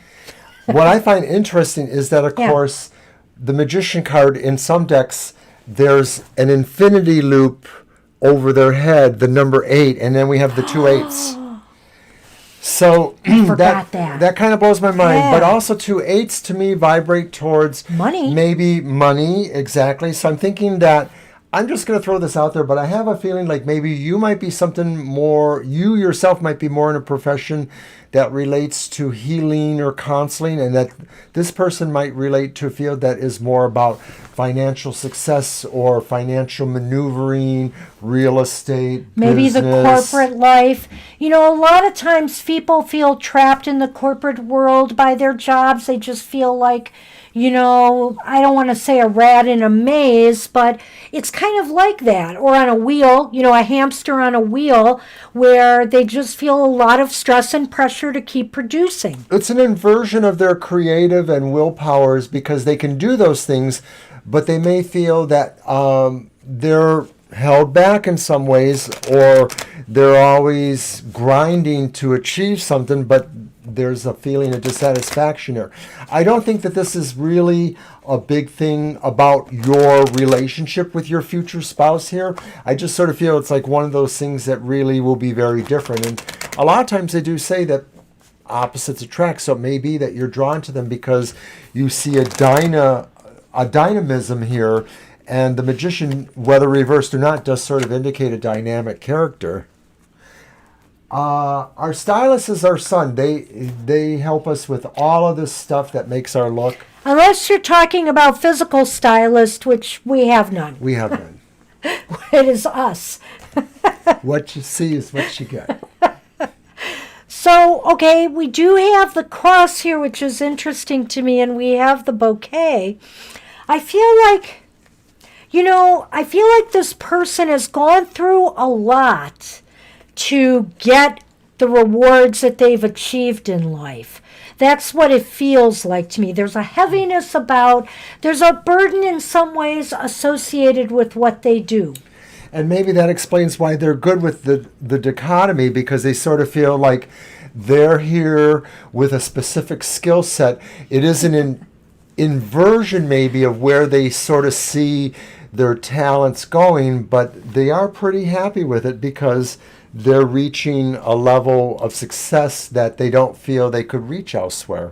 What I find interesting is that, of course, the Magician card in some decks, there's an infinity loop over their head, the number 8, and then we have the 2 8s. So that kind of blows my mind. Yeah. But also 2 8s to me vibrate towards Money. Maybe money, exactly. So I'm thinking that, I'm just going to throw this out there, but I have a feeling like maybe you might be something more, you yourself might be more in a profession that relates to healing or counseling, and that this person might relate to a field that is more about financial success or financial maneuvering, real estate, maybe business. the corporate life. You know, a lot of times people feel trapped in the corporate world by their jobs. They just feel like, you know, I don't want to say a rat in a maze, but it's kind of like that. Or on a wheel, you know, a hamster on a wheel, where they just feel a lot of stress and pressure to keep producing. It's an inversion of their creative and will powers, because they can do those things, but they may feel that they're held back in some ways, or they're always grinding to achieve something, but there's a feeling of dissatisfaction there. I don't think that this is really a big thing about your relationship with your future spouse here. I just sort of feel it's like one of those things that really will be very different. And a lot of times they do say that opposites attract, so it may be that you're drawn to them because you see a dynamism here, and the Magician, whether reversed or not, does sort of indicate a dynamic character. Our stylist is our son. They help us with all of this stuff that makes our look. Unless you're talking about physical stylist, which we have none. We have none. It is us. What you see is what you get. So, okay, we do have the cross here, which is interesting to me, and we have the bouquet. I feel like, you know, this person has gone through a lot to get the rewards that they've achieved in life. That's what it feels like to me. There's a heaviness there's a burden in some ways associated with what they do. And maybe that explains why they're good with the dichotomy, because they sort of feel like they're here with a specific skill set. It is an inversion maybe of where they sort of see their talents going, but they are pretty happy with it because they're reaching a level of success that they don't feel they could reach elsewhere.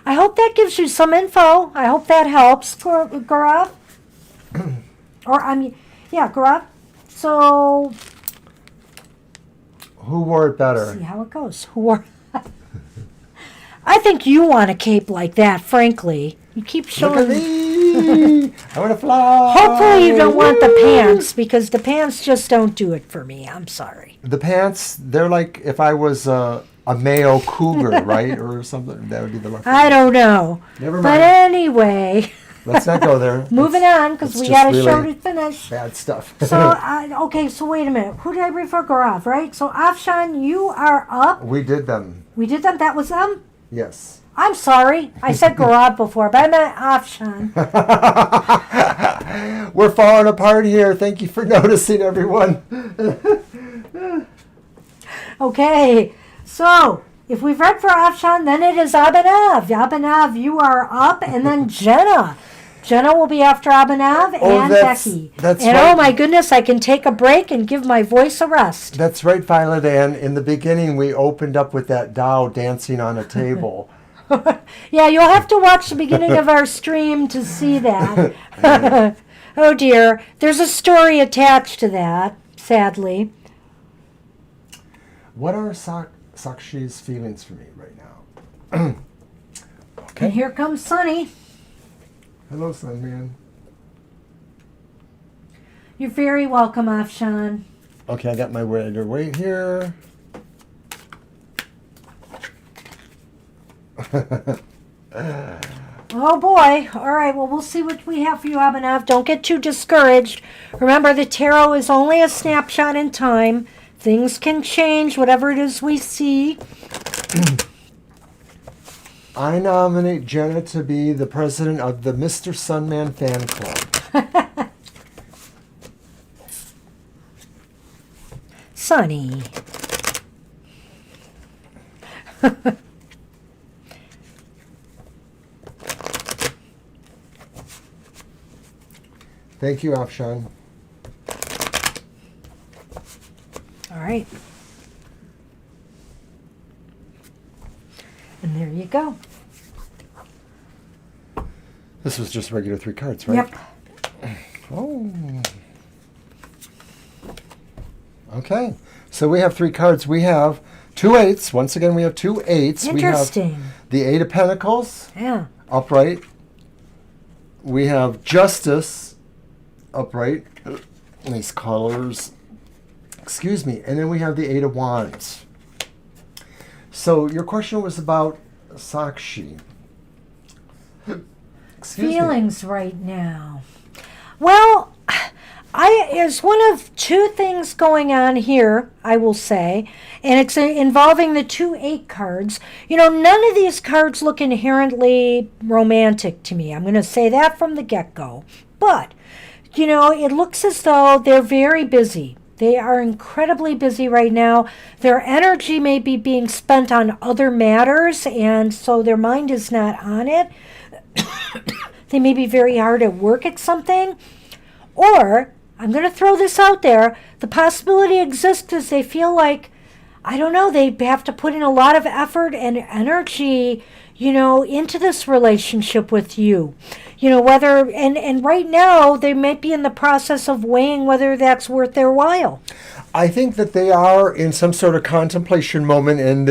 I hope that gives you some info. I hope that helps, Gaurav. Gaurav. So, who wore it better? See how it goes. Who wore? I think you want a cape like that, frankly. You keep showing. Look at me. I want to fly. Hopefully you don't want the pants, because the pants just don't do it for me. I'm sorry. The pants, they're like if I was a male cougar, right? Or something. That would be the look. I don't know. Never mind. But anyway. Let's not go there. Moving on, because we got a show to finish. Bad stuff. So, so wait a minute. Who did I read for? Gaurav, right? So, Afshan, you are up. We did them. We did them? That was them? Yes. I'm sorry. I said Gaurav before, but I meant Afshan. We're falling apart here. Thank you for noticing, everyone. Okay. So, if we've read for Afshan, then it is Abhinav. Abhinav, you are up. And then Jenna. Jenna will be after Abhinav and Becky. That's and right. oh my goodness, I can take a break and give my voice a rest. That's right, Violet. And in the beginning, we opened up with that Tao dancing on a table. Yeah, you'll have to watch the beginning of our stream to see that. Oh dear, there's a story attached to that, sadly. What are Sakshi's feelings for me right now? Okay. And here comes Sunny. Hello, Sunman. You're very welcome, Afshan. Okay, I got my weight here. Oh boy. All right, well, we'll see what we have for you, Abhinav. Don't get too discouraged. Remember, the tarot is only a snapshot in time. Things can change, whatever it is we see. I nominate Jenna to be the president of the Mr. Sunman fan club. Sunny. Thank you, Afshan. All right. And there you go. This was just regular 3 cards, right? Yep. Oh. Okay. So we have 3 cards. We have 2 8s. Once again, we have 2 8s. Interesting. We have the 8 of Pentacles, Yeah. upright. We have Justice, upright. Nice colors. Excuse me. And then we have the 8 of Wands. So your question was about Sakshi. Feelings right now. Well, there's one of 2 things going on here, I will say, and it's involving the 2 8 cards. You know, none of these cards look inherently romantic to me. I'm going to say that from the get-go. But, you know, it looks as though they're very busy. They are incredibly busy right now. Their energy may be being spent on other matters, and so their mind is not on it. They may be very hard at work at something. Or, I'm going to throw this out there, the possibility exists is they feel like, I don't know, they have to put in a lot of effort and energy, you know, into this relationship with you. You know, whether, and right now, they might be in the process of weighing whether that's worth their while. I think that they are in some sort of contemplation moment, and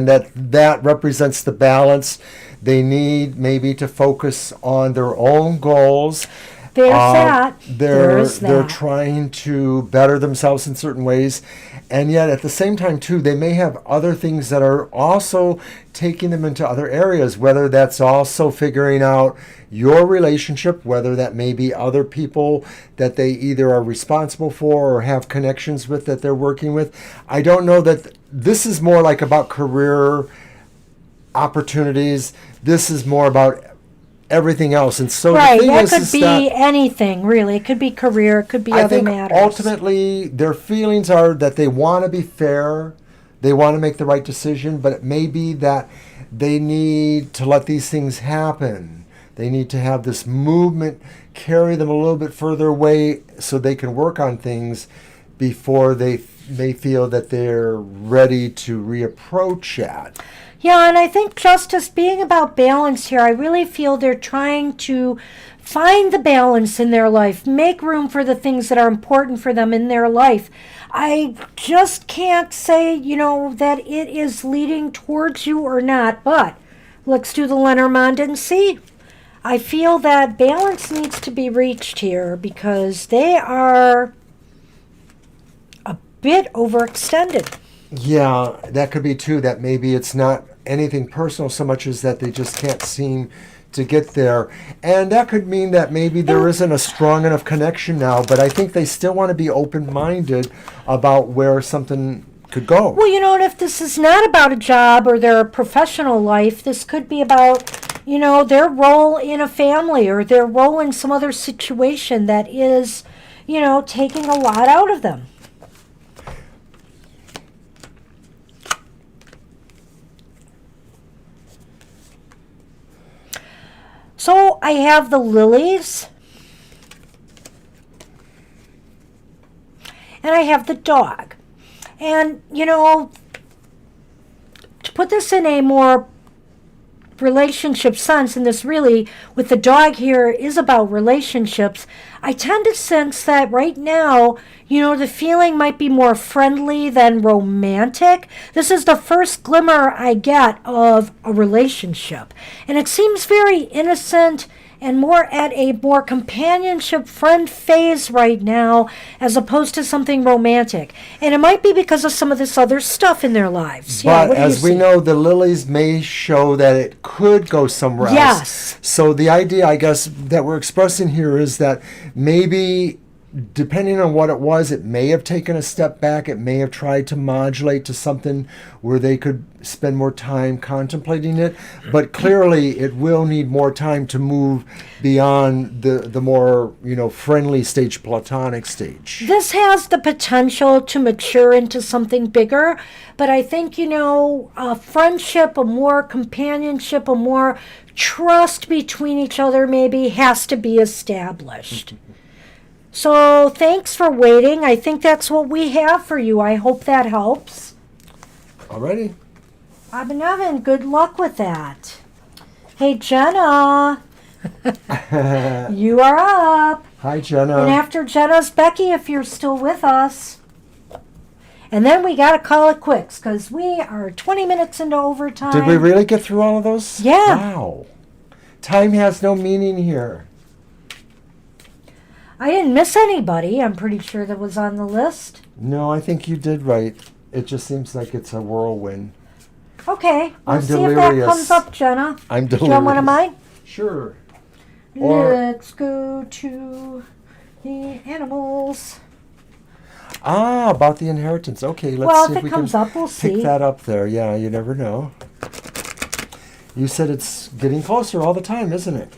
that represents the balance. They need maybe to focus on their own goals. There's that. They're trying to better themselves in certain ways, and yet at the same time too, they may have other things that are also taking them into other areas, whether that's also figuring out your relationship, whether that may be other people that they either are responsible for or have connections with that they're working with. I don't know that this is more like about career opportunities. This is more about everything else. And so right, the thing that is could be that anything, really. It could be career, it could be I other think matters. ultimately their feelings are that they want to be fair, they want to make the right decision, but it may be that they need to let these things happen. They need to have this movement carry them a little bit further away so they can work on things before they feel that they're ready to reapproach it. Yeah, and I think justice being about balance here, I really feel they're trying to find the balance in their life, make room for the things that are important for them in their life. I just can't say, you know, that it is leading towards you or not, but let's do the Lenormand and see. I feel that balance needs to be reached here because they are a bit overextended. Yeah, that could be too, that maybe it's not anything personal so much as that they just can't seem to get there. And that could mean that maybe there isn't a strong enough connection now, but I think they still want to be open-minded about where something could go. Well, you know, and if this is not about a job or their professional life, this could be about, you know, their role in a family or their role in some other situation that is, you know, taking a lot out of them. So I have the lilies. And I have the dog. And, to put this in a more relationship sense, and this really, with the dog here, is about relationships, I tend to sense that right now, the feeling might be more friendly than romantic. This is the first glimmer I get of a relationship. And it seems very innocent and more at a more companionship friend phase right now as opposed to something romantic. And it might be because of some of this other stuff in their lives. But as we know, the lilies may show that it could go somewhere else. Yes. So the idea, I guess, that we're expressing here is that maybe, depending on what it was, it may have taken a step back. It may have tried to modulate to something where they could spend more time contemplating it. But clearly, it will need more time to move beyond the more, friendly stage, platonic stage. This has the potential to mature into something bigger. But I think, a friendship, a more companionship, a more trust between each other maybe has to be established. So thanks for waiting. I think that's what we have for you. I hope that helps. Alrighty. Abhinavan, good luck with that. Hey, Jenna. You are up. Hi, Jenna. And after Jenna's Becky, if you're still with us. And then we got to call it quits because we are 20 minutes into overtime. Did we really get through all of those? Yeah. Wow. Time has no meaning here. I didn't miss anybody, I'm pretty sure, that was on the list. No, I think you did right. It just seems like it's a whirlwind. Okay, we'll I'm see delirious. if that comes up, Jenna. I'm delirious. Do you want one of mine? Sure. Let's go to the animals. About the inheritance. Okay, let's Well, see if if we it comes can up, we'll pick see. that up there. Yeah, you never know. You said it's getting closer all the time, isn't it?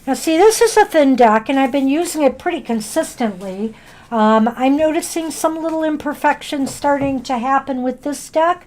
Now, see, this is a thin deck, and I've been using it pretty consistently. I'm noticing some little imperfections starting to happen with this deck.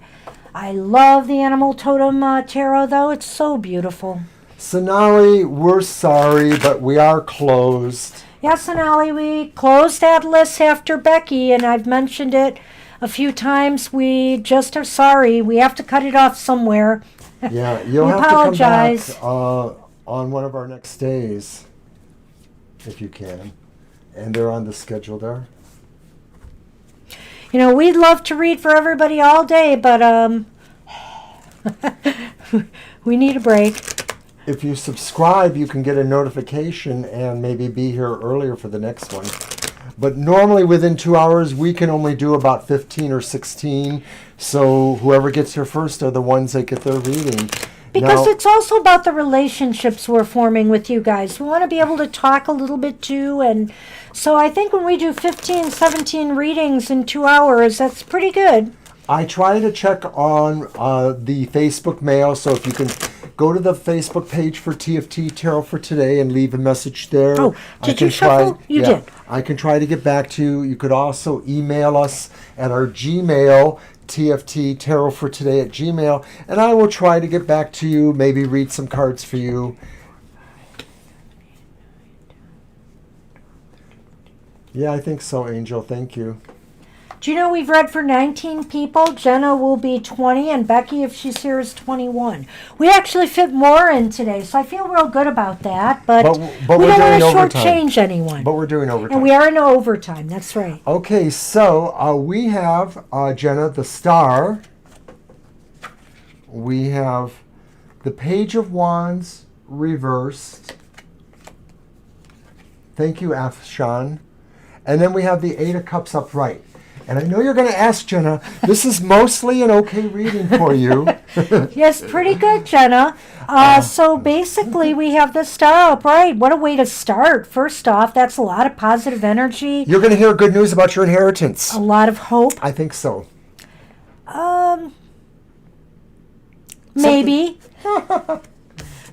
I love the Animal Totem Tarot, though. It's so beautiful. Sonali, we're sorry, but we are closed. Yes, Sonali, we closed that list after Becky, and I've mentioned it a few times. We just are sorry. We have to cut it off somewhere. Yeah, you'll We have apologize. to come back on one of our next days, if you can. And they're on the schedule there. We'd love to read for everybody all day, but we need a break. If you subscribe, you can get a notification and maybe be here earlier for the next one. But normally within 2 hours, we can only do about 15 or 16. So whoever gets here first are the ones that get their reading. Because Now, it's also about the relationships we're forming with you guys. We want to be able to talk a little bit too. And so I think when we do 15, 17 readings in 2 hours, that's pretty good. I try to check on the Facebook mail. So if you can go to the Facebook page for TFT Tarot for Today and leave a message there. Oh, did you shuffle? You did. I can try to get back to you. You could also email us at our Gmail, TFT Tarot for Today at Gmail, and I will try to get back to you, maybe read some cards for you. Yeah, I think so, Angel. Thank you. Do you know we've read for 19 people? Jenna will be 20, and Becky, if she's here, is 21. We actually fit more in today, so I feel real good about that. But But we we're don't want doing to overtime. shortchange anyone. But we're doing overtime. And we are in overtime, that's right. Okay, so we have Jenna, the Star. We have the Page of Wands reversed. Thank you, Afshan. And then we have the Eight of Cups upright. And I know you're going to ask, Jenna, this is mostly an okay reading for you. Yes, pretty good, Jenna. So basically, we have the Star upright. What a way to start. First off, that's a lot of positive energy, You're going to hear good news about your inheritance. a lot of hope. I think so. Maybe.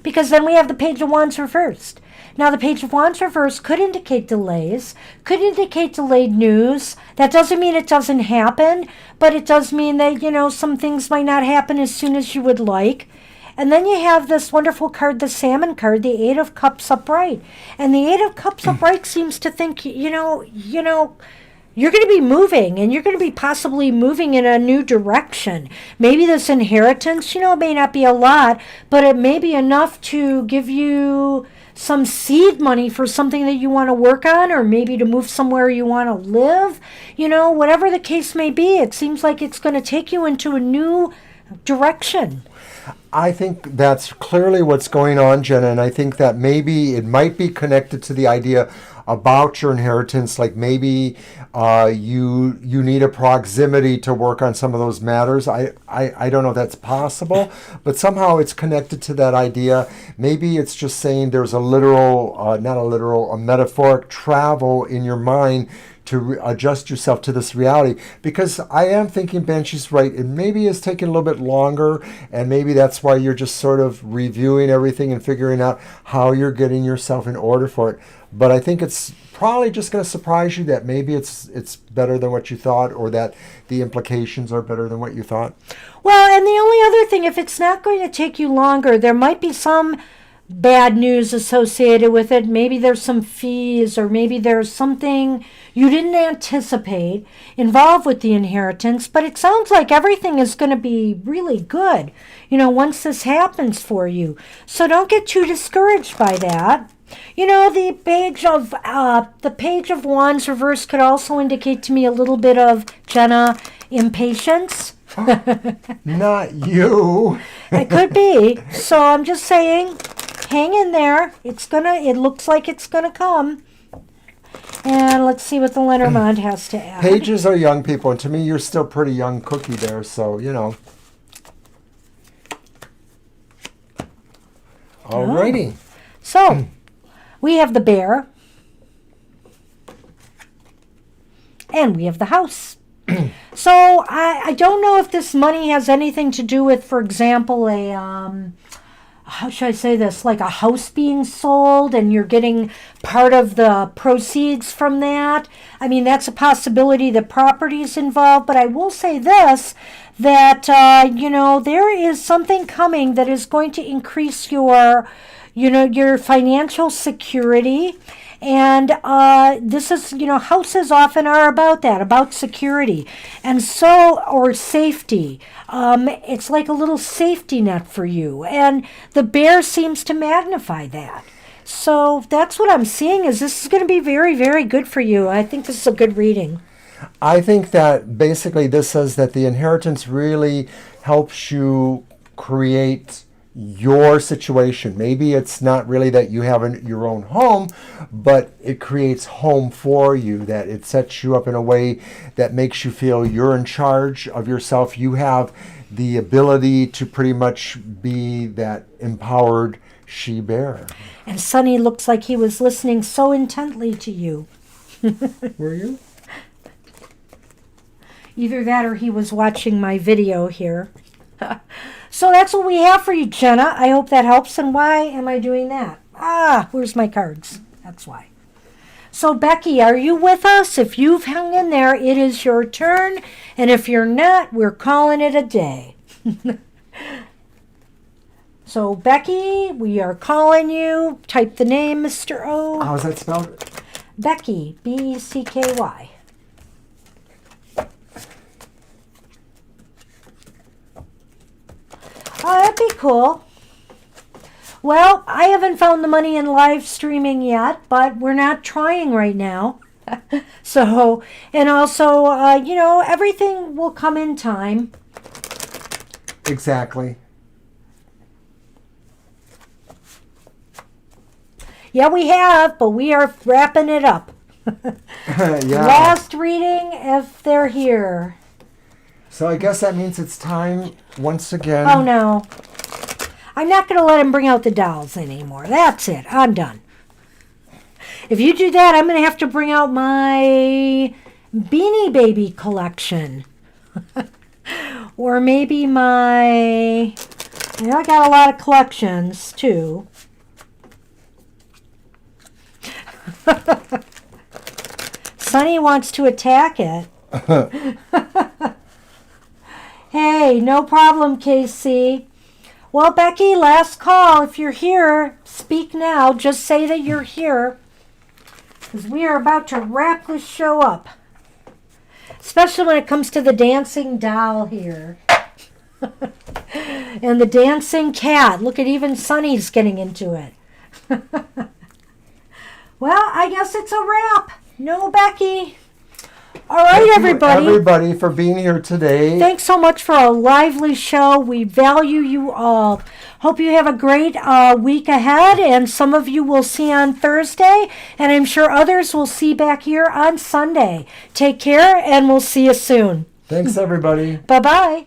Because then we have the Page of Wands reversed. Now, the Page of Wands reversed could indicate delays, could indicate delayed news. That doesn't mean it doesn't happen, but it does mean that, some things might not happen as soon as you would like. And then you have this wonderful card, the Salmon card, the Eight of Cups upright. And the Eight of Cups upright seems to think, you're going to be moving, and you're going to be possibly moving in a new direction. Maybe this inheritance, it may not be a lot, but it may be enough to give you some seed money for something that you want to work on, or maybe to move somewhere you want to live. Whatever the case may be, it seems like it's going to take you into a new direction. I think that's clearly what's going on, Jenna, and I think that maybe it might be connected to the idea about your inheritance, like maybe you need a proximity to work on some of those matters. I don't know if that's possible, but somehow it's connected to that idea. Maybe it's just saying there's a a metaphoric travel in your mind to adjust yourself to this reality, because I am thinking Banshee's right. It maybe is taking a little bit longer, and maybe that's why you're just sort of reviewing everything and figuring out how you're getting yourself in order for it. But I think it's probably just going to surprise you that maybe it's better than what you thought, or that the implications are better than what you thought. Well, and the only other thing, if it's not going to take you longer, there might be some bad news associated with it. Maybe there's some fees, or maybe there's something you didn't anticipate involved with the inheritance, but it sounds like everything is going to be really good, once this happens for you. So don't get too discouraged by that. The Page of Wands reversed could also indicate to me a little bit of, Jenna, impatience. Not you. It could be. So I'm just saying, hang in there. It looks like it's gonna come. And let's see what the Lenormand has to add. Pages are young people, and to me, you're still pretty young cookie there, so, Alrighty. So, we have the bear. And we have the house. So, I don't know if this money has anything to do with, for example, how should I say this, like a house being sold and you're getting part of the proceeds from that. I mean, that's a possibility that property is involved, but I will say this, that, there is something coming that is going to increase your financial security. And this is, houses often are about that, about security. And so, or safety. It's like a little safety net for you. And the bear seems to magnify that. So that's what I'm seeing, is this is going to be very, very good for you. I think this is a good reading. I think that basically this says that the inheritance really helps you create your situation. Maybe it's not really that you have your own home, but it creates home for you, that it sets you up in a way that makes you feel you're in charge of yourself. You have the ability to pretty much be that empowered she-bear. And Sonny looks like he was listening so intently to you. Were you? Either that or he was watching my video here. So that's what we have for you, Jenna. I hope that helps. And why am I doing that? Where's my cards? That's why. So, Becky, are you with us? If you've hung in there, it is your turn. And if you're not, we're calling it a day. So, Becky, we are calling you. Type the name, Mr. O. How's that spelled? Becky, B-E-C-K-Y. Oh, that'd be cool. Well, I haven't found the money in live streaming yet, but we're not trying right now. So, and also, everything will come in time. Exactly. Yeah, we have, but we are wrapping it up. Yeah. Last reading, if they're here. So I guess that means it's time once again. Oh, no. I'm not going to let him bring out the dolls anymore. That's it. I'm done. If you do that, I'm going to have to bring out my Beanie Baby collection. Or maybe I got a lot of collections, too. Sunny wants to attack it. Hey, no problem, Casey. Well, Becky, last call. If you're here, speak now. Just say that you're here, because we are about to wrap this show up. Especially when it comes to the dancing doll here. And the dancing cat. Look at even Sunny's getting into it. Well, I guess it's a wrap. No, Becky. All right, Thank you, everybody. everybody, for being here today. Thanks so much for a lively show. We value you all. Hope you have a great week ahead, and some of you will see on Thursday, and I'm sure others will see back here on Sunday. Take care, and we'll see you soon. Thanks, everybody. Bye-bye.